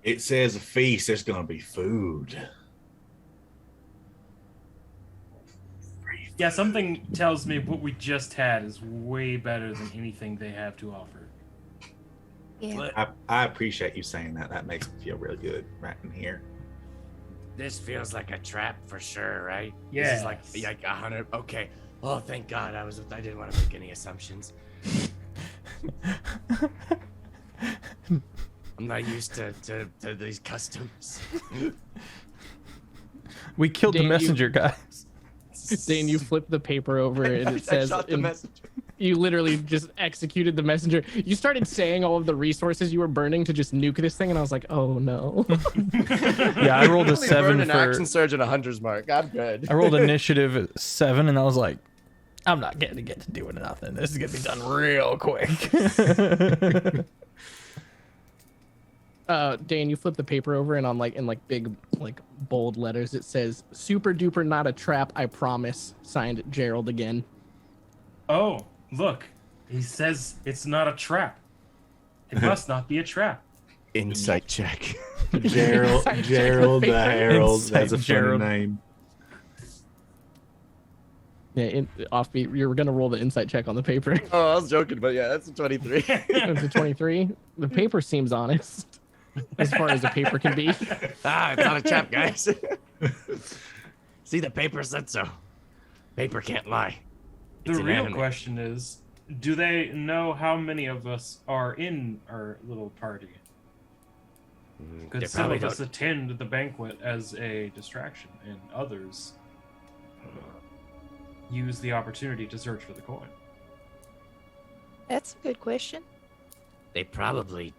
[SPEAKER 4] it says a feast. There's gonna be food.
[SPEAKER 5] Yeah, something tells me what we just had is way better than anything they have to offer.
[SPEAKER 6] Yeah.
[SPEAKER 4] I appreciate you saying that. That makes me feel really good right in here.
[SPEAKER 7] This feels like a trap for sure, right?
[SPEAKER 5] Yes.
[SPEAKER 7] This is like 100. Okay. Oh, thank God. I didn't want to make any assumptions. I'm not used to these customs.
[SPEAKER 1] We killed the
[SPEAKER 2] Dane,
[SPEAKER 1] messenger, guys.
[SPEAKER 2] Dane, you flip the paper over and it says,
[SPEAKER 3] I shot the messenger.
[SPEAKER 2] you literally just executed the messenger. You started saying all of the resources you were burning to just nuke this thing, and I was like, oh no.
[SPEAKER 1] Yeah, I rolled a
[SPEAKER 3] Only
[SPEAKER 1] 7
[SPEAKER 3] burned an
[SPEAKER 1] for.
[SPEAKER 3] action surge and a hunter's mark. I'm good.
[SPEAKER 1] I rolled initiative at 7, and I was like, I'm not getting to get to doing nothing. This is gonna be done real quick.
[SPEAKER 2] Dane, you flip the paper over, and on in big bold letters it says, "Super duper not a trap, I promise." Signed, Gerald again.
[SPEAKER 5] Oh, look. He says it's not a trap. It must not be a trap.
[SPEAKER 7] Insight check.
[SPEAKER 4] Gerald
[SPEAKER 2] Inside check
[SPEAKER 4] Gerald
[SPEAKER 2] the
[SPEAKER 4] the
[SPEAKER 2] paper.
[SPEAKER 4] Herald.
[SPEAKER 1] Inside
[SPEAKER 4] That's a
[SPEAKER 1] Gerald.
[SPEAKER 4] funny name.
[SPEAKER 2] Yeah, Offbeat, you were gonna roll the insight check on the paper.
[SPEAKER 3] Oh, I was joking, but yeah, that's a 23.
[SPEAKER 2] It's a 23. The paper seems honest, as far as the paper can be.
[SPEAKER 7] It's not a trap, guys. See, the paper said so. Paper can't lie. It's
[SPEAKER 5] The real
[SPEAKER 7] inanimate.
[SPEAKER 5] question is, do they know how many of us are in our little party?
[SPEAKER 7] They
[SPEAKER 5] Because some some
[SPEAKER 7] probably
[SPEAKER 5] of us
[SPEAKER 7] don't.
[SPEAKER 5] attend the banquet as a distraction, and others use the opportunity to search for the coin.
[SPEAKER 6] That's a good question.
[SPEAKER 7] They probably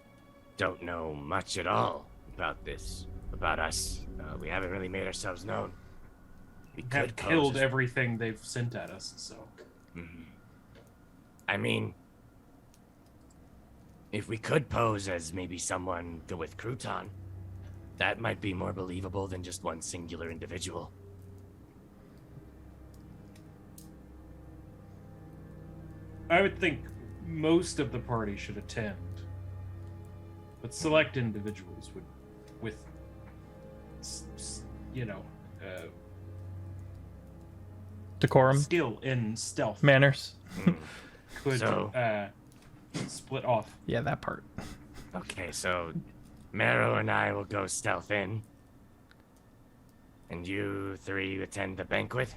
[SPEAKER 7] don't know much at all about this, about us. We haven't really made ourselves known. We
[SPEAKER 5] Have
[SPEAKER 7] could pose
[SPEAKER 5] killed
[SPEAKER 7] as-
[SPEAKER 5] everything they've sent at us, so.
[SPEAKER 7] Mhm. I mean, if we could pose as maybe someone with Crouton, that might be more believable than just one singular individual.
[SPEAKER 5] I would think most of the party should attend, but select individuals would, with,
[SPEAKER 1] Decorum,
[SPEAKER 5] skill in stealth,
[SPEAKER 1] manners.
[SPEAKER 5] could
[SPEAKER 7] So-
[SPEAKER 5] split off.
[SPEAKER 1] Yeah, that part.
[SPEAKER 7] Okay, so Marrow and I will go stealth in, and you three attend the banquet.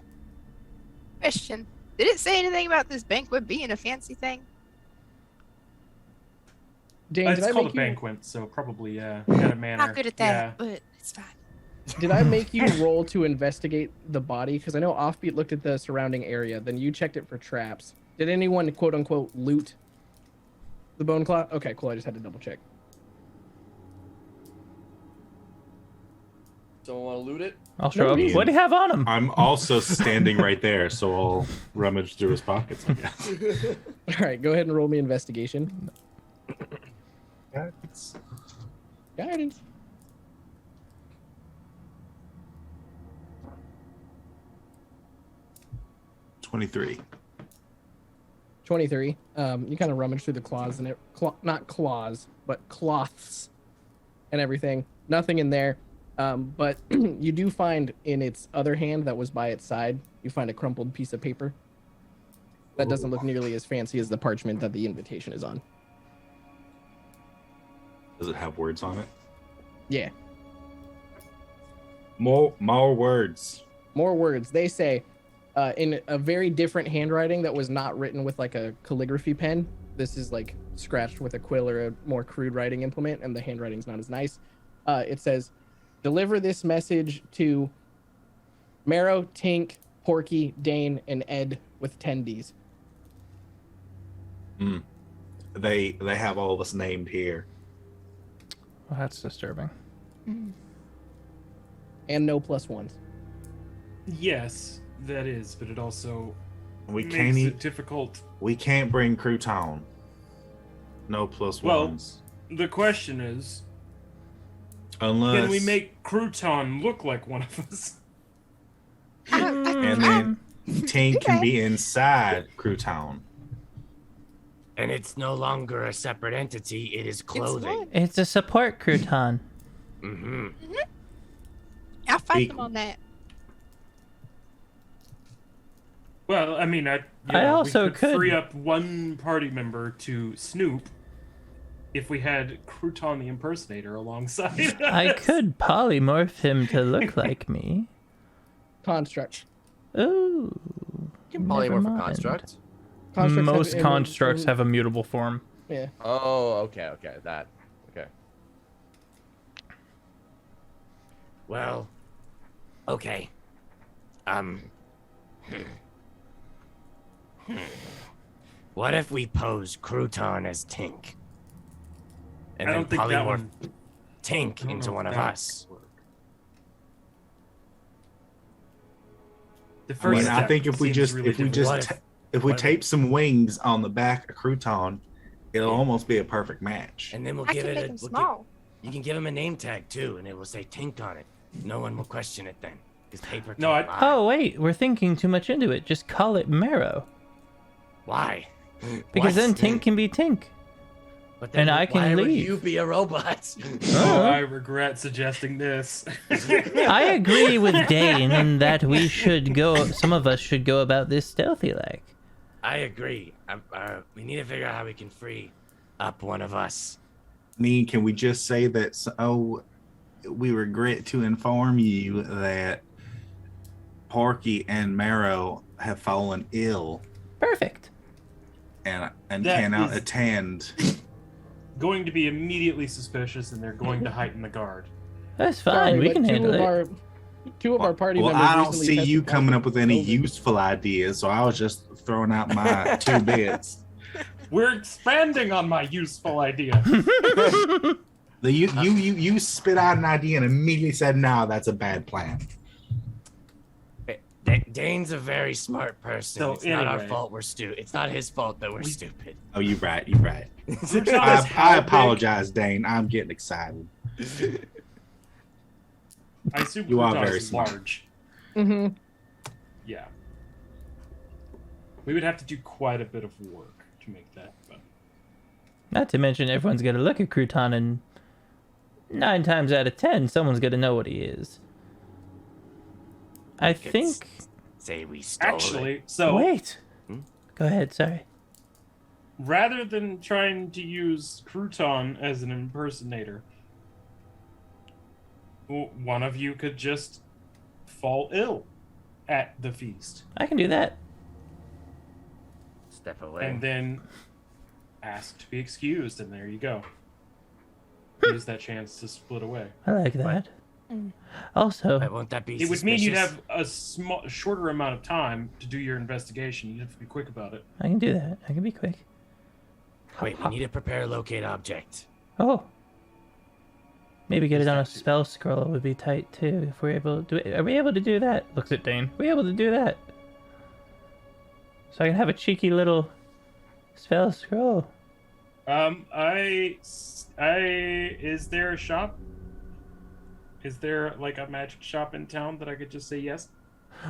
[SPEAKER 6] Question. Did it say anything about this banquet being a fancy thing?
[SPEAKER 2] Dane, did
[SPEAKER 5] It's
[SPEAKER 2] I
[SPEAKER 5] called a
[SPEAKER 2] make you?
[SPEAKER 5] banquet, so probably got a manner.
[SPEAKER 6] Not good at that, but it's fine.
[SPEAKER 2] Did I make you roll to investigate the body? Because I know Offbeat looked at the surrounding area. Then you checked it for traps. Did anyone quote unquote loot the bone claw? Okay, cool. I just had to double check.
[SPEAKER 3] Someone want to loot it?
[SPEAKER 1] I'll show up.
[SPEAKER 4] Ian.
[SPEAKER 1] What do you have on him?
[SPEAKER 4] I'm also standing right there, so I'll rummage through his pockets, I guess.
[SPEAKER 2] All right, go ahead and roll me investigation. Guidance.
[SPEAKER 4] 23.
[SPEAKER 2] 23. You kind of rummage through the claws and not claws, but cloths and everything. Nothing in there. But you do find in its other hand that was by its side, you find a crumpled piece of paper that doesn't look nearly as fancy as the parchment that the invitation is on.
[SPEAKER 4] Does it have words on it?
[SPEAKER 2] Yeah.
[SPEAKER 4] More words.
[SPEAKER 2] More words. They say in a very different handwriting that was not written with like a calligraphy pen. This is like scratched with a quill or a more crude writing implement, and the handwriting's not as nice. It says, deliver this message to Marrow, Tink, Porky, Dane, and Ed with 10 Ds.
[SPEAKER 4] They have all of us named here.
[SPEAKER 1] Well, that's disturbing.
[SPEAKER 2] And no plus ones.
[SPEAKER 5] Yes, that is, but it also
[SPEAKER 4] We
[SPEAKER 5] makes
[SPEAKER 4] can't
[SPEAKER 5] it difficult.
[SPEAKER 4] We can't bring Crouton. No plus
[SPEAKER 5] Well,
[SPEAKER 4] ones.
[SPEAKER 5] The question is,
[SPEAKER 4] Unless
[SPEAKER 5] can we make Crouton look like one of us?
[SPEAKER 4] and then Tink can be inside Crouton.
[SPEAKER 7] And it's no longer a separate entity, it is clothing.
[SPEAKER 1] It's a support crouton.
[SPEAKER 7] Mm-hmm.
[SPEAKER 6] I'll fight
[SPEAKER 4] Big-
[SPEAKER 6] them on that.
[SPEAKER 5] Well, I mean,
[SPEAKER 1] I also
[SPEAKER 5] we could
[SPEAKER 1] could-
[SPEAKER 5] free up one party member to snoop if we had Crouton the impersonator alongside.
[SPEAKER 1] I
[SPEAKER 5] us.
[SPEAKER 1] could polymorph him to look like me.
[SPEAKER 2] Construct.
[SPEAKER 1] Ooh.
[SPEAKER 3] You can
[SPEAKER 1] never
[SPEAKER 3] polymorph a
[SPEAKER 1] mind.
[SPEAKER 3] construct.
[SPEAKER 2] Constructs
[SPEAKER 1] Most
[SPEAKER 2] have-
[SPEAKER 1] constructs have a mutable form.
[SPEAKER 2] Yeah.
[SPEAKER 3] Oh, okay, that. Okay.
[SPEAKER 7] Well, okay. What if we pose Crouton as Tink? And
[SPEAKER 5] I
[SPEAKER 7] then
[SPEAKER 5] don't think that
[SPEAKER 7] polymorph
[SPEAKER 5] one.
[SPEAKER 7] Tink
[SPEAKER 5] I don't
[SPEAKER 7] into
[SPEAKER 5] know
[SPEAKER 7] one
[SPEAKER 5] if
[SPEAKER 7] of
[SPEAKER 5] that
[SPEAKER 7] us?
[SPEAKER 5] would work. The
[SPEAKER 4] I
[SPEAKER 5] first
[SPEAKER 4] mean, I
[SPEAKER 5] step
[SPEAKER 4] think if we
[SPEAKER 5] seems
[SPEAKER 4] just
[SPEAKER 5] really
[SPEAKER 4] if we
[SPEAKER 5] difficult.
[SPEAKER 4] just
[SPEAKER 7] What
[SPEAKER 4] if we
[SPEAKER 7] what if-
[SPEAKER 4] tape some wings on the back of Crouton, it'll
[SPEAKER 7] Yeah.
[SPEAKER 4] almost be a perfect match.
[SPEAKER 7] And then we'll
[SPEAKER 6] I
[SPEAKER 7] give
[SPEAKER 6] can
[SPEAKER 7] it
[SPEAKER 6] make
[SPEAKER 7] a.
[SPEAKER 6] him
[SPEAKER 7] We'll
[SPEAKER 6] small.
[SPEAKER 7] you can give him a name tag too, and it will say Tink on it. No one will question it then, because paper.
[SPEAKER 5] No,
[SPEAKER 7] can't
[SPEAKER 5] I-
[SPEAKER 7] lie.
[SPEAKER 1] Oh, wait. We're thinking too much into it. Just call it Marrow.
[SPEAKER 7] Why?
[SPEAKER 1] Because
[SPEAKER 7] What?
[SPEAKER 1] then Tink can be Tink.
[SPEAKER 7] But
[SPEAKER 1] and I can
[SPEAKER 7] why would
[SPEAKER 1] leave.
[SPEAKER 7] you be a robot?
[SPEAKER 5] Oh, I regret suggesting this.
[SPEAKER 1] I agree with Dane in that we should go. Some of us should go about this stealthy like.
[SPEAKER 7] I agree. We need to figure out how we can free up one of us.
[SPEAKER 4] I mean, can we just say that? Oh, we regret to inform you that Porky and Marrow have fallen ill
[SPEAKER 1] Perfect.
[SPEAKER 4] and
[SPEAKER 5] That
[SPEAKER 4] cannot
[SPEAKER 5] is-
[SPEAKER 4] attend.
[SPEAKER 5] Going to be immediately suspicious, and they're going to heighten the guard.
[SPEAKER 1] That's fine.
[SPEAKER 2] Sorry,
[SPEAKER 1] we
[SPEAKER 2] but
[SPEAKER 1] can handle it.
[SPEAKER 2] Two of our party
[SPEAKER 4] Well,
[SPEAKER 2] members
[SPEAKER 4] I don't
[SPEAKER 2] recently
[SPEAKER 4] see you
[SPEAKER 2] tested
[SPEAKER 4] coming
[SPEAKER 2] positive
[SPEAKER 4] up with
[SPEAKER 2] for
[SPEAKER 4] any
[SPEAKER 2] COVID.
[SPEAKER 4] useful ideas, so I was just throwing out my 2 bits.
[SPEAKER 5] We're expanding on my useful idea.
[SPEAKER 4] You spit out an idea and immediately said, "No, that's a bad plan."
[SPEAKER 7] Dane's a very smart person.
[SPEAKER 5] So
[SPEAKER 7] It's not our
[SPEAKER 5] anyway.
[SPEAKER 7] fault we're stupid. It's not his fault that we're stupid.
[SPEAKER 4] Oh, you're right. You're right.
[SPEAKER 5] Crouton is how
[SPEAKER 4] I
[SPEAKER 5] big-
[SPEAKER 4] apologize, Dane. I'm getting excited.
[SPEAKER 5] I assume
[SPEAKER 4] You are
[SPEAKER 5] Crouton
[SPEAKER 4] very
[SPEAKER 5] is
[SPEAKER 4] smart.
[SPEAKER 5] large.
[SPEAKER 2] Mhm.
[SPEAKER 5] Yeah. We would have to do quite a bit of work to make that. But
[SPEAKER 1] Not to mention, everyone's gonna look at Crouton, and 9 times out of 10, someone's gonna know what he is. I
[SPEAKER 7] Could
[SPEAKER 1] think.
[SPEAKER 7] say we stole it.
[SPEAKER 5] actually, so
[SPEAKER 1] Wait.
[SPEAKER 7] Hmm?
[SPEAKER 1] Go ahead. Sorry.
[SPEAKER 5] rather than trying to use Crouton as an impersonator, one of you could just fall ill at the feast
[SPEAKER 1] I can do that.
[SPEAKER 7] Step away.
[SPEAKER 5] and then ask to be excused, and there you go. Use that chance to split away.
[SPEAKER 1] I like that. Also,
[SPEAKER 7] But won't that be
[SPEAKER 5] It would mean you'd
[SPEAKER 7] suspicious?
[SPEAKER 5] have a shorter amount of time to do your investigation. You'd have to be quick about it.
[SPEAKER 1] I can do that. I can be quick.
[SPEAKER 7] Wait, we need to prepare a locate object.
[SPEAKER 1] Oh. Maybe get it on a spell scroll would be tight too if we're able to do it. Are we able to do that? Looks at Dane. Are we able to do that? So I can have a cheeky little spell scroll.
[SPEAKER 5] Is there a shop? Is there like a magic shop in town that I could just say yes?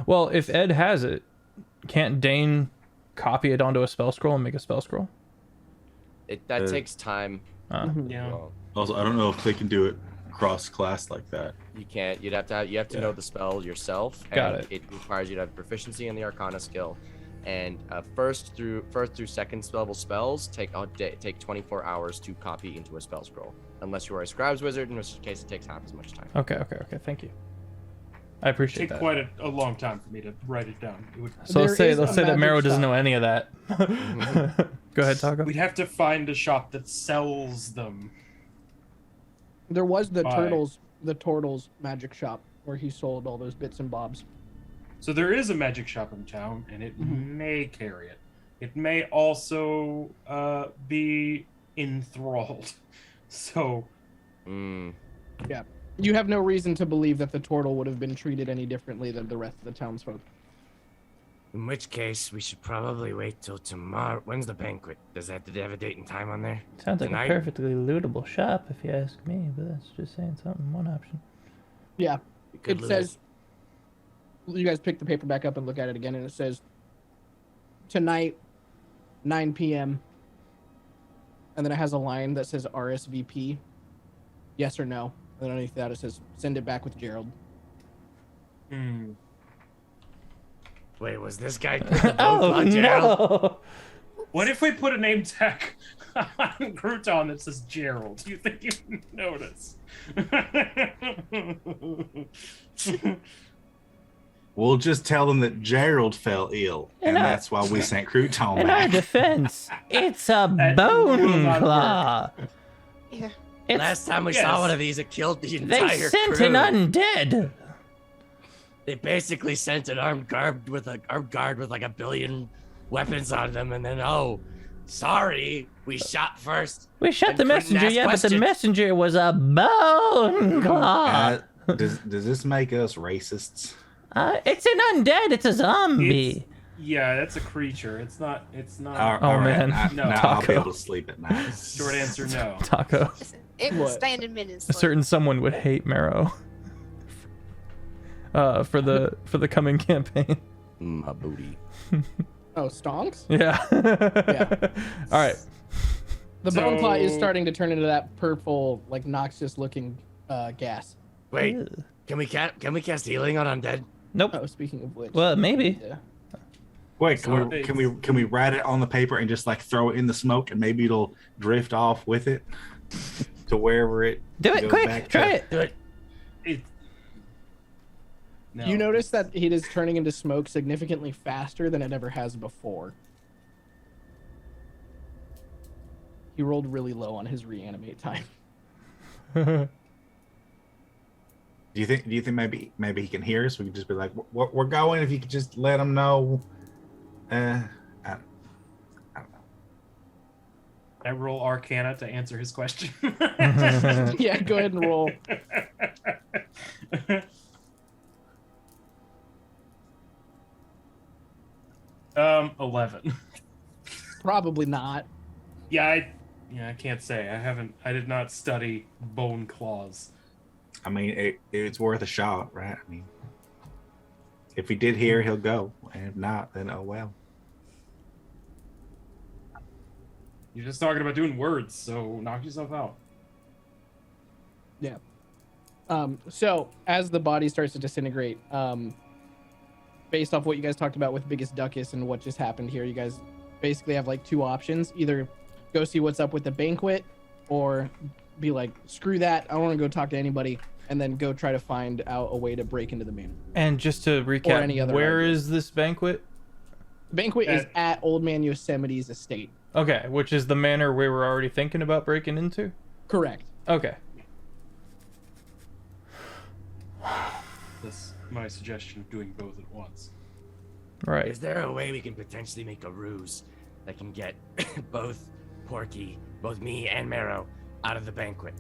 [SPEAKER 1] Well, if Ed has it, can't Dane copy it onto a spell scroll and make a spell scroll?
[SPEAKER 3] That
[SPEAKER 4] Uh,
[SPEAKER 3] takes time.
[SPEAKER 5] Yeah.
[SPEAKER 3] Well,
[SPEAKER 4] Also, I don't know if they can do it cross class like that.
[SPEAKER 3] you can't. You have to know the spell yourself.
[SPEAKER 1] Got
[SPEAKER 3] and
[SPEAKER 1] it.
[SPEAKER 3] It requires you to have proficiency in the Arcana skill, and first through second level spells take 24 hours to copy into a spell scroll, unless you are a scribe's wizard, in which case it takes half as much time.
[SPEAKER 1] Okay. Thank you. I appreciate
[SPEAKER 5] Take
[SPEAKER 1] that.
[SPEAKER 5] quite a long time for me to write it down. It would,
[SPEAKER 1] So let's
[SPEAKER 2] There
[SPEAKER 1] say
[SPEAKER 2] is a
[SPEAKER 1] that
[SPEAKER 2] magic
[SPEAKER 1] Marrow doesn't
[SPEAKER 2] shop.
[SPEAKER 1] know any of that. Go ahead, Taco.
[SPEAKER 5] we'd have to find a shop that sells them.
[SPEAKER 2] There was the
[SPEAKER 5] Why?
[SPEAKER 2] Turtles magic shop where he sold all those bits and bobs.
[SPEAKER 5] So there is a magic shop in town, and it may carry it. It may also be enthralled. So
[SPEAKER 3] Mm.
[SPEAKER 2] You have no reason to believe that the turtle would have been treated any differently than the rest of the townsfolk.
[SPEAKER 7] In which case, we should probably wait till tomorrow. When's the banquet? Did they have a date and time on there?
[SPEAKER 1] Sounds like
[SPEAKER 7] Tonight?
[SPEAKER 1] a perfectly lootable shop, if you ask me. But that's just saying something. One option.
[SPEAKER 2] Yeah,
[SPEAKER 7] We could
[SPEAKER 2] it
[SPEAKER 7] loot
[SPEAKER 2] says. You guys pick the paper back up and look at it again, and it says tonight, 9 p.m. And then it has a line that says RSVP, yes or no. And underneath that it says send it back with Gerald.
[SPEAKER 7] Wait, was this guy put the vote
[SPEAKER 1] Oh
[SPEAKER 7] on Gerald?
[SPEAKER 1] no!
[SPEAKER 5] What if we put a name tag on Crouton that says Gerald? Do you think you would notice?
[SPEAKER 4] We'll just tell them that Gerald fell ill, and that's why we sent Crouton
[SPEAKER 1] In our
[SPEAKER 4] back.
[SPEAKER 1] defense, it's a
[SPEAKER 5] That will
[SPEAKER 1] bone
[SPEAKER 5] not
[SPEAKER 1] claw.
[SPEAKER 6] Yeah.
[SPEAKER 7] Last time we saw one of these, it killed the
[SPEAKER 1] They
[SPEAKER 7] entire
[SPEAKER 1] sent
[SPEAKER 7] crew.
[SPEAKER 1] an undead.
[SPEAKER 7] They basically sent an armed guard with like a billion weapons on them, and then sorry, we shot first.
[SPEAKER 1] We shot
[SPEAKER 7] and
[SPEAKER 1] the
[SPEAKER 7] couldn't
[SPEAKER 1] messenger,
[SPEAKER 7] ask
[SPEAKER 1] yeah, but the
[SPEAKER 7] questions.
[SPEAKER 1] messenger was a bone claw.
[SPEAKER 4] Does this make us racists?
[SPEAKER 1] It's an undead. It's a zombie.
[SPEAKER 5] Yeah, that's a creature. It's not.
[SPEAKER 1] Oh, man.
[SPEAKER 5] No.
[SPEAKER 4] Now I'll be
[SPEAKER 1] Taco.
[SPEAKER 4] able to sleep at night.
[SPEAKER 5] Short answer, no.
[SPEAKER 1] Taco.
[SPEAKER 6] Listen, it will
[SPEAKER 2] What?
[SPEAKER 6] stand in minutes.
[SPEAKER 1] A certain someone would hate Marrow. For the coming campaign.
[SPEAKER 3] My booty.
[SPEAKER 2] Oh, stonks?
[SPEAKER 1] Yeah. All right.
[SPEAKER 2] The bone claw is
[SPEAKER 5] So-
[SPEAKER 2] starting to turn into that purple, like noxious looking gas.
[SPEAKER 7] Wait, can we cast healing on undead?
[SPEAKER 1] Nope.
[SPEAKER 2] Oh, speaking of which.
[SPEAKER 1] Well, maybe.
[SPEAKER 2] Yeah.
[SPEAKER 4] Wait,
[SPEAKER 5] So
[SPEAKER 4] can we write it on the paper and just like throw it in the smoke and maybe it'll drift off with it to wherever it
[SPEAKER 1] Do it
[SPEAKER 4] goes
[SPEAKER 1] quick.
[SPEAKER 4] back
[SPEAKER 1] Try
[SPEAKER 4] to?
[SPEAKER 1] it.
[SPEAKER 7] Do it.
[SPEAKER 5] No.
[SPEAKER 2] You notice that it is turning into smoke significantly faster than it ever has before. He rolled really low on his reanimate time.
[SPEAKER 4] Do you think maybe he can hear us? We could just be like, we're going. If you could just let him know. I don't know.
[SPEAKER 5] I roll Arcana to answer his question.
[SPEAKER 2] Yeah, go ahead and roll.
[SPEAKER 5] 11.
[SPEAKER 2] Probably not.
[SPEAKER 5] I can't say. I did not study bone claws.
[SPEAKER 4] I mean, it's worth a shot, right? I mean, if he did hear, he'll go, and if not, then oh well.
[SPEAKER 5] You're just talking about doing words, so knock yourself out.
[SPEAKER 2] Yeah. So as the body starts to disintegrate, based off what you guys talked about with Biggest Duckus and what just happened here, you guys basically have like two options: either go see what's up with the banquet, or be like, screw that, I don't want to go talk to anybody, and then go try to find out a way to break into the manor.
[SPEAKER 1] And just to
[SPEAKER 2] any
[SPEAKER 1] recap,
[SPEAKER 2] other
[SPEAKER 1] where
[SPEAKER 2] idea.
[SPEAKER 1] is this banquet?
[SPEAKER 2] The banquet is at Old Man Yosemite's estate.
[SPEAKER 1] Okay, which is the manor we were already thinking about breaking into?
[SPEAKER 2] Correct.
[SPEAKER 1] Okay.
[SPEAKER 5] That's my suggestion of doing both at once.
[SPEAKER 1] Right.
[SPEAKER 7] Is there a way we can potentially make a ruse that can get both me and Marrow out of the banquet?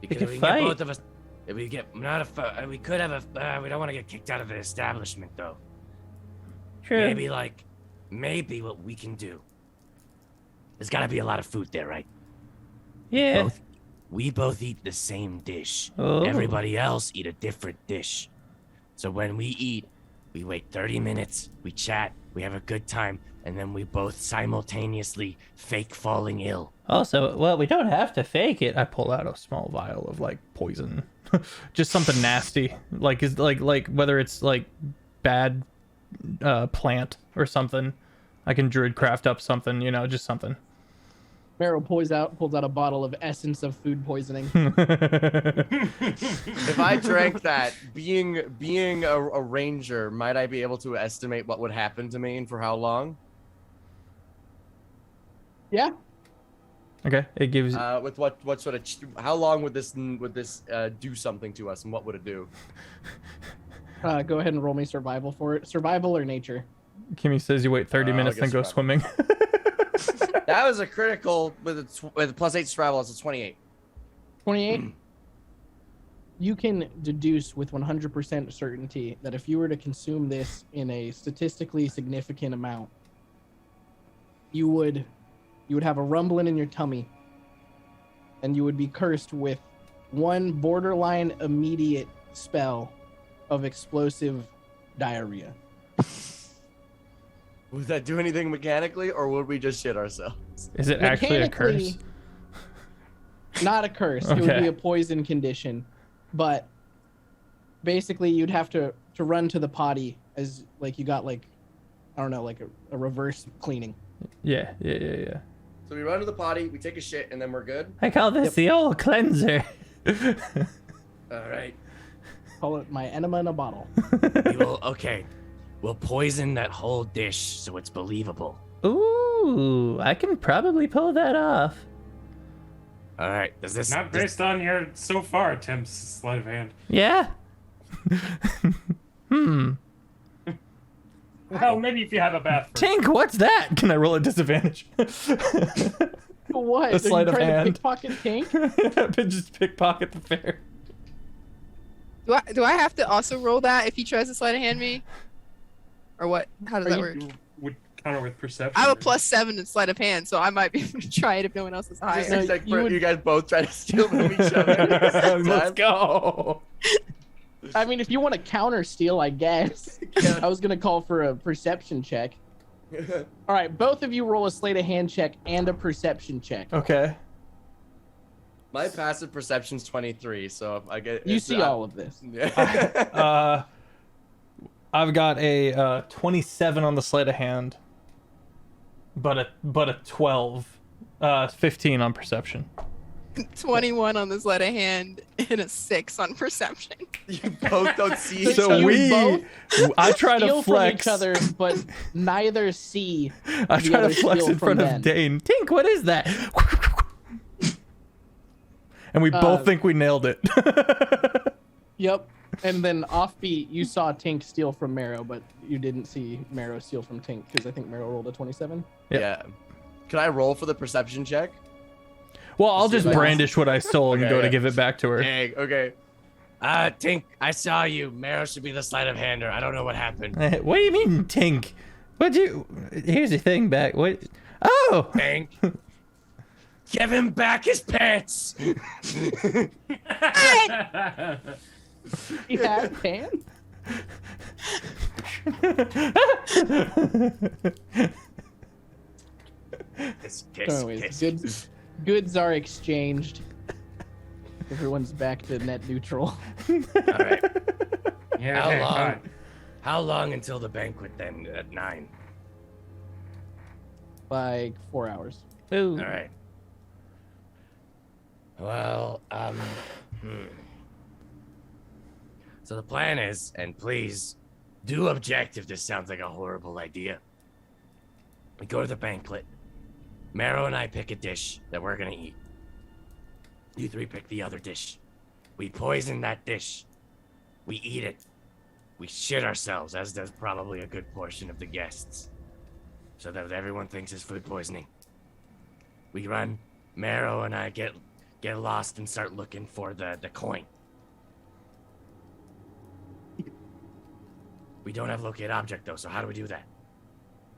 [SPEAKER 7] Because
[SPEAKER 1] could
[SPEAKER 7] if we can
[SPEAKER 1] fight.
[SPEAKER 7] get both of us, if we get we could have a. We don't want to get kicked out of the establishment though.
[SPEAKER 1] True.
[SPEAKER 7] Maybe what we can do. There's got to be a lot of food there, right?
[SPEAKER 1] Yeah.
[SPEAKER 7] We both eat the same dish.
[SPEAKER 1] Oh.
[SPEAKER 7] Everybody else eat a different dish. So when we eat, we wait 30 minutes, we chat, we have a good time, and then we both simultaneously fake falling ill.
[SPEAKER 1] Also, well, we don't have to fake it. I pull out a small vial of like poison, just something nasty, like whether it's like bad plant or something. I can druid craft up something, just something.
[SPEAKER 2] Marrow pulls out a bottle of essence of food poisoning.
[SPEAKER 3] If I drank that, being a ranger, might I be able to estimate what would happen to me and for how long?
[SPEAKER 2] Yeah.
[SPEAKER 1] Okay, it gives.
[SPEAKER 3] With what sort of how long would this do something to us, and what would it do?
[SPEAKER 2] Go ahead and roll me survival for it. Survival or nature?
[SPEAKER 1] Kimmy says you wait 30
[SPEAKER 3] I'll
[SPEAKER 1] minutes,
[SPEAKER 3] get
[SPEAKER 1] then go
[SPEAKER 3] survival.
[SPEAKER 1] swimming.
[SPEAKER 3] That was a critical with a +8 survival. It's a 28.
[SPEAKER 2] 28. You can deduce with 100% certainty that if you were to consume this in a statistically significant amount, you would have a rumbling in your tummy, and you would be cursed with one borderline immediate spell of explosive diarrhea.
[SPEAKER 3] Would that do anything mechanically, or would we just shit ourselves?
[SPEAKER 1] Is it actually a curse?
[SPEAKER 2] Mechanically, not a curse. It would
[SPEAKER 1] Okay.
[SPEAKER 2] be a poison condition, but basically you'd have to run to the potty as like you got like I don't know, like a reverse cleaning.
[SPEAKER 1] Yeah.
[SPEAKER 3] So we run to the potty, we take a shit, and then we're good.
[SPEAKER 1] I call this the old cleanser.
[SPEAKER 3] All right.
[SPEAKER 2] Call it my enema in a bottle.
[SPEAKER 7] We'll poison that whole dish so it's believable.
[SPEAKER 1] Ooh, I can probably pull that off.
[SPEAKER 7] All right. Does this
[SPEAKER 5] Not based on your so far attempts, sleight of hand.
[SPEAKER 1] Yeah.
[SPEAKER 5] Well, maybe if you have a bath first.
[SPEAKER 1] Tink, what's that? Can I roll a disadvantage?
[SPEAKER 2] What?
[SPEAKER 1] A sleight of
[SPEAKER 2] Are you trying
[SPEAKER 1] hand.
[SPEAKER 2] to pickpocket Tink?
[SPEAKER 1] Just pickpocket the fair.
[SPEAKER 6] Do I have to also roll that if he tries to sleight of hand me? Or what? How does that work?
[SPEAKER 5] You would counter with perception.
[SPEAKER 6] I have a
[SPEAKER 5] or-
[SPEAKER 6] +7 in sleight of hand, so I might be able to try it if no one else is
[SPEAKER 3] Just
[SPEAKER 6] higher.
[SPEAKER 3] seems like
[SPEAKER 2] you would-
[SPEAKER 3] you guys both try to steal from each other.
[SPEAKER 1] Let's go.
[SPEAKER 2] I mean, if you want to counter steal, I guess.
[SPEAKER 3] Yeah.
[SPEAKER 2] I was gonna call for a perception check. All right, both of you roll a sleight of hand check and a perception check.
[SPEAKER 1] Okay.
[SPEAKER 3] My passive perception's 23, so if I get
[SPEAKER 2] You
[SPEAKER 3] it's,
[SPEAKER 2] see all of this.
[SPEAKER 3] Yeah.
[SPEAKER 1] I've got a 27 on the sleight of hand, but a 12, 15 on perception.
[SPEAKER 6] 21 on the sleight of hand and a 6 on perception.
[SPEAKER 3] You both don't see each
[SPEAKER 1] So
[SPEAKER 3] other.
[SPEAKER 2] both
[SPEAKER 1] I try to
[SPEAKER 2] Steal
[SPEAKER 1] flex.
[SPEAKER 2] from each other, but neither see.
[SPEAKER 1] I
[SPEAKER 2] the
[SPEAKER 1] try to
[SPEAKER 2] other
[SPEAKER 1] flex
[SPEAKER 2] steal
[SPEAKER 1] in front
[SPEAKER 2] from
[SPEAKER 1] of
[SPEAKER 2] them.
[SPEAKER 1] Dane. Tink, what is that? And we both think we nailed it.
[SPEAKER 2] Yep. And then Offbeat, you saw Tink steal from Marrow, but you didn't see Marrow steal from Tink because I think Marrow rolled a 27.
[SPEAKER 3] Yeah. Can I roll for the perception check?
[SPEAKER 1] Well, I'll just
[SPEAKER 3] Like-
[SPEAKER 1] brandish what I stole and
[SPEAKER 3] Okay,
[SPEAKER 1] go to
[SPEAKER 3] yeah.
[SPEAKER 1] give it back to her.
[SPEAKER 3] Dang, okay.
[SPEAKER 7] Tink, I saw you. Marrow should be the sleight of hander. I don't know what happened.
[SPEAKER 1] What do you mean, Tink? What'd you? Here's the thing back. What? Oh!
[SPEAKER 7] Tink. Give him back his pants.
[SPEAKER 2] You have pan?
[SPEAKER 7] Kiss, kiss,
[SPEAKER 2] Anyways,
[SPEAKER 7] kiss.
[SPEAKER 2] goods are exchanged. Everyone's back to net neutral.
[SPEAKER 7] All right.
[SPEAKER 5] Yeah,
[SPEAKER 7] How
[SPEAKER 5] okay,
[SPEAKER 7] long?
[SPEAKER 5] fine.
[SPEAKER 7] How long until the banquet then? At 9.
[SPEAKER 2] Like 4 hours.
[SPEAKER 1] Ooh.
[SPEAKER 7] All right. Well, So the plan is, and please do object if this sounds like a horrible idea. We go to the banquet. Marrow and I pick a dish that we're gonna eat. You three pick the other dish. We poison that dish. We eat it. We shit ourselves, as does probably a good portion of the guests. So that everyone thinks it's food poisoning. We run. Marrow and I get lost and start looking for the coin. We don't have locate object though, so how do we do that?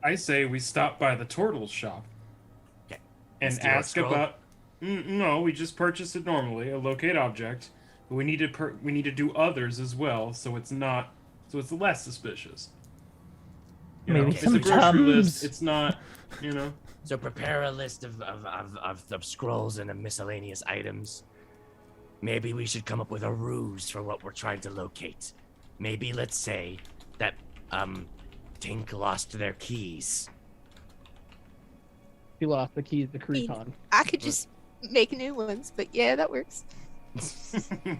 [SPEAKER 5] I say we stop by the turtle shop
[SPEAKER 7] Okay.
[SPEAKER 5] and
[SPEAKER 7] Steal a
[SPEAKER 5] ask scroll? about. No, we just purchase it normally, a locate object. But we need to do others as well, so it's less suspicious. You know,
[SPEAKER 1] Maybe
[SPEAKER 5] it's
[SPEAKER 1] some
[SPEAKER 5] a grocery list.
[SPEAKER 1] Tums.
[SPEAKER 5] It's not, you know.
[SPEAKER 7] So prepare a list of scrolls and of miscellaneous items. Maybe we should come up with a ruse for what we're trying to locate. Maybe let's say that Tink lost their keys.
[SPEAKER 2] He lost the keys to Creton.
[SPEAKER 6] I could just make new ones, but yeah, that works.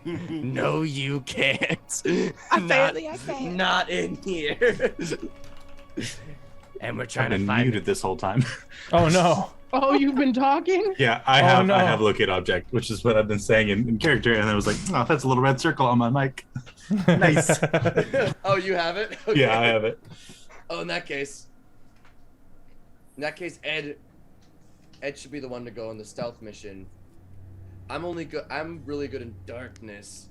[SPEAKER 7] No, you can't.
[SPEAKER 6] Apparently I can.
[SPEAKER 7] Not in here. And we're
[SPEAKER 4] I've
[SPEAKER 7] trying to
[SPEAKER 4] been
[SPEAKER 7] find
[SPEAKER 4] muted this whole time.
[SPEAKER 1] Oh no.
[SPEAKER 2] Oh, you've been talking?
[SPEAKER 4] Yeah,
[SPEAKER 1] Oh, no.
[SPEAKER 4] I have locate object, which is what I've been saying in character, and I was like, oh, that's a little red circle on my mic. Nice.
[SPEAKER 3] Oh, you have it? Okay.
[SPEAKER 4] Yeah, I have it.
[SPEAKER 3] Oh, in that case, Ed should be the one to go on the stealth mission. I'm really good in darkness.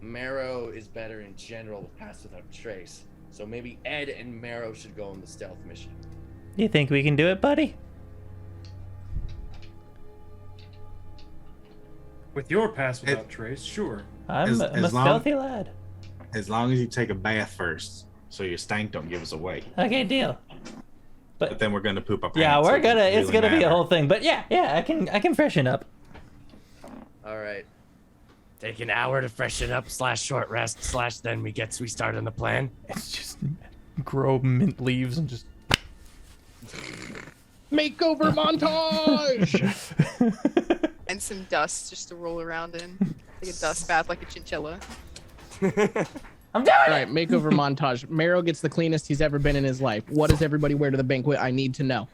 [SPEAKER 3] Marrow is better in general with pass without trace. So maybe Ed and Marrow should go on the stealth mission.
[SPEAKER 1] You think we can do it, buddy?
[SPEAKER 5] With your pass without trace, sure.
[SPEAKER 1] I'm a
[SPEAKER 4] as long-
[SPEAKER 1] stealthy lad.
[SPEAKER 4] As long as you take a bath first, so your stank don't give us away.
[SPEAKER 1] Okay, deal.
[SPEAKER 4] But then we're gonna poop our pants.
[SPEAKER 1] Yeah,
[SPEAKER 4] so
[SPEAKER 1] we're
[SPEAKER 4] it
[SPEAKER 1] gonna.
[SPEAKER 4] doesn't
[SPEAKER 1] It's
[SPEAKER 4] really
[SPEAKER 1] gonna be a
[SPEAKER 4] matter.
[SPEAKER 1] whole thing. But yeah, I can freshen up.
[SPEAKER 3] All right.
[SPEAKER 7] Take an hour to freshen up / short rest / then we start on the plan.
[SPEAKER 1] It's just grow mint leaves and just
[SPEAKER 2] Makeover montage.
[SPEAKER 6] And some dust just to roll around in. Like a dust bath, like a chinchilla.
[SPEAKER 1] I'm doing
[SPEAKER 2] All right, makeover montage. Mero gets the cleanest he's ever been in his life. What does everybody wear to the banquet? I need to know.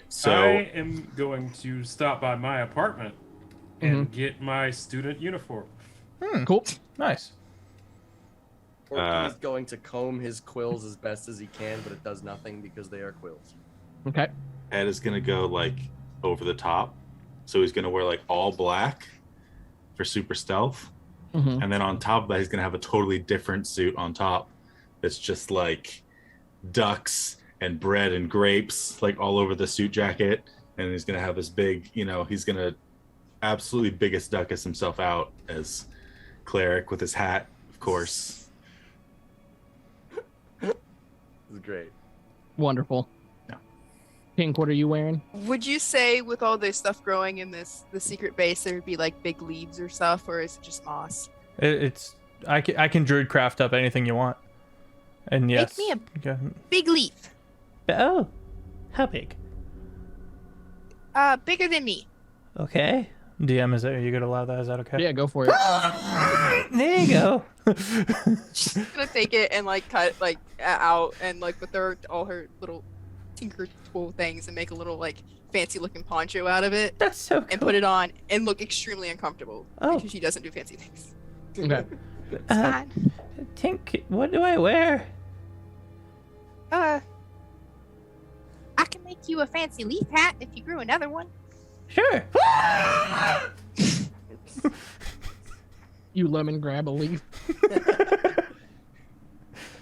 [SPEAKER 4] So
[SPEAKER 5] I am going to stop by my apartment and get my student uniform.
[SPEAKER 2] Cool.
[SPEAKER 1] Nice.
[SPEAKER 3] Porky's going to comb his quills as best as he can, but it does nothing because they are quills.
[SPEAKER 2] Okay.
[SPEAKER 4] Ed is gonna go like over the top, so he's gonna wear like all black for super stealth, and then on top of that he's gonna have a totally different suit on top that's just like ducks and bread and grapes like all over the suit jacket, and he's gonna have this big, he's gonna absolutely biggest Duckus himself out as cleric with his hat, of course.
[SPEAKER 3] This is great.
[SPEAKER 2] Wonderful.
[SPEAKER 4] Yeah.
[SPEAKER 2] Pink, what are you wearing?
[SPEAKER 6] Would you say with all this stuff growing in the secret base, there would be like big leaves or stuff, or is it just moss?
[SPEAKER 1] I can druid craft up anything you want. And yes.
[SPEAKER 6] Make me
[SPEAKER 1] Okay.
[SPEAKER 6] Big leaf.
[SPEAKER 1] Oh, how big?
[SPEAKER 6] Bigger than me.
[SPEAKER 1] Okay. DM, are you gonna allow that? Is that okay?
[SPEAKER 2] Yeah, go for it.
[SPEAKER 1] There you go.
[SPEAKER 6] She's gonna take it and like cut like out and like with all her little tinker tool things and make a little like fancy looking poncho out of it
[SPEAKER 1] That's so cool.
[SPEAKER 6] and put it on and look extremely uncomfortable because she doesn't do fancy things.
[SPEAKER 2] Okay.
[SPEAKER 6] It's fine.
[SPEAKER 1] Tink, what do I wear?
[SPEAKER 6] I can make you a fancy leaf hat if you grew another one.
[SPEAKER 1] Sure.
[SPEAKER 2] You lemon grab a leaf.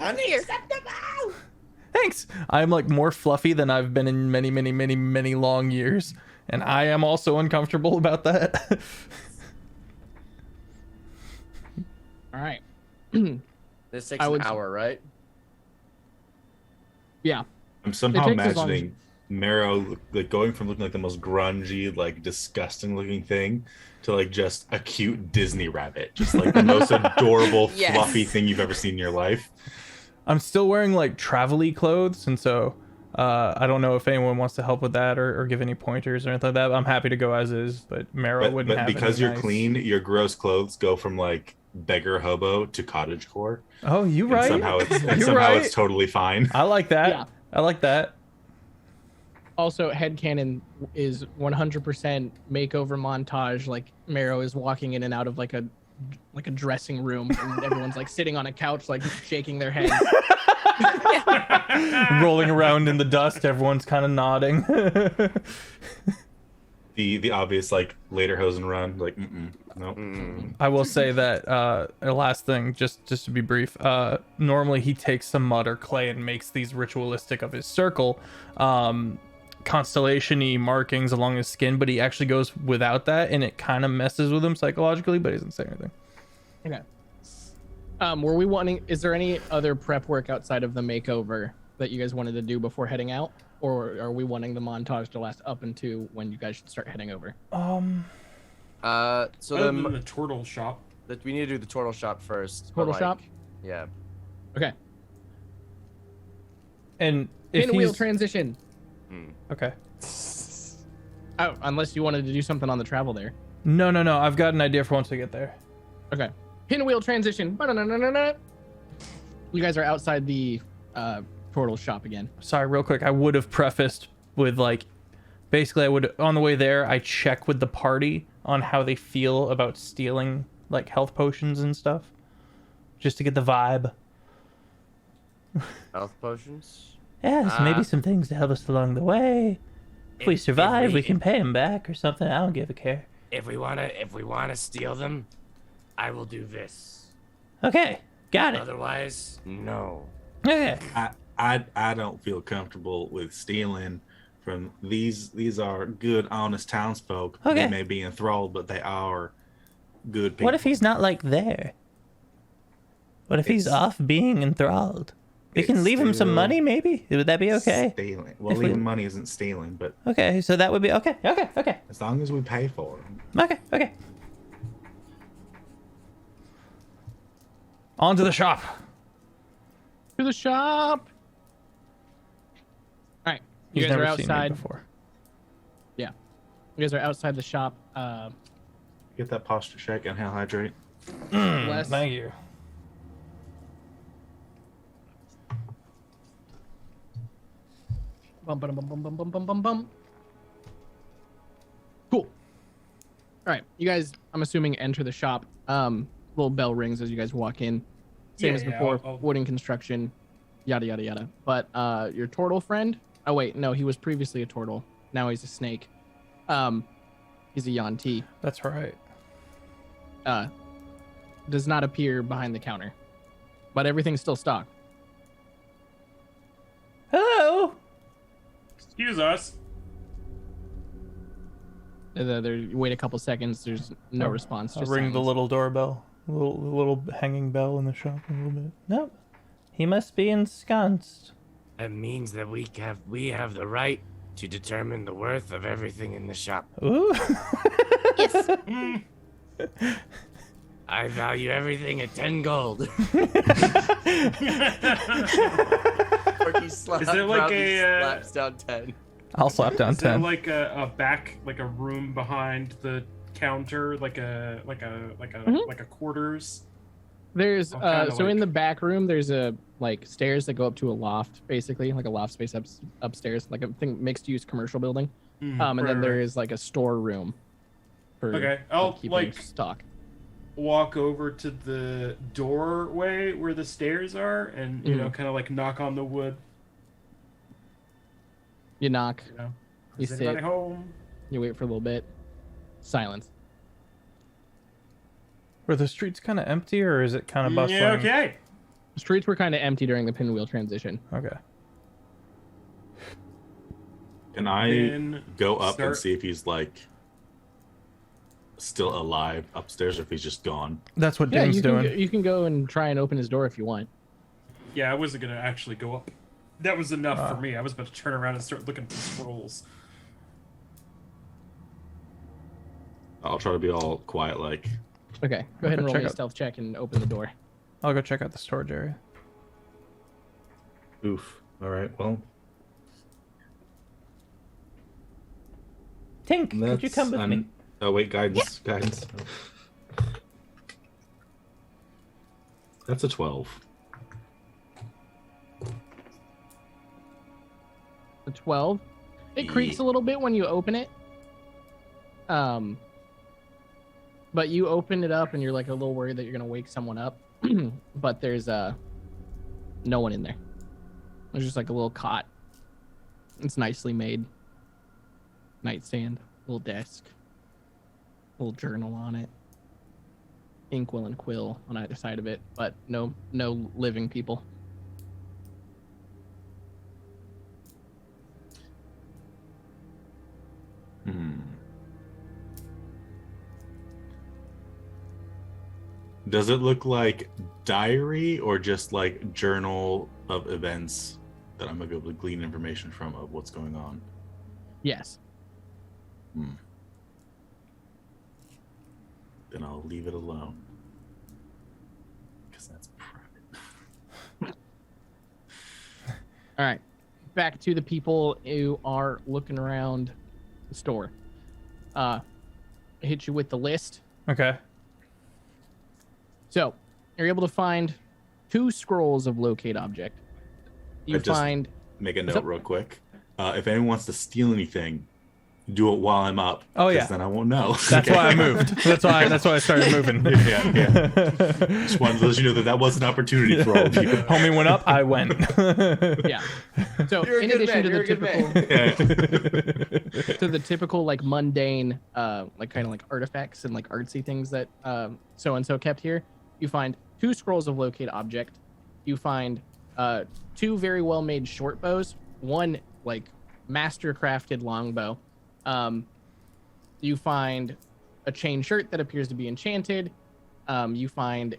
[SPEAKER 6] Unacceptable.
[SPEAKER 1] Thanks. I'm like more fluffy than I've been in many, many, many, many long years, and I am also uncomfortable about that.
[SPEAKER 2] All right.
[SPEAKER 3] This takes
[SPEAKER 2] I
[SPEAKER 3] an
[SPEAKER 2] would-
[SPEAKER 3] hour, right?
[SPEAKER 2] Yeah.
[SPEAKER 4] I'm somehow
[SPEAKER 2] It takes as long as-
[SPEAKER 4] imagining Mero like going from looking like the most grungy, like disgusting looking thing to like just a cute Disney rabbit, just like the most adorable,
[SPEAKER 6] Yes.
[SPEAKER 4] fluffy thing you've ever seen in your life.
[SPEAKER 1] I'm still wearing like travel-y clothes, and so I don't know if anyone wants to help with that or give any pointers or anything like that. I'm happy to go as is, but Mero wouldn't
[SPEAKER 4] But
[SPEAKER 1] have
[SPEAKER 4] because
[SPEAKER 1] any
[SPEAKER 4] you're
[SPEAKER 1] nice-
[SPEAKER 4] clean, your gross clothes go from like beggar hobo to cottagecore.
[SPEAKER 1] Oh, you
[SPEAKER 4] And
[SPEAKER 1] right.
[SPEAKER 4] somehow
[SPEAKER 1] You're right.
[SPEAKER 4] it's totally fine.
[SPEAKER 1] I like that.
[SPEAKER 2] Yeah.
[SPEAKER 1] I like that.
[SPEAKER 2] Also, headcanon is 100% makeover montage. Like Mero is walking in and out of like a dressing room, and everyone's like sitting on a couch, like shaking their heads.
[SPEAKER 1] Rolling around in the dust, everyone's kind of nodding.
[SPEAKER 4] The obvious like later hosen run, like no.
[SPEAKER 1] I will say that the last thing, just to be brief, normally he takes some mud or clay and makes these ritualistic of his circle, constellation-y markings along his skin, but he actually goes without that, and it kind of messes with him psychologically, but he doesn't say anything.
[SPEAKER 2] Okay. Is there any other prep work outside of the makeover that you guys wanted to do before heading out? Or are we wanting the montage to last up into when you guys should start heading over?
[SPEAKER 3] So
[SPEAKER 5] Other than
[SPEAKER 3] the
[SPEAKER 5] the turtle shop.
[SPEAKER 3] that we need to do the turtle shop first. but,
[SPEAKER 2] Turtle
[SPEAKER 3] like,
[SPEAKER 2] shop?
[SPEAKER 3] Yeah.
[SPEAKER 2] Okay.
[SPEAKER 1] And if
[SPEAKER 2] Pinwheel
[SPEAKER 1] he's...
[SPEAKER 2] transition.
[SPEAKER 1] Okay.
[SPEAKER 2] Oh, unless you wanted to do something on the travel there.
[SPEAKER 1] No. I've got an idea for once we get there.
[SPEAKER 2] Okay. Pinwheel transition. Ba-da-na-na-na-na. You guys are outside the portal shop again.
[SPEAKER 1] Sorry, real quick. I would have prefaced with like, basically, I would on the way there, I check with the party on how they feel about stealing like health potions and stuff, just to get the vibe.
[SPEAKER 3] Health potions.
[SPEAKER 1] Yes, maybe some things to help us along the way. If we survive, we can pay them back or something. I don't give a care.
[SPEAKER 7] If we wanna steal them, I will do this.
[SPEAKER 1] Okay, got it.
[SPEAKER 7] Otherwise, no.
[SPEAKER 1] Okay.
[SPEAKER 4] I don't feel comfortable with stealing from these are good, honest townsfolk.
[SPEAKER 1] Okay.
[SPEAKER 4] They may be enthralled, but they are good people.
[SPEAKER 1] What if he's not like there? What if he's off being enthralled? We can
[SPEAKER 4] It's
[SPEAKER 1] leave him some
[SPEAKER 4] still
[SPEAKER 1] money, maybe? Would that be okay?
[SPEAKER 4] Stealing. Well,
[SPEAKER 1] If we-
[SPEAKER 4] leaving money isn't stealing, but
[SPEAKER 1] Okay, so that would be okay. Okay.
[SPEAKER 4] as long as we pay for it.
[SPEAKER 1] Okay. On to the shop.
[SPEAKER 2] To the shop. All right.
[SPEAKER 1] He's
[SPEAKER 2] You guys are
[SPEAKER 1] never seen me
[SPEAKER 2] outside.
[SPEAKER 1] before.
[SPEAKER 2] You guys are outside the shop.
[SPEAKER 4] Get that posture check and he'll hydrate.
[SPEAKER 2] Less.
[SPEAKER 1] Thank you.
[SPEAKER 2] Bum, bum, bum, bum, bum, bum, bum, bum, bum. Cool. All right, you guys. I'm assuming enter the shop. Little bell rings as you guys walk in. Same as before. Wooden construction. Yada yada yada. But your turtle friend. Oh wait, no, he was previously a turtle. Now he's a snake. He's a Yanti.
[SPEAKER 1] That's right.
[SPEAKER 2] Does not appear behind the counter, but everything's still stocked.
[SPEAKER 1] Hello.
[SPEAKER 5] Excuse us.
[SPEAKER 2] You wait a couple seconds. There's no response.
[SPEAKER 1] I'll
[SPEAKER 2] Just
[SPEAKER 1] ring the
[SPEAKER 2] silence.
[SPEAKER 1] little doorbell. Little hanging bell in the shop a little bit. Nope. He must be ensconced.
[SPEAKER 7] That means that we have the right to determine the worth of everything in the shop.
[SPEAKER 1] Ooh.
[SPEAKER 7] I value everything at 10 gold.
[SPEAKER 3] Porky slaps,
[SPEAKER 5] Is there like
[SPEAKER 3] proudly
[SPEAKER 5] a,
[SPEAKER 3] slaps down 10.
[SPEAKER 1] I'll slap down
[SPEAKER 5] Is there
[SPEAKER 1] 10.
[SPEAKER 5] like a back, like a room behind the counter, like a quarters?
[SPEAKER 2] There's
[SPEAKER 5] I'm kinda
[SPEAKER 2] so in
[SPEAKER 5] like-
[SPEAKER 2] the back room there's a like stairs that go up to a loft, basically like a loft space upstairs, like a mixed use commercial building. And then there is like a storeroom for
[SPEAKER 5] Okay,
[SPEAKER 2] for
[SPEAKER 5] I'll
[SPEAKER 2] keeping
[SPEAKER 5] like
[SPEAKER 2] stock.
[SPEAKER 5] walk over to the doorway where the stairs are, and you know, kind of like knock on the wood.
[SPEAKER 2] You knock,
[SPEAKER 5] You know,
[SPEAKER 2] you
[SPEAKER 5] is
[SPEAKER 2] sit,
[SPEAKER 5] anybody home?
[SPEAKER 2] you wait for a little bit. Silence.
[SPEAKER 1] Were the streets kind of empty, or is it kind of bustling?
[SPEAKER 5] Yeah, okay.
[SPEAKER 2] The streets were kind of empty during the pinwheel transition.
[SPEAKER 1] Okay.
[SPEAKER 4] Can I
[SPEAKER 5] Then
[SPEAKER 4] go up and
[SPEAKER 5] start-
[SPEAKER 4] see if he's like still alive upstairs, or if he's just gone?
[SPEAKER 1] That's what
[SPEAKER 2] Yeah,
[SPEAKER 1] Dane's
[SPEAKER 2] you can,
[SPEAKER 1] doing.
[SPEAKER 2] you can go and try and open his door if you want.
[SPEAKER 5] Yeah, I wasn't gonna actually go up. That was enough for me. I was about to turn around and start looking for scrolls.
[SPEAKER 4] I'll try to be all quiet, like.
[SPEAKER 2] Okay, go ahead and roll
[SPEAKER 1] check
[SPEAKER 2] me a
[SPEAKER 1] out-
[SPEAKER 2] stealth check and open the door.
[SPEAKER 1] I'll go check out the storage area.
[SPEAKER 4] Oof. All right. Well,
[SPEAKER 1] Tink, could you come with me?
[SPEAKER 4] Oh wait, guidance. Guidance. That's a 12.
[SPEAKER 2] The 12. It creaks a little bit when you open it. But you open it up and you're like a little worried that you're gonna wake someone up. But there's no one in there. There's just like a little cot. It's nicely made. Nightstand, little desk, little journal on it. Inkwell and quill on either side of it, but no living people.
[SPEAKER 4] Does it look like diary or just like journal of events that I'm gonna be able to glean information from of what's going on?
[SPEAKER 2] Yes.
[SPEAKER 4] Then I'll leave it alone. Because that's private.
[SPEAKER 2] All right. Back to the people who are looking around the store. I hit you with the list.
[SPEAKER 1] Okay.
[SPEAKER 2] So you're able to find 2 scrolls of locate object. You
[SPEAKER 4] just
[SPEAKER 2] find
[SPEAKER 4] Make a
[SPEAKER 2] What's
[SPEAKER 4] note
[SPEAKER 2] up?
[SPEAKER 4] real quick. If anyone wants to steal anything, do it while I'm up.
[SPEAKER 1] Oh,
[SPEAKER 4] 'cause
[SPEAKER 1] yeah.
[SPEAKER 4] Then I won't know.
[SPEAKER 1] That's why I moved. That's why I started moving.
[SPEAKER 4] yeah. Just wanted to let you know that was an opportunity for all of you.
[SPEAKER 1] Homie went up, I went.
[SPEAKER 2] yeah. So
[SPEAKER 3] You're a
[SPEAKER 2] in
[SPEAKER 3] good
[SPEAKER 2] addition
[SPEAKER 3] man,
[SPEAKER 2] to
[SPEAKER 3] you're
[SPEAKER 2] the
[SPEAKER 3] a good
[SPEAKER 2] typical
[SPEAKER 4] Yeah.
[SPEAKER 2] to the typical like mundane like kind of like artifacts and like artsy things that so and so kept here, you find 2 scrolls of locate object. You find 2 very well made short bows, one like master crafted longbow. You find a chain shirt that appears to be enchanted. You find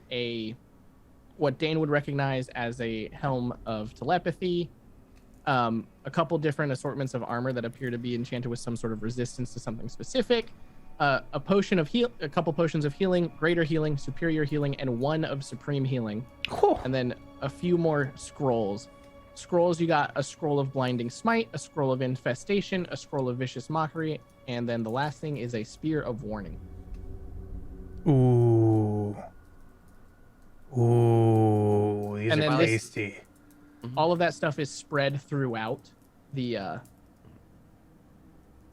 [SPEAKER 2] what Dane would recognize as a helm of telepathy. A couple different assortments of armor that appear to be enchanted with some sort of resistance to something specific. A couple potions of healing, greater healing, superior healing, and 1 of supreme healing.
[SPEAKER 1] Cool.
[SPEAKER 2] And then a few more scrolls. Scrolls, you got a scroll of blinding smite, a scroll of infestation, a scroll of vicious mockery, and then the last thing is a spear of warning.
[SPEAKER 1] Ooh. Ooh, these
[SPEAKER 2] And
[SPEAKER 1] are
[SPEAKER 2] then
[SPEAKER 1] tasty.
[SPEAKER 2] All of that stuff is spread throughout the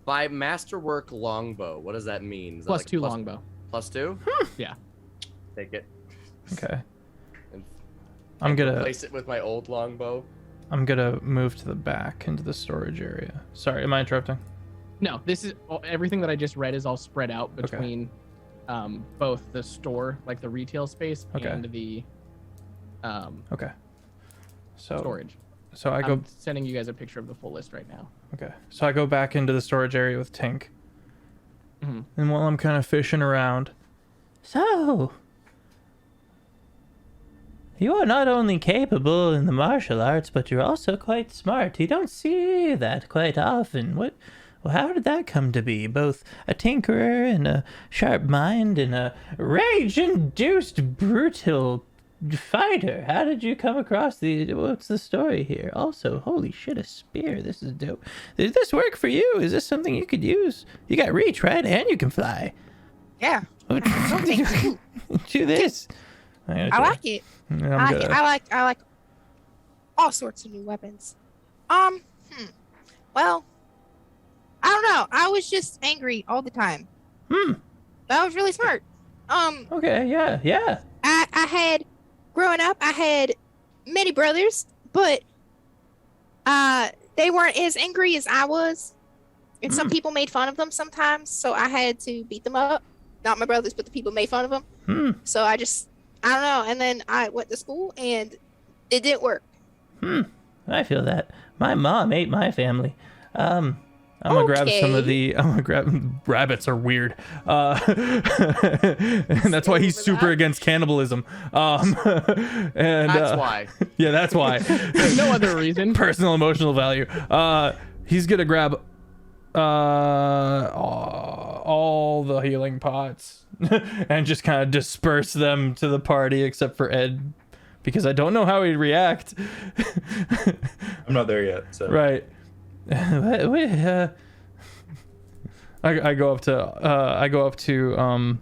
[SPEAKER 3] By masterwork longbow, what does that mean? Is that
[SPEAKER 2] plus
[SPEAKER 3] like
[SPEAKER 2] 2 longbow.
[SPEAKER 3] +2?
[SPEAKER 2] Yeah.
[SPEAKER 3] Take it.
[SPEAKER 1] Okay.
[SPEAKER 3] And
[SPEAKER 1] I'm gonna
[SPEAKER 3] replace it with my old longbow.
[SPEAKER 1] move to the back into the storage area. Sorry, am I interrupting?
[SPEAKER 2] No, this is everything that I just read is all spread out between both the store, like the retail space,
[SPEAKER 1] Okay.
[SPEAKER 2] and the
[SPEAKER 1] Okay. So
[SPEAKER 2] storage.
[SPEAKER 1] So I go.
[SPEAKER 2] I'm sending you guys a picture of the full list right now.
[SPEAKER 1] Okay. So I go back into the storage area with Tink.
[SPEAKER 2] Mhm.
[SPEAKER 1] And while I'm kind of fishing around. So, you are not only capable in the martial arts, but you're also quite smart. You don't see that quite often. Well, how did that come to be? Both a tinkerer and a sharp mind and a rage-induced brutal fighter. How did you come across these? What's the story here? Also, holy shit, a spear. This is dope. Did this work for you? Is this something you could use? You got reach, right? And you can fly.
[SPEAKER 6] Yeah.
[SPEAKER 1] Do this.
[SPEAKER 6] I like it. I like all sorts of new weapons. Well, I don't know. I was just angry all the time. That was really smart.
[SPEAKER 1] Okay, yeah.
[SPEAKER 6] I had, growing up, I had many brothers, but they weren't as angry as I was. And some people made fun of them sometimes, so I had to beat them up. Not my brothers, but the people made fun of them. So I don't know. And then I went to school, and it didn't work.
[SPEAKER 1] I feel that. My mom ate my family. I'm gonna grab some of the. I'm gonna grab. Rabbits are weird, and that's why he's super against cannibalism. And
[SPEAKER 3] That's why.
[SPEAKER 1] Yeah, that's why.
[SPEAKER 2] No other reason.
[SPEAKER 1] Personal emotional value. He's gonna grab all the healing pots and just kind of disperse them to the party, except for Ed, because I don't know how he'd react.
[SPEAKER 4] I'm not there yet. So.
[SPEAKER 1] Right. I go up to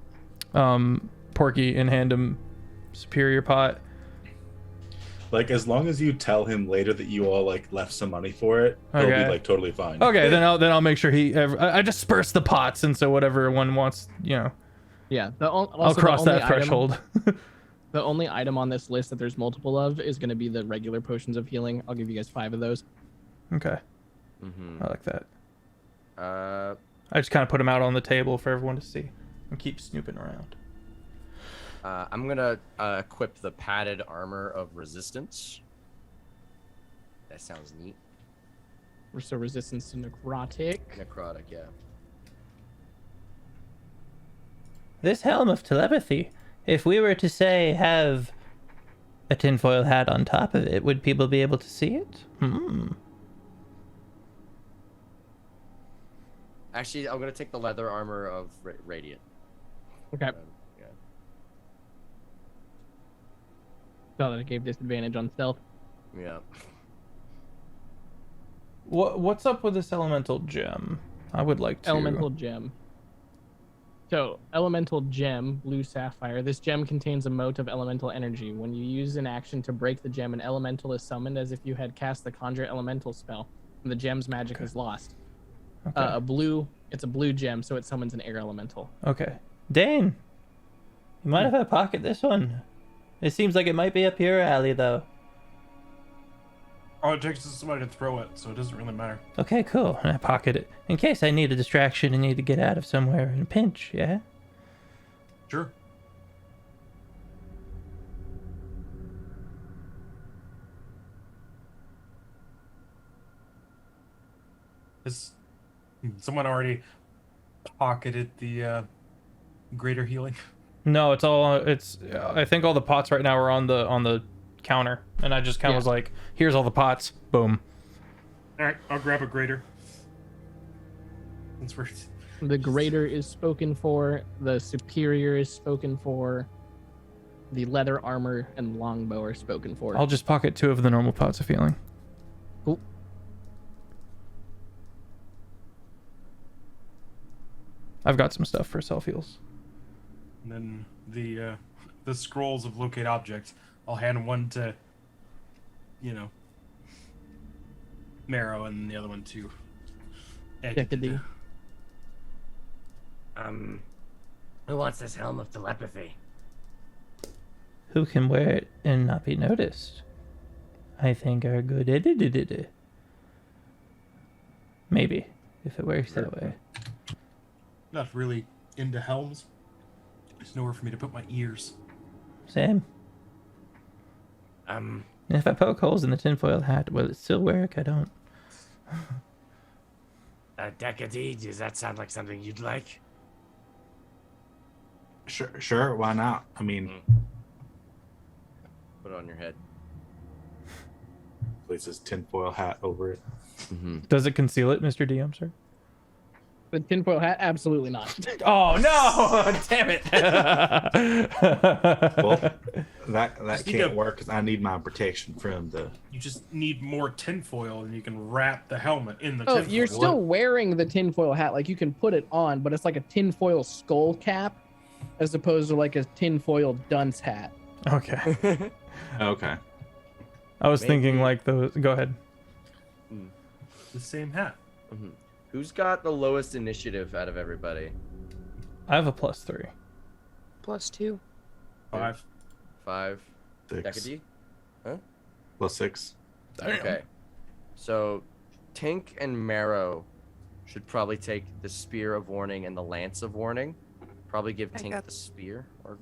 [SPEAKER 1] Porky and hand him superior pot.
[SPEAKER 4] Like, as long as you tell him later that you all like left some money for it, he'll
[SPEAKER 1] Okay.
[SPEAKER 4] be like totally fine.
[SPEAKER 1] Okay, then I'll make sure I disperse the pots, and so whatever one wants,
[SPEAKER 2] Yeah.
[SPEAKER 1] I'll cross that threshold.
[SPEAKER 2] The only item on this list that there's multiple of is going to be the regular potions of healing. I'll give you guys 5 of those.
[SPEAKER 1] Okay. I like that.
[SPEAKER 3] Uh,
[SPEAKER 1] I just kind of put them out on the table for everyone to see and keep snooping around.
[SPEAKER 3] I'm gonna equip the padded armor of resistance. That sounds neat.
[SPEAKER 2] So resistance to necrotic.
[SPEAKER 3] Necrotic, yeah.
[SPEAKER 1] This helm of telepathy, if we were to say have a tinfoil hat on top of it, would people be able to see it?
[SPEAKER 3] Actually, I'm gonna take the leather armor of Radiant.
[SPEAKER 2] Okay.
[SPEAKER 3] Yeah.
[SPEAKER 2] So that it gave disadvantage on stealth.
[SPEAKER 3] Yeah.
[SPEAKER 1] What's up with this elemental gem? I would like to.
[SPEAKER 2] Elemental gem. So, elemental gem, blue sapphire. This gem contains a mote of elemental energy. When you use an action to break the gem, an elemental is summoned as if you had cast the conjure elemental spell, and the gem's magic is lost.
[SPEAKER 1] Okay.
[SPEAKER 2] It's a blue gem, so it summons an air elemental.
[SPEAKER 1] Okay. Dane, you might have pocket this one. It seems like it might be up your alley, though.
[SPEAKER 5] All it takes is somebody to throw it, so it doesn't really matter.
[SPEAKER 1] Okay, cool. And I pocket it in case I need a distraction and need to get out of somewhere in a pinch. Yeah.
[SPEAKER 5] Sure. Has someone already pocketed the greater healing?
[SPEAKER 1] No, I think all the pots right now are on the counter, and I just kind of was like, here's all the pots. Boom.
[SPEAKER 5] All right, I'll grab a greater. That's where
[SPEAKER 2] The greater is spoken for, the superior is spoken for, the leather armor and longbow are spoken for.
[SPEAKER 1] I'll just pocket 2 of the normal pots of healing.
[SPEAKER 2] Cool.
[SPEAKER 1] I've got some stuff for self heals.
[SPEAKER 5] And then the scrolls of locate objects. I'll hand one to, Marrow, and the other one to
[SPEAKER 2] DatDirty.
[SPEAKER 7] Who wants this helm of telepathy?
[SPEAKER 1] Who can wear it and not be noticed? I think are good. Maybe, if it works that way.
[SPEAKER 5] Not really into helms. There's nowhere for me to put my ears.
[SPEAKER 1] Same. If I poke holes in the tinfoil hat, will it still work? I don't.
[SPEAKER 7] Decade, does that sound like something you'd like?
[SPEAKER 4] Sure, why not? I mean,
[SPEAKER 3] Put it on your head.
[SPEAKER 4] places tinfoil hat over it.
[SPEAKER 1] Does it conceal it, Mr. DM, sir?
[SPEAKER 2] The tinfoil hat? Absolutely not.
[SPEAKER 1] Oh no! Damn it!
[SPEAKER 4] Well, that can't work because I need my protection from the.
[SPEAKER 5] You just need more tinfoil, and you can wrap the helmet in the
[SPEAKER 2] Oh,
[SPEAKER 5] tinfoil.
[SPEAKER 2] you're still wearing the tinfoil hat. Like, you can put it on, but it's like a tinfoil skull cap as opposed to like a tinfoil dunce hat.
[SPEAKER 1] Okay.
[SPEAKER 4] Okay.
[SPEAKER 1] I was thinking like those. Go ahead.
[SPEAKER 5] the same hat.
[SPEAKER 3] Who's got the lowest initiative out of everybody?
[SPEAKER 1] I have a +3.
[SPEAKER 6] +2.
[SPEAKER 5] 5.
[SPEAKER 3] 5.
[SPEAKER 4] 6.
[SPEAKER 3] Decade?
[SPEAKER 4] +6.
[SPEAKER 3] Okay. So, Tink and Marrow should probably take the Spear of Warning and the Lance of Warning. Probably give
[SPEAKER 6] I
[SPEAKER 3] Tink
[SPEAKER 6] got-
[SPEAKER 3] the Spear. Or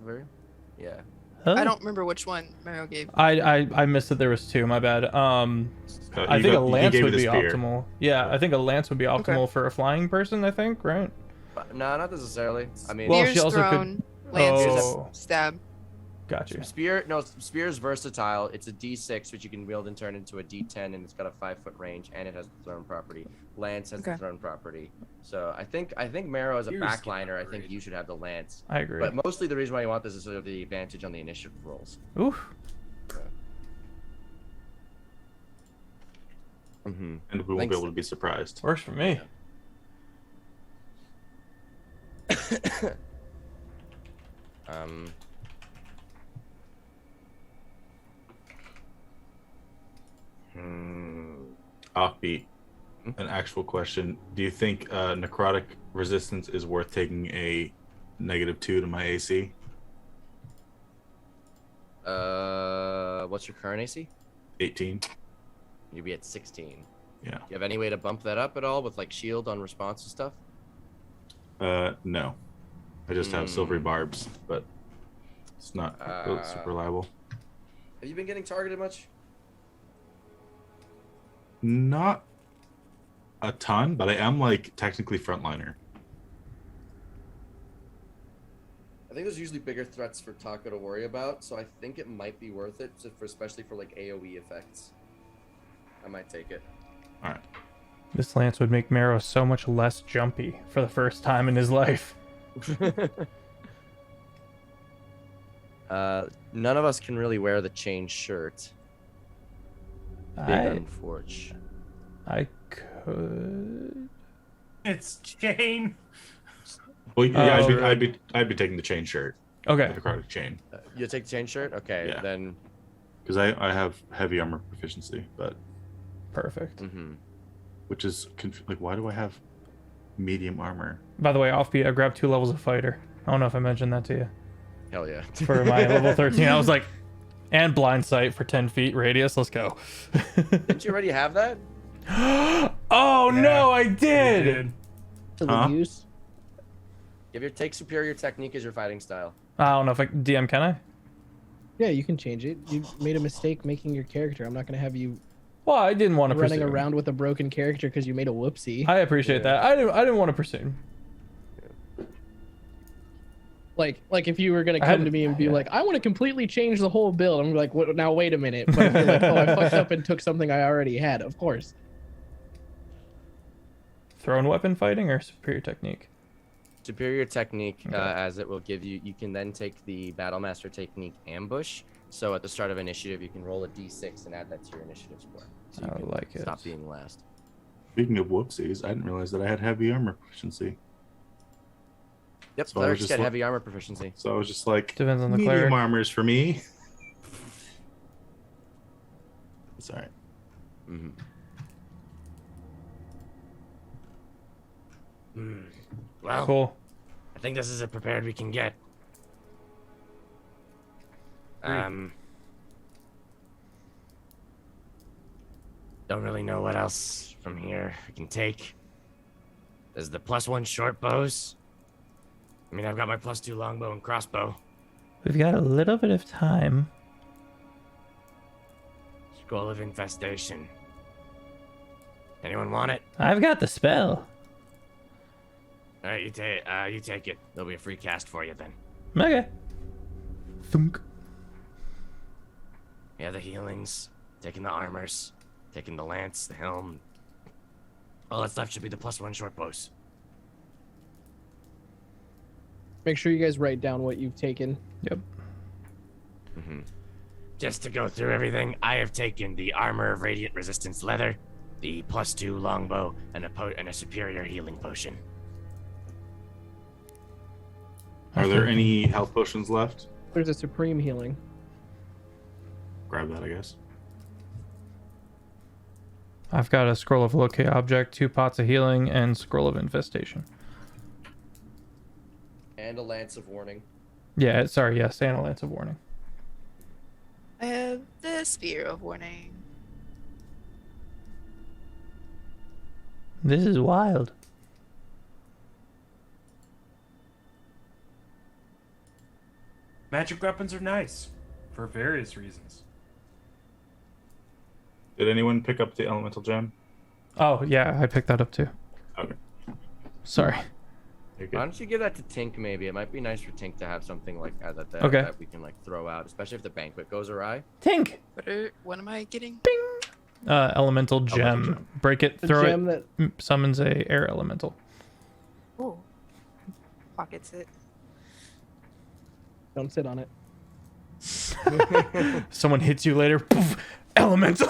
[SPEAKER 3] yeah.
[SPEAKER 6] I don't remember which one Mario gave.
[SPEAKER 1] I missed that there was 2. My bad. I think a lance would be optimal. Yeah, I think a lance would be optimal for a flying person. I think, right?
[SPEAKER 3] No, not necessarily. I mean,
[SPEAKER 1] Well,
[SPEAKER 6] Spear's
[SPEAKER 1] she also could-
[SPEAKER 6] thrown, Lance is
[SPEAKER 1] Oh.
[SPEAKER 6] stab.
[SPEAKER 1] Got you.
[SPEAKER 3] Spear's versatile. It's a D6, which you can wield and turn into a D10, and it's got a 5-foot range, and it has the thrown property. Lance has the
[SPEAKER 6] Okay.
[SPEAKER 3] thrown property. So I think Marrow as a
[SPEAKER 5] Spear's
[SPEAKER 3] backliner. I think
[SPEAKER 5] great.
[SPEAKER 3] you should have the Lance.
[SPEAKER 1] I agree.
[SPEAKER 3] But mostly the reason why you want this is so you have the advantage on the initiative rolls.
[SPEAKER 1] Oof.
[SPEAKER 3] Mm-hmm.
[SPEAKER 4] And we won't
[SPEAKER 3] Thanks.
[SPEAKER 4] be able to be surprised.
[SPEAKER 1] Works for me.
[SPEAKER 4] Offbeat. An actual question. Do you think necrotic resistance is worth taking a -2 to my AC?
[SPEAKER 3] What's your current AC?
[SPEAKER 4] 18.
[SPEAKER 3] You'd be at 16.
[SPEAKER 4] Yeah.
[SPEAKER 3] Do you have any way to bump that up at all with like shield on response and stuff?
[SPEAKER 4] No. I just have silvery barbs, but it's not super reliable.
[SPEAKER 3] Have you been getting targeted much?
[SPEAKER 4] Not a ton, but I am like technically frontliner.
[SPEAKER 3] I think there's usually bigger threats for Taco to worry about, so I think it might be worth it, especially for like AoE effects. I might take it.
[SPEAKER 4] All right.
[SPEAKER 1] This lance would make Marrow so much less jumpy for the first time in his life.
[SPEAKER 3] None of us can really wear the chain shirt. Big unfortunate.
[SPEAKER 1] I could.
[SPEAKER 5] It's chain.
[SPEAKER 4] Well, yeah,
[SPEAKER 1] Oh.
[SPEAKER 4] I'd be taking the chain shirt.
[SPEAKER 1] Okay.
[SPEAKER 4] The necrotic chain,
[SPEAKER 3] You take the chain shirt? Okay,
[SPEAKER 4] Yeah.
[SPEAKER 3] then.
[SPEAKER 4] because I have heavy armor proficiency, but
[SPEAKER 1] Perfect.
[SPEAKER 4] which is like, why do I have medium armor?
[SPEAKER 1] By the way, Offbeat, I grabbed 2 levels of fighter. I don't know if I mentioned that to you.
[SPEAKER 3] Hell yeah.
[SPEAKER 1] For my level 13, I was like, and blind sight for 10 feet radius. Let's go.
[SPEAKER 3] Didn't you already have that?
[SPEAKER 1] Oh
[SPEAKER 5] Yeah,
[SPEAKER 1] no, I
[SPEAKER 5] You
[SPEAKER 1] did.
[SPEAKER 5] did.
[SPEAKER 2] For the
[SPEAKER 4] Huh?
[SPEAKER 2] use.
[SPEAKER 3] Take superior technique as your fighting style.
[SPEAKER 1] I don't know if I DM can I?
[SPEAKER 2] Yeah, you can change it. You made a mistake making your character. I'm not gonna have you
[SPEAKER 1] Well, I didn't want to
[SPEAKER 2] running
[SPEAKER 1] pursue.
[SPEAKER 2] around with a broken character because you made a whoopsie.
[SPEAKER 1] I appreciate that. I didn't want to pursue.
[SPEAKER 2] Like if you were gonna
[SPEAKER 1] I had
[SPEAKER 2] come to me and be
[SPEAKER 1] yeah.
[SPEAKER 2] like, I want to completely change the whole build. I'm like, what, now wait a minute. But you're like, oh, I fucked up and took something I already had. Of course.
[SPEAKER 1] Thrown weapon fighting or superior technique?
[SPEAKER 3] superior technique, as it will give you. You can then take the Battle Master technique ambush. So at the start of initiative, you can roll a d6 and add that to your initiative score. So you
[SPEAKER 1] I
[SPEAKER 3] can
[SPEAKER 1] like it.
[SPEAKER 3] stop being last.
[SPEAKER 4] Speaking of whoopsies, I didn't realize that I had heavy armor proficiency.
[SPEAKER 3] Yep,
[SPEAKER 4] So I was
[SPEAKER 3] clerics
[SPEAKER 4] just
[SPEAKER 3] get
[SPEAKER 4] look-
[SPEAKER 3] heavy armor proficiency.
[SPEAKER 4] So I was just like,
[SPEAKER 1] Depends on the
[SPEAKER 4] medium
[SPEAKER 1] cleric.
[SPEAKER 4] armor's for me. It's all right.
[SPEAKER 3] Mm-hmm.
[SPEAKER 7] Well,
[SPEAKER 1] Cool.
[SPEAKER 7] I think this is as prepared we can get. Don't really know what else from here we can take. There's the +1 short bows. I mean, I've got my +2 longbow and crossbow.
[SPEAKER 1] We've got a little bit of time.
[SPEAKER 7] Scroll of Infestation. Anyone want it?
[SPEAKER 1] I've got the spell.
[SPEAKER 7] All right, you take it. There'll be a free cast for you then.
[SPEAKER 1] Okay. Thunk.
[SPEAKER 7] Yeah, the healings, taking the armors, taking the lance, the helm. All that stuff should be the +1 short bows.
[SPEAKER 2] Make sure you guys write down what you've taken.
[SPEAKER 1] Yep.
[SPEAKER 3] Mm-hmm.
[SPEAKER 7] Just to go through everything, I have taken the armor of radiant resistance leather, the +2 longbow, and a superior healing potion.
[SPEAKER 4] Are there any health potions left?
[SPEAKER 2] There's a supreme healing.
[SPEAKER 4] Grab that, I guess.
[SPEAKER 1] I've got a scroll of locate object, 2 pots of healing, and scroll of infestation.
[SPEAKER 3] And a lance of warning.
[SPEAKER 1] Yeah, sorry, yes, and a lance of warning.
[SPEAKER 6] I have the Spear of Warning.
[SPEAKER 1] This is wild.
[SPEAKER 5] Magic weapons are nice for various reasons.
[SPEAKER 4] Did anyone pick up the elemental gem?
[SPEAKER 1] Oh, yeah, I picked that up too.
[SPEAKER 4] Okay.
[SPEAKER 1] Sorry.
[SPEAKER 4] You're
[SPEAKER 3] Why
[SPEAKER 4] good.
[SPEAKER 3] don't you give that to Tink? Maybe it might be nice for Tink to have something like that,
[SPEAKER 1] Okay.
[SPEAKER 3] that we can like throw out, especially if the banquet goes awry.
[SPEAKER 1] Tink!
[SPEAKER 6] What am I getting?
[SPEAKER 1] Elemental gem.
[SPEAKER 4] gem.
[SPEAKER 1] Break it,
[SPEAKER 2] The
[SPEAKER 1] throw
[SPEAKER 2] gem
[SPEAKER 1] it,
[SPEAKER 2] that
[SPEAKER 1] summons a air elemental.
[SPEAKER 6] Oh, pockets it.
[SPEAKER 2] don't sit on it.
[SPEAKER 1] Someone hits you later, poof, elemental!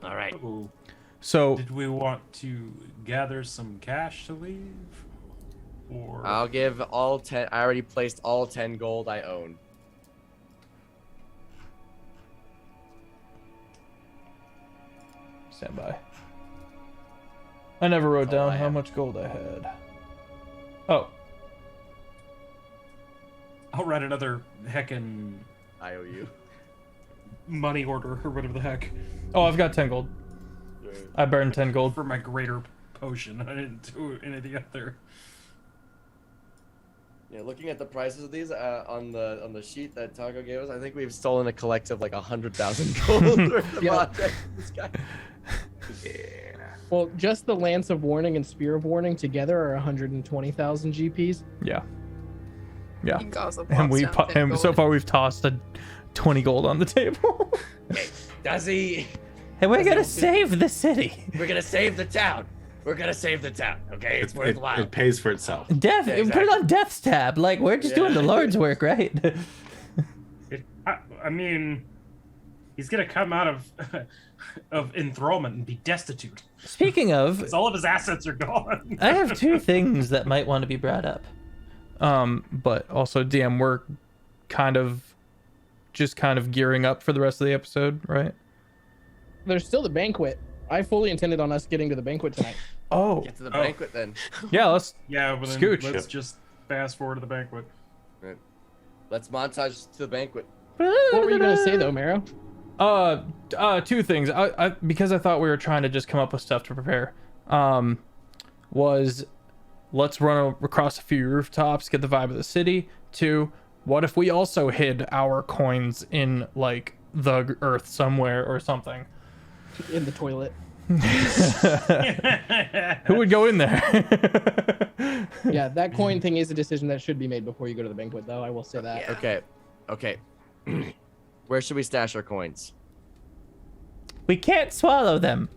[SPEAKER 7] All right.
[SPEAKER 5] Ooh.
[SPEAKER 1] So,
[SPEAKER 5] Did we want to gather some cash to leave? Or
[SPEAKER 3] I'll give all 10. I already placed all 10 gold I own.
[SPEAKER 1] stand by. I never wrote
[SPEAKER 3] That's all
[SPEAKER 1] down
[SPEAKER 3] I
[SPEAKER 1] how
[SPEAKER 3] have.
[SPEAKER 1] much gold I had. Oh,
[SPEAKER 5] I'll write another heckin'
[SPEAKER 3] I owe you.
[SPEAKER 5] money order or whatever the heck
[SPEAKER 1] oh, I've got 10 gold. I burned 10 gold.
[SPEAKER 5] for my greater potion. I didn't do any of the other.
[SPEAKER 3] Yeah, looking at the prices of these on the sheet that Taco gave us, I think we've stolen a collective like 100,000 gold worth of
[SPEAKER 2] Yeah.
[SPEAKER 3] objects from this guy.
[SPEAKER 2] Well, just the Lance of Warning and Spear of Warning together are 120,000 GPs.
[SPEAKER 1] Yeah. Yeah.
[SPEAKER 6] You can also
[SPEAKER 1] And
[SPEAKER 6] box down 10
[SPEAKER 1] and so
[SPEAKER 6] gold.
[SPEAKER 1] far we've tossed a 20 gold on the table.
[SPEAKER 3] Does he?
[SPEAKER 1] And we're
[SPEAKER 3] Does
[SPEAKER 1] gonna
[SPEAKER 3] he-
[SPEAKER 1] save the city.
[SPEAKER 3] We're gonna save the town. We're gonna save the town. Okay, it's worthwhile.
[SPEAKER 4] It pays for itself.
[SPEAKER 1] Death.
[SPEAKER 3] Yeah,
[SPEAKER 1] Put it
[SPEAKER 3] exactly.
[SPEAKER 1] on Death's tab. Like we're just doing the
[SPEAKER 3] Yeah.
[SPEAKER 1] Lord's work, right?
[SPEAKER 5] I mean, he's gonna come out of of enthrallment and be destitute.
[SPEAKER 1] Speaking of,
[SPEAKER 5] Because all of his assets are gone.
[SPEAKER 1] I have 2 things that might want to be brought up. But also, DM, we're kind of gearing up for the rest of the episode, right?
[SPEAKER 2] There's still the banquet. I fully intended on us getting to the banquet tonight.
[SPEAKER 1] Oh,
[SPEAKER 3] Get to the
[SPEAKER 5] Oh.
[SPEAKER 3] banquet then.
[SPEAKER 1] yeah. Let's.
[SPEAKER 5] Yeah, but then
[SPEAKER 1] Scooch.
[SPEAKER 5] let's just fast forward to the banquet.
[SPEAKER 3] Let's montage to the banquet.
[SPEAKER 2] What were you gonna say though, Maro?
[SPEAKER 1] 2 things. I because I thought we were trying to just come up with stuff to prepare. Was let's run across a few rooftops, get the vibe of the city. 2, what if we also hid our coins in like the earth somewhere or something?
[SPEAKER 2] In the toilet.
[SPEAKER 1] Who would go in there?
[SPEAKER 2] Yeah, that coin thing is a decision that should be made before you go to the banquet, though. I will say that.
[SPEAKER 6] Yeah.
[SPEAKER 3] Okay. Where should we stash our coins?
[SPEAKER 1] We can't swallow them.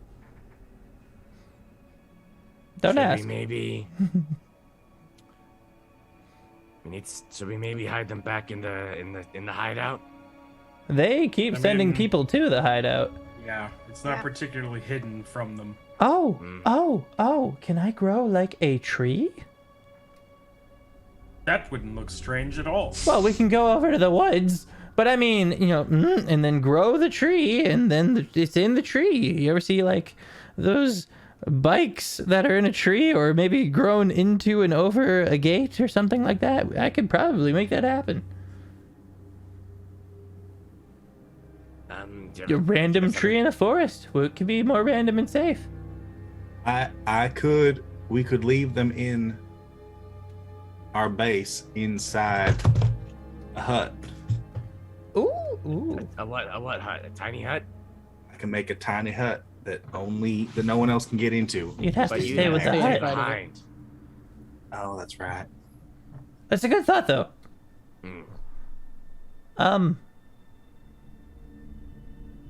[SPEAKER 1] Don't
[SPEAKER 7] should
[SPEAKER 1] ask.
[SPEAKER 7] We maybe. Should we maybe hide them back in the hideout?
[SPEAKER 1] They keep
[SPEAKER 5] I
[SPEAKER 1] sending
[SPEAKER 5] mean-
[SPEAKER 1] people to the hideout.
[SPEAKER 5] Yeah, it's not
[SPEAKER 6] Yeah.
[SPEAKER 5] particularly hidden from them.
[SPEAKER 1] Oh,
[SPEAKER 7] Mm.
[SPEAKER 1] oh, can I grow like a tree?
[SPEAKER 5] That wouldn't look strange at all.
[SPEAKER 1] Well, we can go over to the woods, but I mean, you know, and then grow the tree, and then it's in the tree. You ever see like those bikes that are in a tree, or maybe grown into and over a gate or something like that? I could probably make that happen.
[SPEAKER 7] Do you
[SPEAKER 1] A
[SPEAKER 7] ever-
[SPEAKER 1] random
[SPEAKER 7] do you
[SPEAKER 1] tree in a forest. What could be more random and safe?
[SPEAKER 4] We could leave them in our base inside a hut.
[SPEAKER 1] Ooh.
[SPEAKER 7] A what hut? A tiny hut?
[SPEAKER 4] I can make a tiny hut that no one else can get into.
[SPEAKER 1] You'd have
[SPEAKER 7] But
[SPEAKER 1] to
[SPEAKER 7] you
[SPEAKER 1] stay with the
[SPEAKER 7] have to
[SPEAKER 2] hut.
[SPEAKER 7] stay
[SPEAKER 1] hut.
[SPEAKER 7] behind.
[SPEAKER 4] Oh, that's right.
[SPEAKER 1] That's a good thought, though.
[SPEAKER 7] Mm.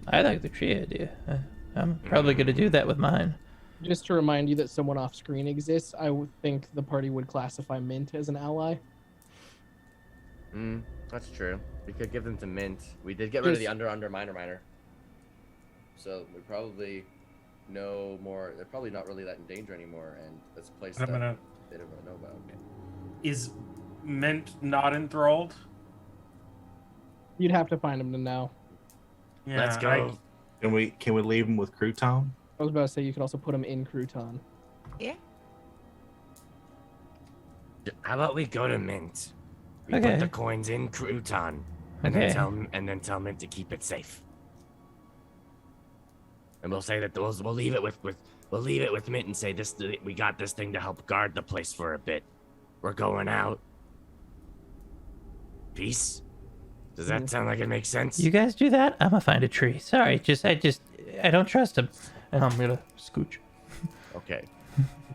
[SPEAKER 1] I like the tree idea. I'm probably gonna do that with mine.
[SPEAKER 2] Just to remind you that someone off screen exists, I would think the party would classify Mint as an ally.
[SPEAKER 3] That's true. We could give them to Mint. We did get rid of the under miner. So we probably know more. They're probably not really that in danger anymore, and that's a place that they don't really know about.
[SPEAKER 5] Is Mint not enthralled?
[SPEAKER 2] You'd have to find him to know.
[SPEAKER 5] Yeah,
[SPEAKER 7] Let's go.
[SPEAKER 4] Can we leave them with Crouton?
[SPEAKER 2] I was about to say you could also put him in Crouton.
[SPEAKER 6] Yeah.
[SPEAKER 7] How about we go to Mint? We
[SPEAKER 1] Okay.
[SPEAKER 7] put the coins in Crouton, and
[SPEAKER 1] Okay.
[SPEAKER 7] then tell Mint to keep it safe. And we'll say that we'll leave it with Mint and say this. We got this thing to help guard the place for a bit. We're going out. Peace. Does that sound like it makes sense?
[SPEAKER 1] You guys do that? I'm gonna find a tree. Sorry, I don't trust him, and I'm gonna scooch.
[SPEAKER 3] Okay.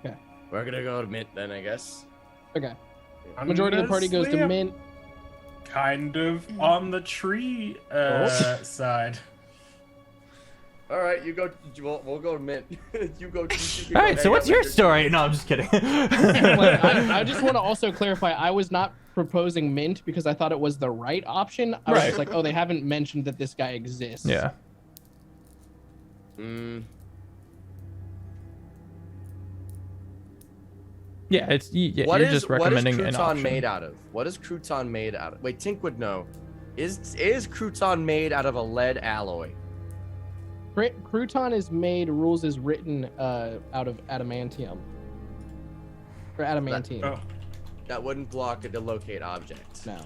[SPEAKER 2] Okay.
[SPEAKER 3] We're gonna go to Mint then, I guess.
[SPEAKER 2] Okay. Majority of the party goes to Mint.
[SPEAKER 5] Kind of on the tree side.
[SPEAKER 3] All right, you go. We'll go to Mint. you go.
[SPEAKER 1] All right, so what's your story? No, I'm just kidding.
[SPEAKER 2] I just want to also clarify, I was not proposing Mint because I thought it was the right option. I was
[SPEAKER 1] Right.
[SPEAKER 2] just like, oh, they haven't mentioned that this guy exists.
[SPEAKER 1] Yeah. Yeah, it's you're just recommending an
[SPEAKER 3] crouton
[SPEAKER 1] option.
[SPEAKER 3] made out of? What is crouton made out of? Wait, Tink would know. Is crouton made out of a lead alloy?
[SPEAKER 2] Crouton is made, rules is written out of adamantium. Or adamantine.
[SPEAKER 5] Oh,
[SPEAKER 3] That wouldn't block it to locate objects.
[SPEAKER 2] No.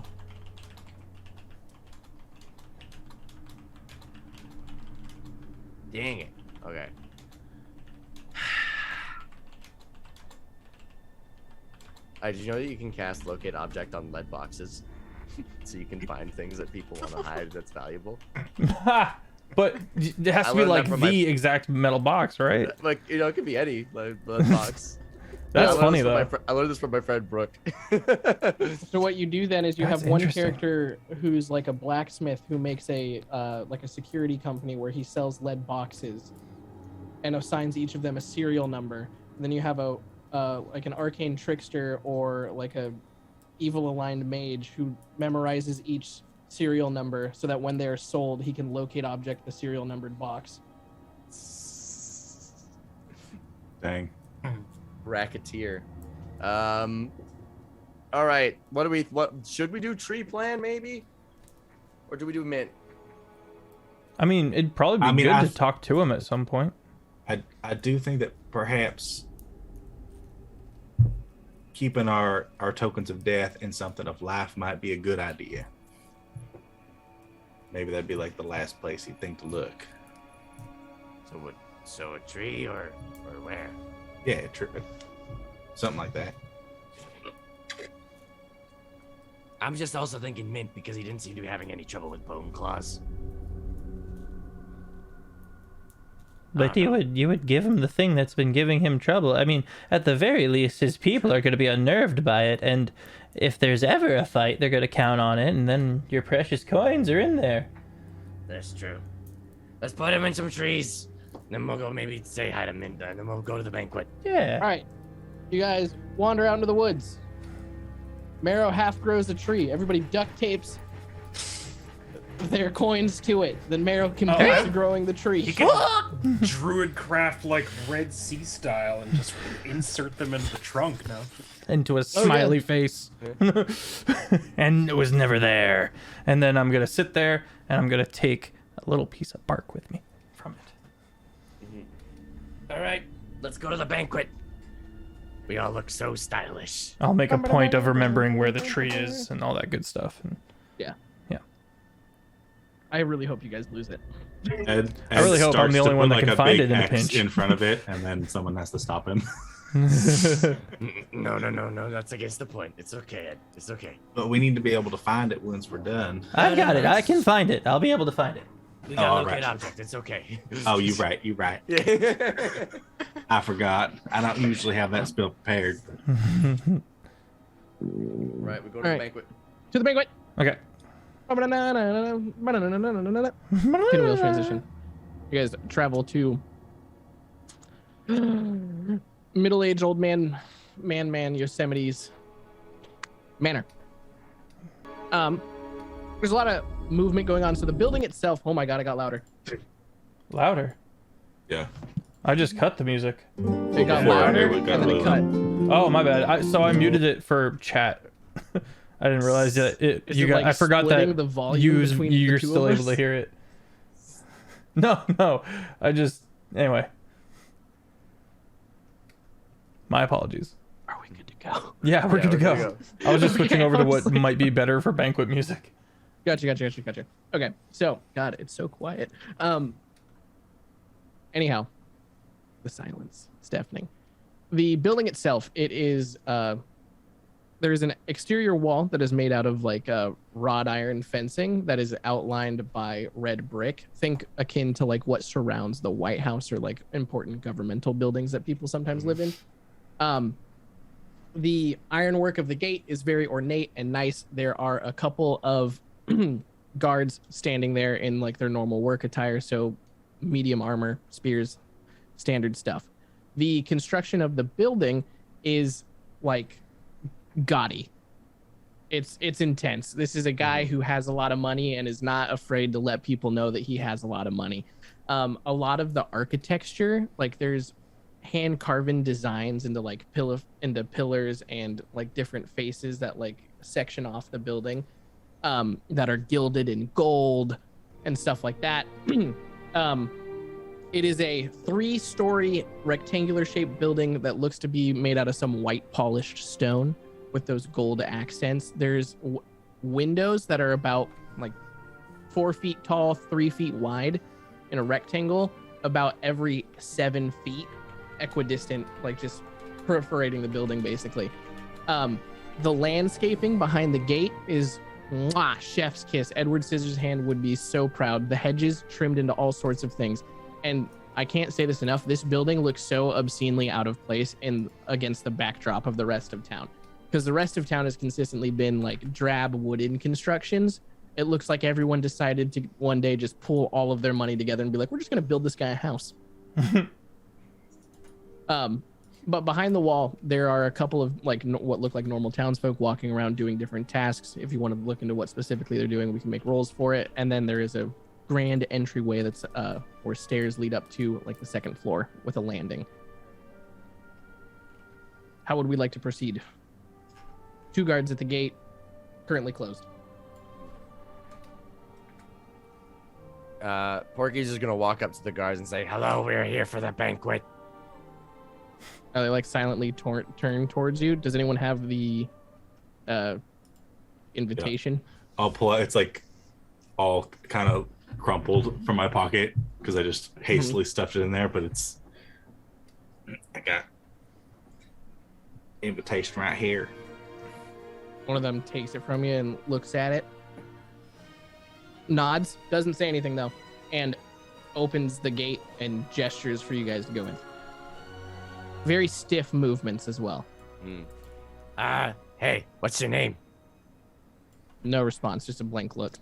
[SPEAKER 3] Dang it. Okay. Did you know that you can cast locate object on lead boxes? So you can find things that people want to hide that's valuable.
[SPEAKER 1] But it has
[SPEAKER 3] I
[SPEAKER 1] to be
[SPEAKER 3] learned
[SPEAKER 1] like
[SPEAKER 3] that from
[SPEAKER 1] the exact metal box, right?
[SPEAKER 3] Like, it could be any lead box.
[SPEAKER 1] That's
[SPEAKER 3] I learned
[SPEAKER 1] funny
[SPEAKER 3] this from
[SPEAKER 1] though.
[SPEAKER 3] I learned this from my friend Brooke.
[SPEAKER 2] So what you do then is you
[SPEAKER 1] That's
[SPEAKER 2] have one
[SPEAKER 1] interesting.
[SPEAKER 2] character who's like a blacksmith who makes a like a security company where he sells lead boxes and assigns each of them a serial number. And then you have a like an arcane trickster or like a evil aligned mage who memorizes each serial number so that when they're sold he can locate object the serial numbered box.
[SPEAKER 4] Dang.
[SPEAKER 3] Racketeer. All right. What should we do? Tree plan maybe, or do we do Mint?
[SPEAKER 1] I mean, it'd probably be good to talk to him at some point.
[SPEAKER 4] I do think that perhaps keeping our tokens of death in something of life might be a good idea. Maybe that'd be like the last place you'd think to look.
[SPEAKER 7] So a tree or where?
[SPEAKER 4] Yeah, something like that.
[SPEAKER 7] I'm just also thinking Mint because he didn't seem to be having any trouble with bone claws.
[SPEAKER 1] But you would give him the thing that's been giving him trouble. I mean, at the very least, his people are going to be unnerved by it, and if there's ever a fight, they're going to count on it, and then your precious coins are in there.
[SPEAKER 7] That's true. Let's put him in some trees. Then we'll go maybe say hi to Mint, and then we'll go to the banquet.
[SPEAKER 1] Yeah.
[SPEAKER 2] All right. You guys wander out into the woods. Marrow half grows a tree. Everybody duct tapes their coins to it. Then Marrow continues growing the tree.
[SPEAKER 5] He can druid craft like Red Sea style and just insert them into the trunk now.
[SPEAKER 1] Into a smiley face. And it was never there. And then I'm going to sit there and I'm going to take a little piece of bark with me from it.
[SPEAKER 7] All right, let's go to the banquet. We all look so stylish.
[SPEAKER 1] I'll make a point of remembering where the tree is and all that good stuff. And
[SPEAKER 2] Yeah.
[SPEAKER 1] Yeah.
[SPEAKER 2] I really hope you guys lose it.
[SPEAKER 4] Ed
[SPEAKER 1] I really hope I'm
[SPEAKER 4] starts
[SPEAKER 1] the
[SPEAKER 4] to
[SPEAKER 1] only one
[SPEAKER 4] put,
[SPEAKER 1] that can
[SPEAKER 4] a
[SPEAKER 1] find
[SPEAKER 4] big
[SPEAKER 1] it in a
[SPEAKER 4] X
[SPEAKER 1] pinch.
[SPEAKER 4] in front of it, and then someone has to stop him.
[SPEAKER 7] No. That's against the point. It's okay, Ed. It's okay.
[SPEAKER 4] But we need to be able to find it once we're done.
[SPEAKER 1] I've got it. I can find it. I'll be able to find it.
[SPEAKER 7] We got a
[SPEAKER 4] all
[SPEAKER 7] locate
[SPEAKER 4] right.
[SPEAKER 7] object. It's okay.
[SPEAKER 4] Oh, you're right. I forgot. I don't usually have that spell prepared.
[SPEAKER 3] Right, we go to
[SPEAKER 2] All
[SPEAKER 3] the
[SPEAKER 2] right.
[SPEAKER 3] banquet.
[SPEAKER 2] To the banquet.
[SPEAKER 1] Okay.
[SPEAKER 2] Pinwheel transition. You guys travel to middle-aged old man Yosemite's manor. There's a lot of movement going on. So the building itself, oh my god, it got louder.
[SPEAKER 1] Louder.
[SPEAKER 4] Yeah.
[SPEAKER 1] I just cut the music.
[SPEAKER 2] It got
[SPEAKER 4] Before
[SPEAKER 2] louder
[SPEAKER 4] it
[SPEAKER 2] and
[SPEAKER 4] got
[SPEAKER 2] then it
[SPEAKER 4] low.
[SPEAKER 2] cut.
[SPEAKER 1] Oh, my bad. So I muted it for chat. I didn't realize that
[SPEAKER 2] Is
[SPEAKER 1] you
[SPEAKER 2] it,
[SPEAKER 1] got.
[SPEAKER 2] like,
[SPEAKER 1] I forgot
[SPEAKER 2] splitting
[SPEAKER 1] that
[SPEAKER 2] the volume between
[SPEAKER 1] you're
[SPEAKER 2] the two
[SPEAKER 1] still
[SPEAKER 2] of
[SPEAKER 1] able to
[SPEAKER 2] us?
[SPEAKER 1] hear it. No. I just anyway. My apologies.
[SPEAKER 2] Are we good to go?
[SPEAKER 1] Yeah, we're good to
[SPEAKER 3] we're
[SPEAKER 1] go.
[SPEAKER 3] good
[SPEAKER 1] I was just switching
[SPEAKER 2] Okay,
[SPEAKER 1] over to
[SPEAKER 2] I was
[SPEAKER 1] what
[SPEAKER 2] like-
[SPEAKER 1] might be better for banquet music.
[SPEAKER 2] Gotcha. Okay, so God, it's so quiet. Anyhow, the silence, it's deafening. The building itself, it is there is an exterior wall that is made out of like wrought iron fencing that is outlined by red brick. Think akin to like what surrounds the White House or like important governmental buildings that people sometimes live in. The ironwork of the gate is very ornate and nice. There are a couple of guards standing there in like their normal work attire, so medium armor, spears, standard stuff. The construction of the building is like gaudy. It's intense. This is a guy who has a lot of money and is not afraid to let people know that he has a lot of money. A lot of the architecture, like there's hand carven designs into like pillars and like different faces that like section off the building, that are gilded in gold and stuff like that. It is a 3-story rectangular shaped building that looks to be made out of some white polished stone with those gold accents. There's windows that are about like 4 feet tall, 3 feet wide in a rectangle, about every 7 feet, equidistant, like just perforating the building basically. The landscaping behind the gate is chef's kiss. Edward Scissorhands would be so proud. The hedges trimmed into all sorts of things. And I can't say this enough, this building looks so obscenely out of place against the backdrop of the rest of town. Because the rest of town has consistently been like drab wooden constructions. It looks like everyone decided to one day just pull all of their money together and be like, we're just going to build this guy a house. But behind the wall, there are a couple of like what look like normal townsfolk walking around doing different tasks. If you want to look into what specifically they're doing, we can make rolls for it. And then there is a grand entryway that's where stairs lead up to like the second floor with a landing. How would we like to proceed? 2 guards at the gate, currently closed.
[SPEAKER 3] Porky's just gonna walk up to the guards and say,
[SPEAKER 7] Hello, we're here for the banquet.
[SPEAKER 2] They like silently turn towards you. Does anyone have the invitation?
[SPEAKER 4] I'll pull it. It's like all kind of crumpled from my pocket because I just hastily stuffed it in there, but I got invitation right here.
[SPEAKER 2] One of them takes it from you and looks at it, nods, doesn't say anything though, and opens the gate and gestures for you guys to go in. Very stiff movements as well.
[SPEAKER 7] Hey, what's your name?
[SPEAKER 2] No response, just a blank look.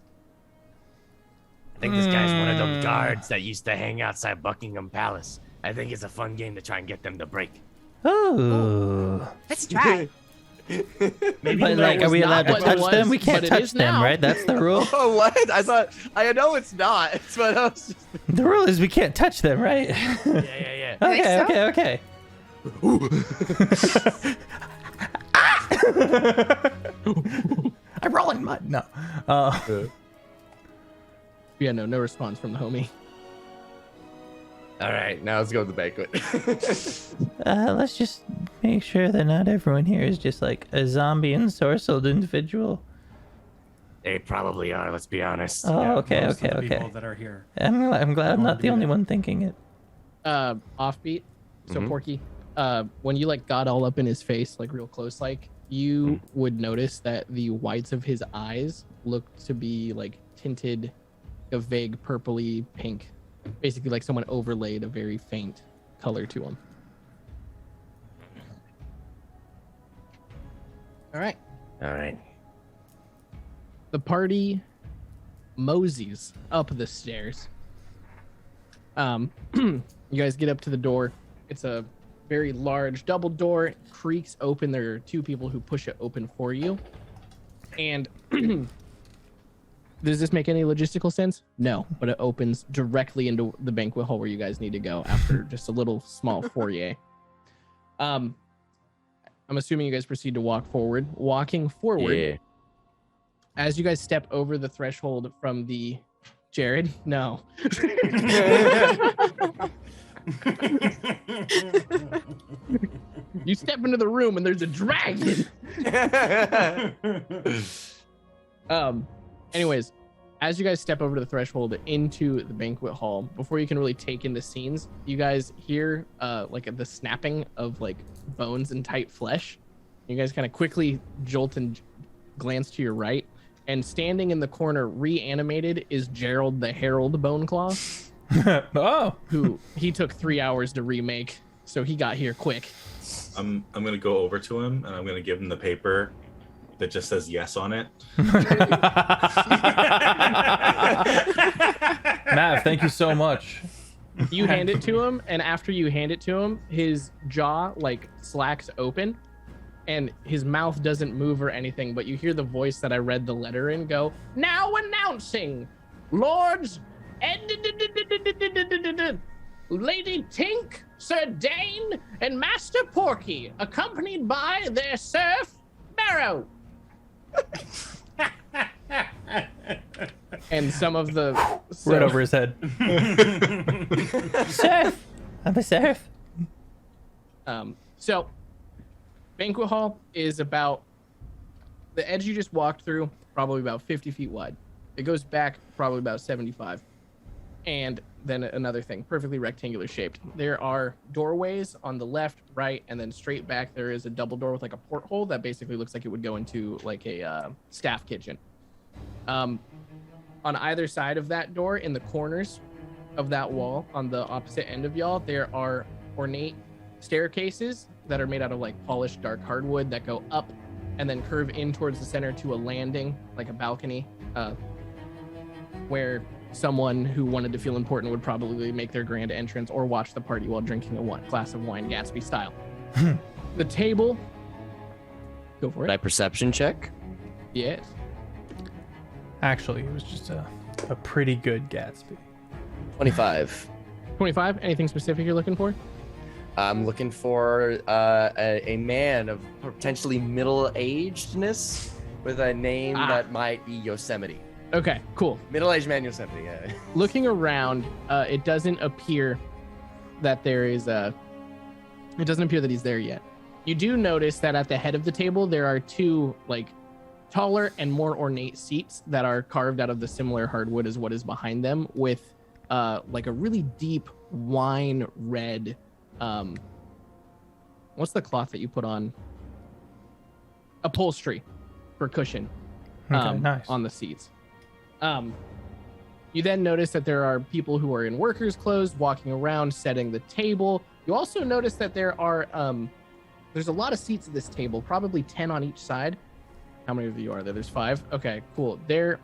[SPEAKER 7] I think this guy's one of them guards that used to hang outside Buckingham Palace. I think it's a fun game to try and get them to break.
[SPEAKER 1] Oh.
[SPEAKER 6] Let's try.
[SPEAKER 5] Maybe
[SPEAKER 1] But
[SPEAKER 5] that
[SPEAKER 1] like, are
[SPEAKER 5] was
[SPEAKER 1] we
[SPEAKER 5] not
[SPEAKER 1] allowed to
[SPEAKER 2] what it
[SPEAKER 1] touch
[SPEAKER 2] was,
[SPEAKER 1] them? We
[SPEAKER 2] but
[SPEAKER 1] can't
[SPEAKER 2] it
[SPEAKER 1] touch
[SPEAKER 2] is
[SPEAKER 1] them,
[SPEAKER 2] now.
[SPEAKER 1] right? That's the rule.
[SPEAKER 3] Oh, what? I know it's not. But I was just...
[SPEAKER 1] The rule is we can't touch them, right?
[SPEAKER 7] Yeah.
[SPEAKER 6] think so?
[SPEAKER 1] Okay. I'm rolling mud. No.
[SPEAKER 2] Yeah, no response from the homie.
[SPEAKER 3] All right, now let's go to the banquet.
[SPEAKER 1] Let's just make sure that not everyone here is just like a zombie ensorcelled individual.
[SPEAKER 7] They probably are. Let's be honest.
[SPEAKER 1] Oh, okay.
[SPEAKER 8] Most of the people that are here.
[SPEAKER 1] I'm glad I'm
[SPEAKER 8] wanna
[SPEAKER 1] not the
[SPEAKER 8] do
[SPEAKER 1] only
[SPEAKER 8] that.
[SPEAKER 1] one thinking it.
[SPEAKER 2] Offbeat. So
[SPEAKER 3] Mhm.
[SPEAKER 2] Porky, when you like got all up in his face, like real close, like you would notice that the whites of his eyes looked to be like tinted a vague purpley pink, basically like someone overlaid a very faint color to him. All right.
[SPEAKER 7] All right.
[SPEAKER 2] The party moseys up the stairs. You guys get up to the door. It's a very large double door. It creaks open. There are two people who push it open for you. And does this make any logistical sense? No, but it opens directly into the banquet hall where you guys need to go after just a little small foyer. I'm assuming you guys proceed to walk forward. Walking forward.
[SPEAKER 3] Yeah.
[SPEAKER 2] As you guys step over the threshold from the Jared, no. You step into the room and there's a dragon. Anyways, as you guys step over to the threshold into the banquet hall, before you can really take in the scenes, you guys hear like the snapping of like bones and tight flesh. You guys kind of quickly jolt and glance to your right, and standing in the corner, reanimated, is Gerald the Herald Boneclaw,
[SPEAKER 1] Oh.
[SPEAKER 2] who he took 3 hours to remake, so he got here quick.
[SPEAKER 4] I'm gonna go over to him and I'm gonna give him the paper that just says yes on it.
[SPEAKER 1] Mav, thank you so much.
[SPEAKER 2] You hand it to him, and after you hand it to him, his jaw like slacks open, and his mouth doesn't move or anything, but you hear the voice that I read the letter in go, "Now announcing, Lords, Lady Tink, Sir Dane, and Master Porky, accompanied by their serf, Barrow." And some of the
[SPEAKER 1] Right over his head. Serf! I'm a serf.
[SPEAKER 2] So banquet hall is about the edge you just walked through, probably about 50 feet wide. It goes back probably about 75. And then another thing, perfectly rectangular shaped. There are doorways on the left, right, and then straight back there is a double door with like a porthole that basically looks like it would go into like a staff kitchen. On either side of that door, in the corners of that wall on the opposite end of y'all, there are ornate staircases that are made out of like polished dark hardwood that go up and then curve in towards the center to a landing, like a balcony, where someone who wanted to feel important would probably make their grand entrance or watch the party while drinking a glass of wine, Gatsby style. The table, go for
[SPEAKER 3] Did I
[SPEAKER 2] it.
[SPEAKER 3] perception check?
[SPEAKER 2] Yes.
[SPEAKER 1] Actually, it was just a pretty good Gatsby.
[SPEAKER 3] 25.
[SPEAKER 2] 25. Anything specific you're looking for?
[SPEAKER 3] I'm looking for a man of potentially middle-agedness with a name that might be Yosemite.
[SPEAKER 2] Okay, cool.
[SPEAKER 3] Middle-aged man Yosemite, yeah.
[SPEAKER 2] Looking around, it doesn't appear that there is it doesn't appear that he's there yet. You do notice that at the head of the table there are two like taller and more ornate seats that are carved out of the similar hardwood as what is behind them, with like a really deep wine red what's the cloth that you put on? Upholstery for cushion
[SPEAKER 1] Nice.
[SPEAKER 2] on the seats. You then notice that there are people who are in workers' clothes walking around setting the table. You also notice that there are there's a lot of seats at this table, probably 10 on each side. How many of you are there? There's 5. Okay, cool. They're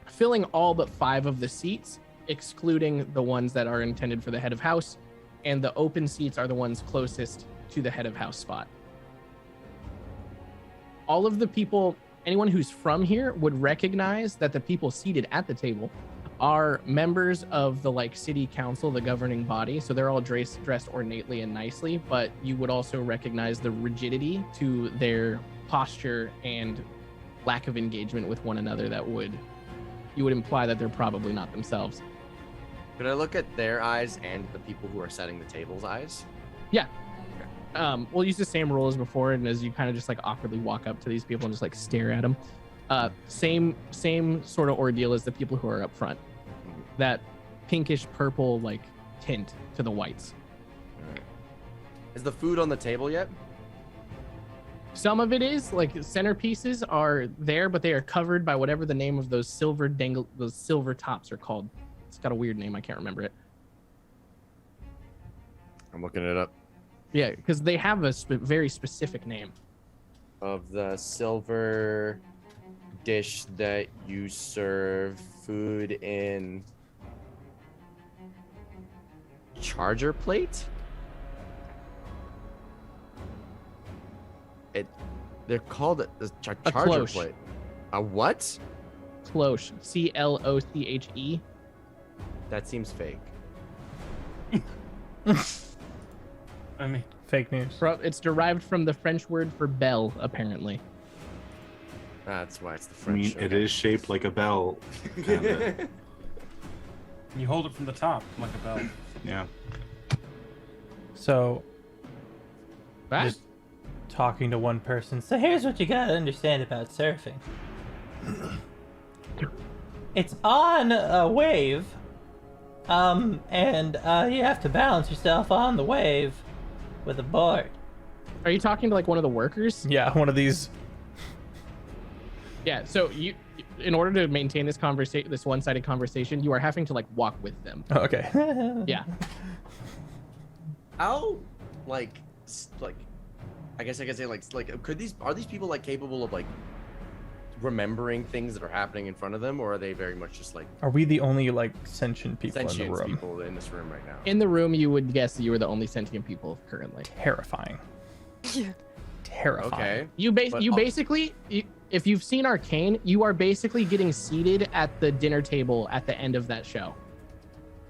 [SPEAKER 2] filling all but 5 of the seats, excluding the ones that are intended for the head of house, and the open seats are the ones closest to the head of house spot. All of the people, anyone who's from here would recognize that the people seated at the table are members of the like city council, the governing body. So they're all dressed ornately and nicely, but you would also recognize the rigidity to their posture and lack of engagement with one another that you would imply that they're probably not themselves.
[SPEAKER 3] Could I look at their eyes and the people who are setting the table's eyes?
[SPEAKER 2] Yeah. We'll use the same rule as before, and as you kind of just like awkwardly walk up to these people and just like stare at them. Same sort of ordeal as the people who are up front. That pinkish purple like tint to the whites.
[SPEAKER 3] All right. Is the food on the table yet?
[SPEAKER 2] Some of it is, like centerpieces are there, but they are covered by whatever the name of those silver tops are called. It's got a weird name, I can't remember it.
[SPEAKER 3] I'm looking it up.
[SPEAKER 2] Yeah, because they have a very specific name.
[SPEAKER 3] Of the silver dish that you serve food in. Charger plate? They're called a charger
[SPEAKER 2] cloche.
[SPEAKER 3] plate. A what?
[SPEAKER 2] Cloche. CLOCHE.
[SPEAKER 3] That seems fake.
[SPEAKER 5] I mean,
[SPEAKER 1] Fake news.
[SPEAKER 2] It's derived from the French word for bell, apparently.
[SPEAKER 3] That's why it's the
[SPEAKER 4] I
[SPEAKER 3] French.
[SPEAKER 4] mean, it is shaped like a bell. Kinda.
[SPEAKER 5] you hold it from the top like a bell.
[SPEAKER 4] Yeah.
[SPEAKER 1] So,
[SPEAKER 2] Right?
[SPEAKER 1] just talking to one person. So here's what you gotta understand about surfing. It's on a wave, and you have to balance yourself on the wave with a board.
[SPEAKER 2] Are you talking to like one of the workers?
[SPEAKER 1] Yeah, one of these.
[SPEAKER 2] Yeah, so you, in order to maintain this one-sided conversation, you are having to like walk with them.
[SPEAKER 1] Okay.
[SPEAKER 2] Yeah.
[SPEAKER 3] How, like, I guess I could say are these people like capable of like remembering things that are happening in front of them, or are they very much just like
[SPEAKER 1] Are we the only like sentient people in the
[SPEAKER 3] sentient
[SPEAKER 1] room?
[SPEAKER 3] people in this room right now?
[SPEAKER 2] In the room, you would guess that you were the only sentient people currently.
[SPEAKER 1] Terrifying.
[SPEAKER 6] Yeah.
[SPEAKER 1] Terrifying.
[SPEAKER 3] Okay.
[SPEAKER 2] Basically, if you've seen Arcane, you are basically getting seated at the dinner table at the end of that show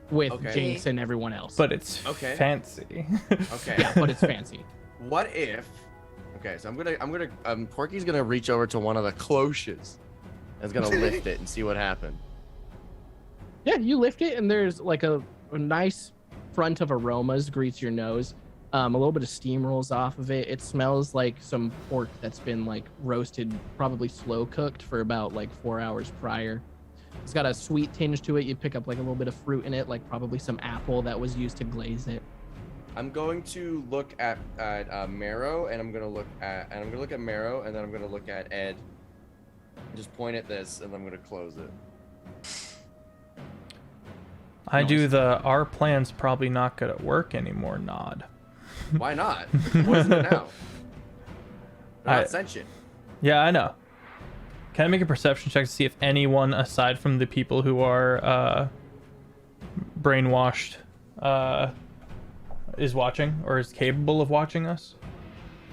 [SPEAKER 2] with
[SPEAKER 3] Okay.
[SPEAKER 2] Jinx and everyone else.
[SPEAKER 1] But it's
[SPEAKER 3] Okay.
[SPEAKER 1] fancy.
[SPEAKER 3] Okay.
[SPEAKER 2] yeah, but it's fancy.
[SPEAKER 3] What if? Okay, so Porky's gonna reach over to one of the cloches and is gonna lift it and see what happened.
[SPEAKER 2] Yeah, you lift it, and there's like a nice front of aromas greets your nose. A little bit of steam rolls off of it. It smells like some pork that's been like roasted, probably slow cooked for about like 4 hours prior. It's got a sweet tinge to it. You pick up like a little bit of fruit in it, like probably some apple that was used to glaze it.
[SPEAKER 3] I'm going to look at Marrow, and I'm gonna look at Marrow, and then I'm gonna look at Ed. Just point at this, and I'm gonna close it.
[SPEAKER 1] I do the our plan's probably not gonna work anymore nod.
[SPEAKER 3] Why not? What is it now? They're not sentient.
[SPEAKER 1] Yeah, I know. Can I make a perception check to see if anyone aside from the people who are brainwashed is watching or is capable of watching us?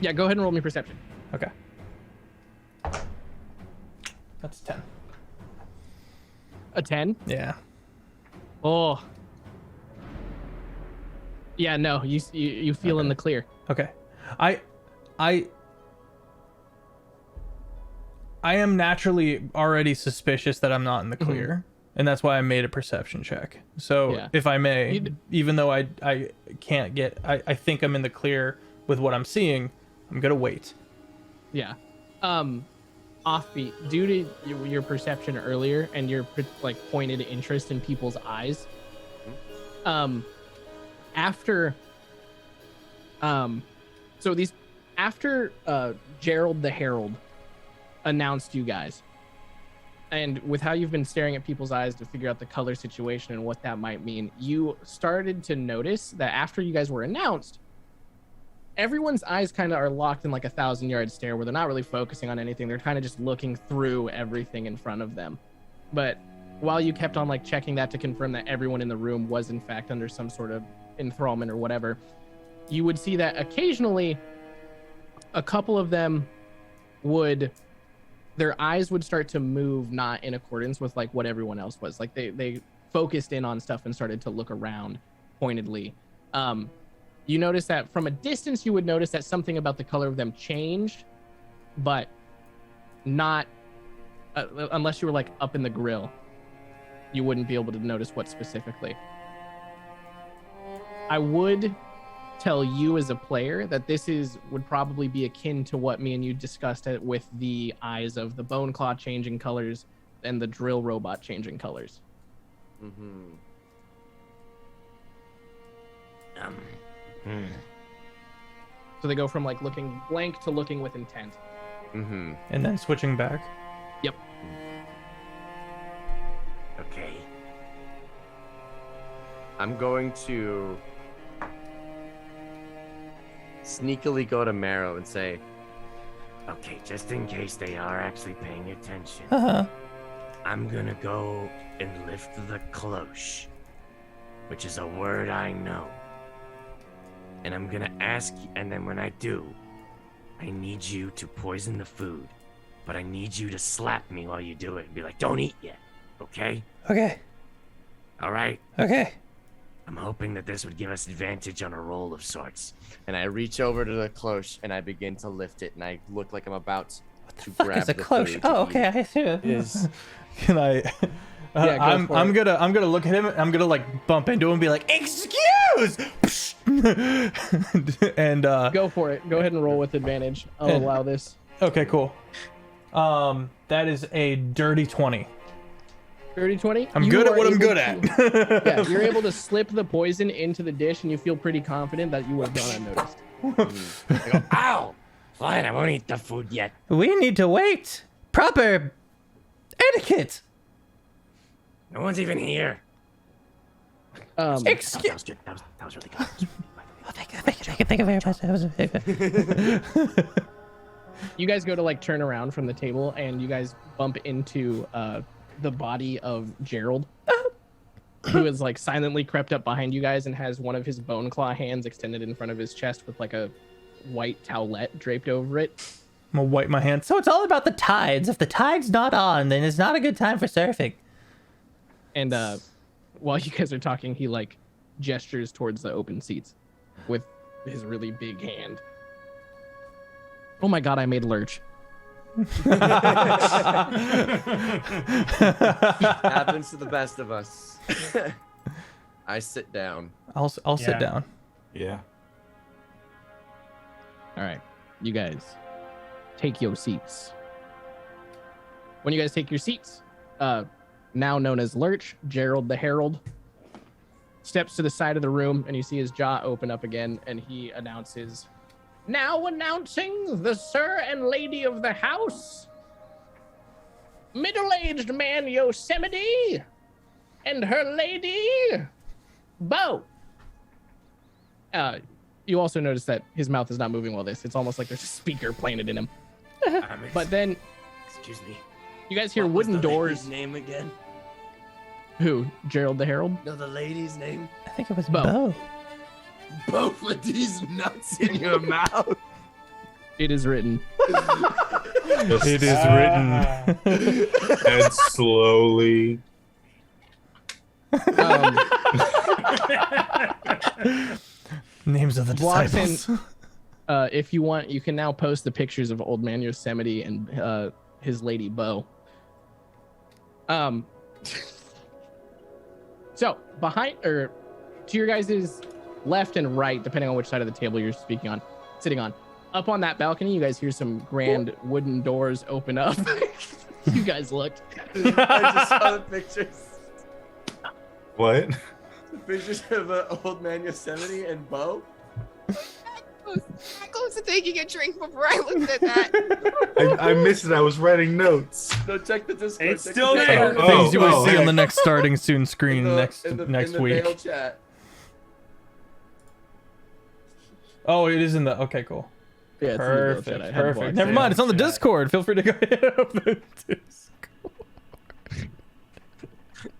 [SPEAKER 2] Yeah, go ahead and roll me perception.
[SPEAKER 1] Okay. That's 10.
[SPEAKER 2] A 10?
[SPEAKER 1] Yeah.
[SPEAKER 2] Oh. Yeah, no, you feel in the clear.
[SPEAKER 1] Okay. I am naturally already suspicious that I'm not in the clear, and that's why I made a perception check. So,
[SPEAKER 2] Yeah.
[SPEAKER 1] if I may, even though I can't get, I think I'm in the clear with what I'm seeing, I'm gonna wait.
[SPEAKER 2] Yeah. Offbeat, due to your perception earlier and your like pointed interest in people's eyes, after Gerald the Herald announced you guys, and with how you've been staring at people's eyes to figure out the color situation and what that might mean, you started to notice that after you guys were announced, everyone's eyes kind of are locked in like a 1,000-yard stare where they're not really focusing on anything. They're kind of just looking through everything in front of them. But while you kept on like checking that to confirm that everyone in the room was in fact under some sort of enthrallment or whatever, you would see that occasionally a couple of them their eyes would start to move not in accordance with like what everyone else was. Like they focused in on stuff and started to look around pointedly. You notice that from a distance, you would notice that something about the color of them changed, but not unless you were like up in the grill, you wouldn't be able to notice what specifically. I would tell you as a player that this would probably be akin to what me and you discussed with the eyes of the bone claw changing colors and the drill robot changing colors. So they go from like looking blank to looking with intent.
[SPEAKER 1] And then switching back.
[SPEAKER 2] Yep.
[SPEAKER 7] Okay.
[SPEAKER 3] I'm going to sneakily go to Marrow and say,
[SPEAKER 7] Okay, just in case they are actually paying attention,
[SPEAKER 1] Uh-huh.
[SPEAKER 7] I'm gonna go and lift the cloche, which is a word I know. And I'm gonna ask you, and then when I do, I need you to poison the food, but I need you to slap me while you do it and be like, don't eat yet, okay?
[SPEAKER 1] Okay.
[SPEAKER 7] All right?
[SPEAKER 1] Okay.
[SPEAKER 7] I'm hoping that this would give us advantage on a roll of sorts.
[SPEAKER 3] and I reach over to the cloche and I begin to lift it, and I look like I'm about to
[SPEAKER 1] Fuck
[SPEAKER 3] grab
[SPEAKER 1] is a
[SPEAKER 3] the
[SPEAKER 1] cloche?
[SPEAKER 3] food to
[SPEAKER 1] Oh,
[SPEAKER 3] eat.
[SPEAKER 1] okay, I see it.
[SPEAKER 3] Is
[SPEAKER 1] Can I?
[SPEAKER 2] Yeah, go
[SPEAKER 1] I'm
[SPEAKER 2] for
[SPEAKER 1] I'm
[SPEAKER 2] it.
[SPEAKER 1] gonna look at him. I'm gonna like bump into him and be like, "Excuse!" and
[SPEAKER 2] Go for it. Go ahead and roll with advantage. I'll
[SPEAKER 1] And-
[SPEAKER 2] allow this.
[SPEAKER 1] okay, cool. That is a dirty 20.
[SPEAKER 2] 30-20.
[SPEAKER 1] I'm
[SPEAKER 2] You
[SPEAKER 1] good at
[SPEAKER 2] are
[SPEAKER 1] what I'm
[SPEAKER 2] able
[SPEAKER 1] good
[SPEAKER 2] to-
[SPEAKER 1] at.
[SPEAKER 2] Yeah, you're able to slip the poison into the dish, and you feel pretty confident that you would have gone unnoticed.
[SPEAKER 7] I go, ow! Fine, I won't eat the food yet.
[SPEAKER 1] We need to wait. Proper etiquette.
[SPEAKER 7] No one's even here.
[SPEAKER 1] Excuse.
[SPEAKER 7] That was good. That was really good.
[SPEAKER 1] Thank you very much. That was
[SPEAKER 2] You guys go to like turn around from the table, and you guys bump into the body of Gerald, who is like silently crept up behind you guys and has one of his bone claw hands extended in front of his chest with like a white towelette draped over it.
[SPEAKER 1] I'm gonna wipe my hands. So it's all about the tides. If the tide's not on, then it's not a good time for surfing.
[SPEAKER 2] And while you guys are talking, he like gestures towards the open seats with his really big hand. Oh my god, I made Lurch.
[SPEAKER 3] happens to the best of us. I sit down.
[SPEAKER 1] I'll sit
[SPEAKER 5] Yeah.
[SPEAKER 1] down.
[SPEAKER 4] Yeah.
[SPEAKER 2] All right, you guys take your seats. When you guys take your seats, now known as Lurch, Gerald the Herald steps to the side of the room, and you see his jaw open up again, and he announces, "Now announcing the Sir and Lady of the House, middle-aged man Yosemite, and her lady, Bo." You also notice that his mouth is not moving while this. It's almost like there's a speaker planted in him. But then
[SPEAKER 7] Excuse me.
[SPEAKER 2] you guys hear
[SPEAKER 3] What was
[SPEAKER 2] wooden
[SPEAKER 3] the
[SPEAKER 2] doors.
[SPEAKER 3] lady's name again?
[SPEAKER 2] Who? Gerald the Herald?
[SPEAKER 3] No, the lady's name.
[SPEAKER 1] I think it was
[SPEAKER 2] Bo.
[SPEAKER 1] Bo.
[SPEAKER 3] Both with these nuts in your mouth.
[SPEAKER 2] It is written.
[SPEAKER 1] It is written.
[SPEAKER 4] And slowly.
[SPEAKER 1] Names of the
[SPEAKER 2] Watson,
[SPEAKER 1] disciples.
[SPEAKER 2] If you want, you can now post the pictures of Old Man Yosemite and his lady Bo. So behind or to your guys' left and right, depending on which side of the table you're sitting on, up on that balcony, you guys hear some grand wooden doors open up. You guys looked.
[SPEAKER 3] I just saw the pictures.
[SPEAKER 4] What?
[SPEAKER 3] The pictures of old man Yosemite and Bo.
[SPEAKER 6] I close to taking a drink before I looked at that.
[SPEAKER 4] I missed it. I was writing notes.
[SPEAKER 3] So check the Discord.
[SPEAKER 5] It's
[SPEAKER 3] check
[SPEAKER 5] still
[SPEAKER 3] the
[SPEAKER 5] there.
[SPEAKER 3] Discord.
[SPEAKER 1] Things you will
[SPEAKER 4] oh,
[SPEAKER 1] see
[SPEAKER 4] okay.
[SPEAKER 1] on the next starting soon screen
[SPEAKER 3] In the-
[SPEAKER 1] next
[SPEAKER 3] in the
[SPEAKER 1] week.
[SPEAKER 3] Vale chat.
[SPEAKER 1] Oh, it is in the. Okay, cool.
[SPEAKER 2] Yeah, it's in the middle
[SPEAKER 1] Perfect.
[SPEAKER 2] chat. I had
[SPEAKER 1] Perfect.
[SPEAKER 2] blocked
[SPEAKER 1] Never
[SPEAKER 2] it.
[SPEAKER 1] mind. It's on the
[SPEAKER 5] Chat.
[SPEAKER 1] Discord. Feel free to go hit up the Discord.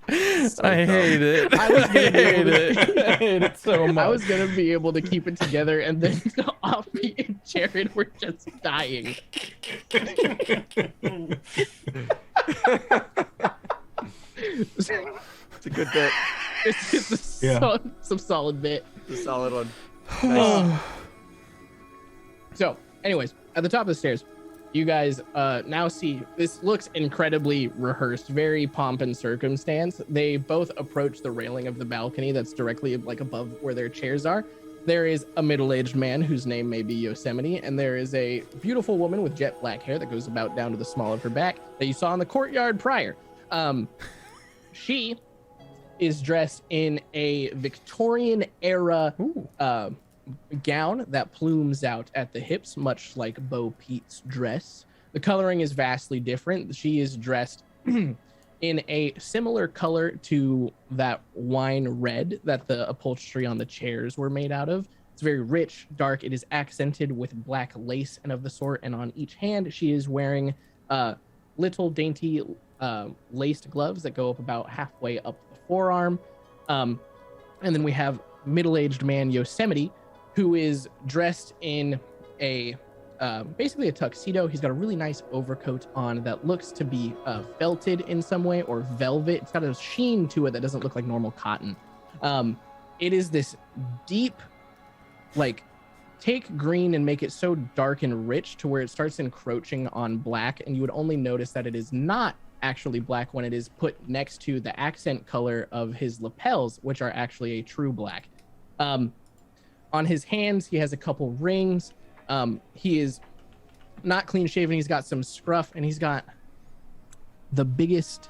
[SPEAKER 1] I hate it.
[SPEAKER 2] I was gonna be able
[SPEAKER 1] I hate it so much.
[SPEAKER 2] I was gonna be able to keep it together, and then Offbeat and Jared were just dying.
[SPEAKER 3] It's a good bit.
[SPEAKER 2] It's some solid bit.
[SPEAKER 3] It's a solid one.
[SPEAKER 1] Oh.
[SPEAKER 2] So, anyways, at the top of the stairs, you guys now see this looks incredibly rehearsed, very pomp and circumstance. They both approach the railing of the balcony that's directly like above where their chairs are. There is a middle-aged man whose name may be Yosemite, and there is a beautiful woman with jet black hair that goes about down to the small of her back that you saw in the courtyard prior. She is dressed in a Victorian era gown that plumes out at the hips, much like Bo Pete's dress. The coloring is vastly different. She is dressed in a similar color to that wine red that the upholstery on the chairs were made out of. It's very rich, dark. It is accented with black lace and of the sort. And on each hand, she is wearing little dainty laced gloves that go up about halfway up the forearm. And then we have middle-aged man Yosemite, who is dressed in a basically a tuxedo. He's got a really nice overcoat on that looks to be felted in some way, or velvet. It's got a sheen to it that doesn't look like normal cotton. It is this deep, like, take green and make it so dark and rich to where it starts encroaching on black, and you would only notice that it is not actually black when it is put next to the accent color of his lapels, which are actually a true black. On his hands, he has a couple rings. He is not clean shaven. He's got some scruff, and he's got the biggest,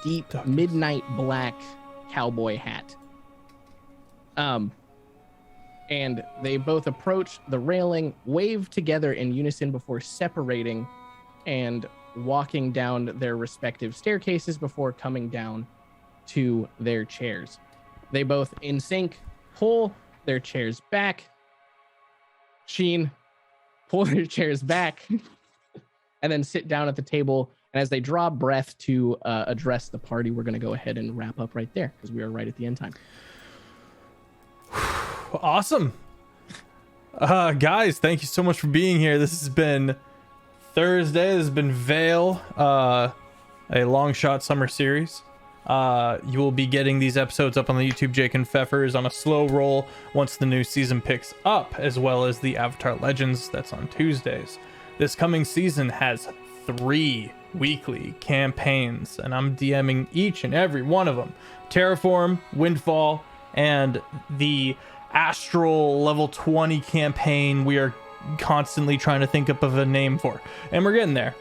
[SPEAKER 2] deep, midnight black cowboy hat. And they both approach the railing, wave together in unison before separating and walking down their respective staircases before coming down to their chairs. They both, in sync, pull their chairs back. Sheen, pull their chairs back and then sit down at the table. And as they draw breath to address the party, we're going to go ahead and wrap up right there because we are right at the end time.
[SPEAKER 1] Awesome. Guys, thank you so much for being here. This has been Thursday. This has been Vale, a long shot summer series. You will be getting these episodes up on the YouTube Jake and Feffers on a slow roll once the new season picks up, as well as the Avatar Legends that's on Tuesdays. This coming season has 3 weekly campaigns, and I'm DMing each and every one of them. Terraform, Windfall, and the Astral level 20 campaign we are constantly trying to think up of a name for, and we're getting there.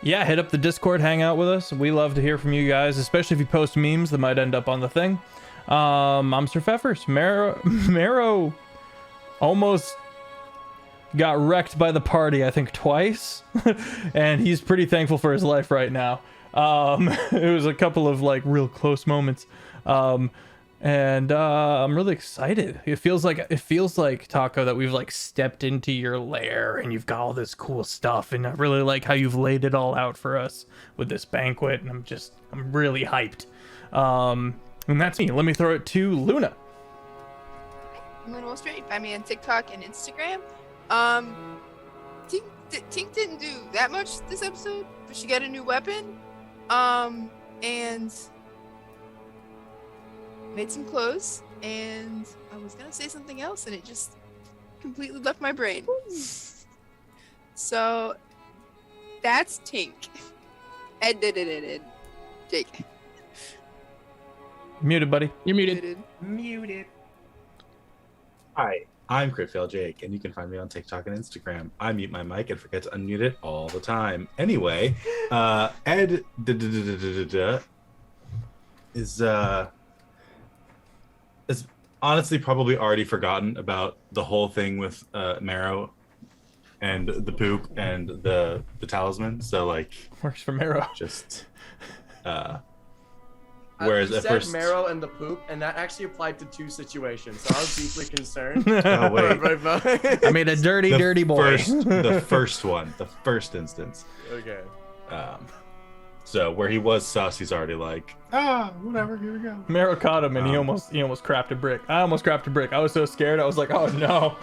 [SPEAKER 1] Yeah, hit up the Discord, hang out with us. We love to hear from you guys, especially if you post memes that might end up on the thing. I'm SirFeffers. Marrow almost got wrecked by the party, I think twice, and he's pretty thankful for his life right now. It was a couple of like real close moments. And I'm really excited. It feels like Taco that we've like stepped into your lair and you've got all this cool stuff, and I really like how you've laid it all out for us with this banquet, and I'm really hyped. And that's me. Let me throw it to Luna.
[SPEAKER 6] LunaWolfSpirit, you find me on TikTok and Instagram. Tink didn't do that much this episode, but she got a new weapon. And made some clothes, and I was gonna say something else and it just completely left my brain. So that's Tink. Ed. Jake.
[SPEAKER 1] Muted, buddy.
[SPEAKER 2] You're muted.
[SPEAKER 5] Muted.
[SPEAKER 4] Hi, I'm CritFailJake, and you can find me on TikTok and Instagram. I mute my mic and forget to unmute it all the time. Anyway, Ed is honestly probably already forgotten about the whole thing with Marrow and the poop and the talisman. So like,
[SPEAKER 1] works for Marrow.
[SPEAKER 4] Just whereas
[SPEAKER 3] you
[SPEAKER 4] at
[SPEAKER 3] said
[SPEAKER 4] first
[SPEAKER 3] Marrow and the poop, and that actually applied to 2 situations. So I was deeply concerned.
[SPEAKER 4] Oh wait,
[SPEAKER 1] I made a dirty boy.
[SPEAKER 4] the first one, the first instance.
[SPEAKER 3] Okay.
[SPEAKER 4] So where he was sus, he's already like, whatever, here we go.
[SPEAKER 1] Mero caught him and he almost crapped a brick. I almost crapped a brick. I was so scared. I was like, oh no.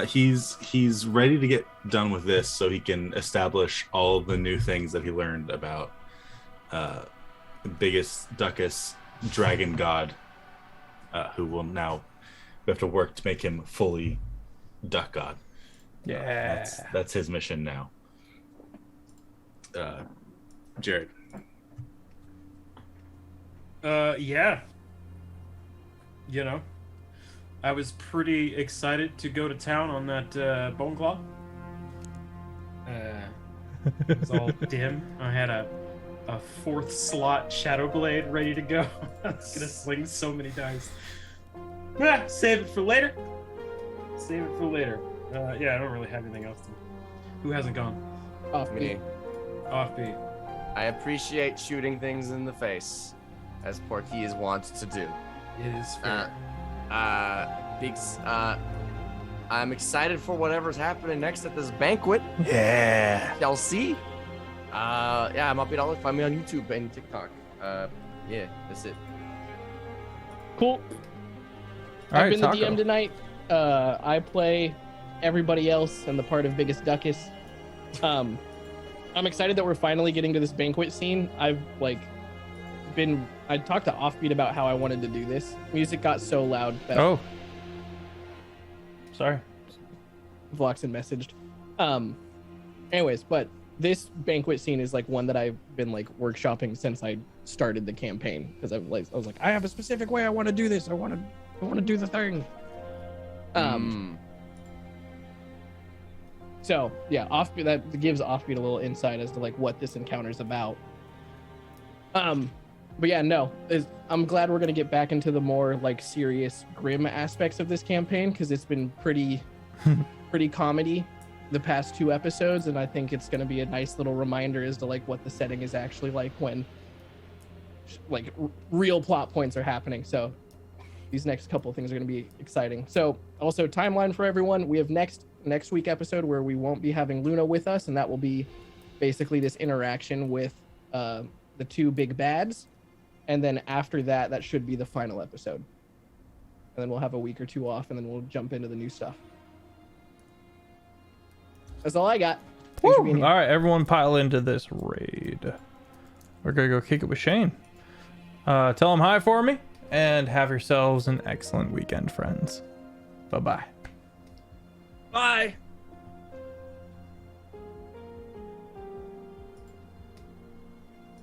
[SPEAKER 4] He's ready to get done with this so he can establish all of the new things that he learned about Biggus, Duckus, dragon god, who will now, we have to work to make him fully duck god.
[SPEAKER 1] Yeah.
[SPEAKER 4] That's his mission now. Jared.
[SPEAKER 5] Yeah. You know, I was pretty excited to go to town on that bone claw. It was all dim. I had a fourth slot shadow blade ready to go. I was gonna sling so many dice. Save it for later. Yeah, I don't really have anything else to. Who hasn't gone?
[SPEAKER 2] Offbeat.
[SPEAKER 5] Offbeat.
[SPEAKER 3] I appreciate shooting things in the face, as Porky is wont to do.
[SPEAKER 5] It is fair.
[SPEAKER 3] I'm excited for whatever's happening next at this banquet.
[SPEAKER 1] Yeah.
[SPEAKER 3] Y'all see? Yeah, I'm Offbeat Outlaw. Find me on YouTube and TikTok. Yeah, that's it.
[SPEAKER 2] Cool.
[SPEAKER 1] All
[SPEAKER 2] I've
[SPEAKER 1] right,
[SPEAKER 2] been the
[SPEAKER 1] Taco.
[SPEAKER 2] DM tonight. I play everybody else and the part of Biggest Duckus. I'm excited that we're finally getting to this banquet scene. I talked to Offbeat about how I wanted to do this. Music got so loud that
[SPEAKER 1] Oh. Sorry.
[SPEAKER 2] Vloxen messaged. Anyways, but this banquet scene is like one that I've been like workshopping since I started the campaign, because I was like, I have a specific way I want to do this. I want to do the thing. So yeah, Offbeat, that gives Offbeat a little insight as to like what this encounter is about. But yeah, no, I'm glad we're gonna get back into the more like serious, grim aspects of this campaign, because it's been pretty comedy the past 2 episodes, and I think it's gonna be a nice little reminder as to like what the setting is actually like when like real plot points are happening. So these next couple of things are going to be exciting. So also timeline for everyone. We have next week episode where we won't be having Luna with us, and that will be basically this interaction with the 2 big bads. And then after that, that should be the final episode. And then we'll have a week or 2 off, and then we'll jump into the new stuff. That's all I got. Thanks for being here.
[SPEAKER 1] All right, everyone pile into this raid. We're going to go kick it with Shane. Tell him hi for me. And have yourselves an excellent weekend, friends. Bye-bye.
[SPEAKER 3] Bye.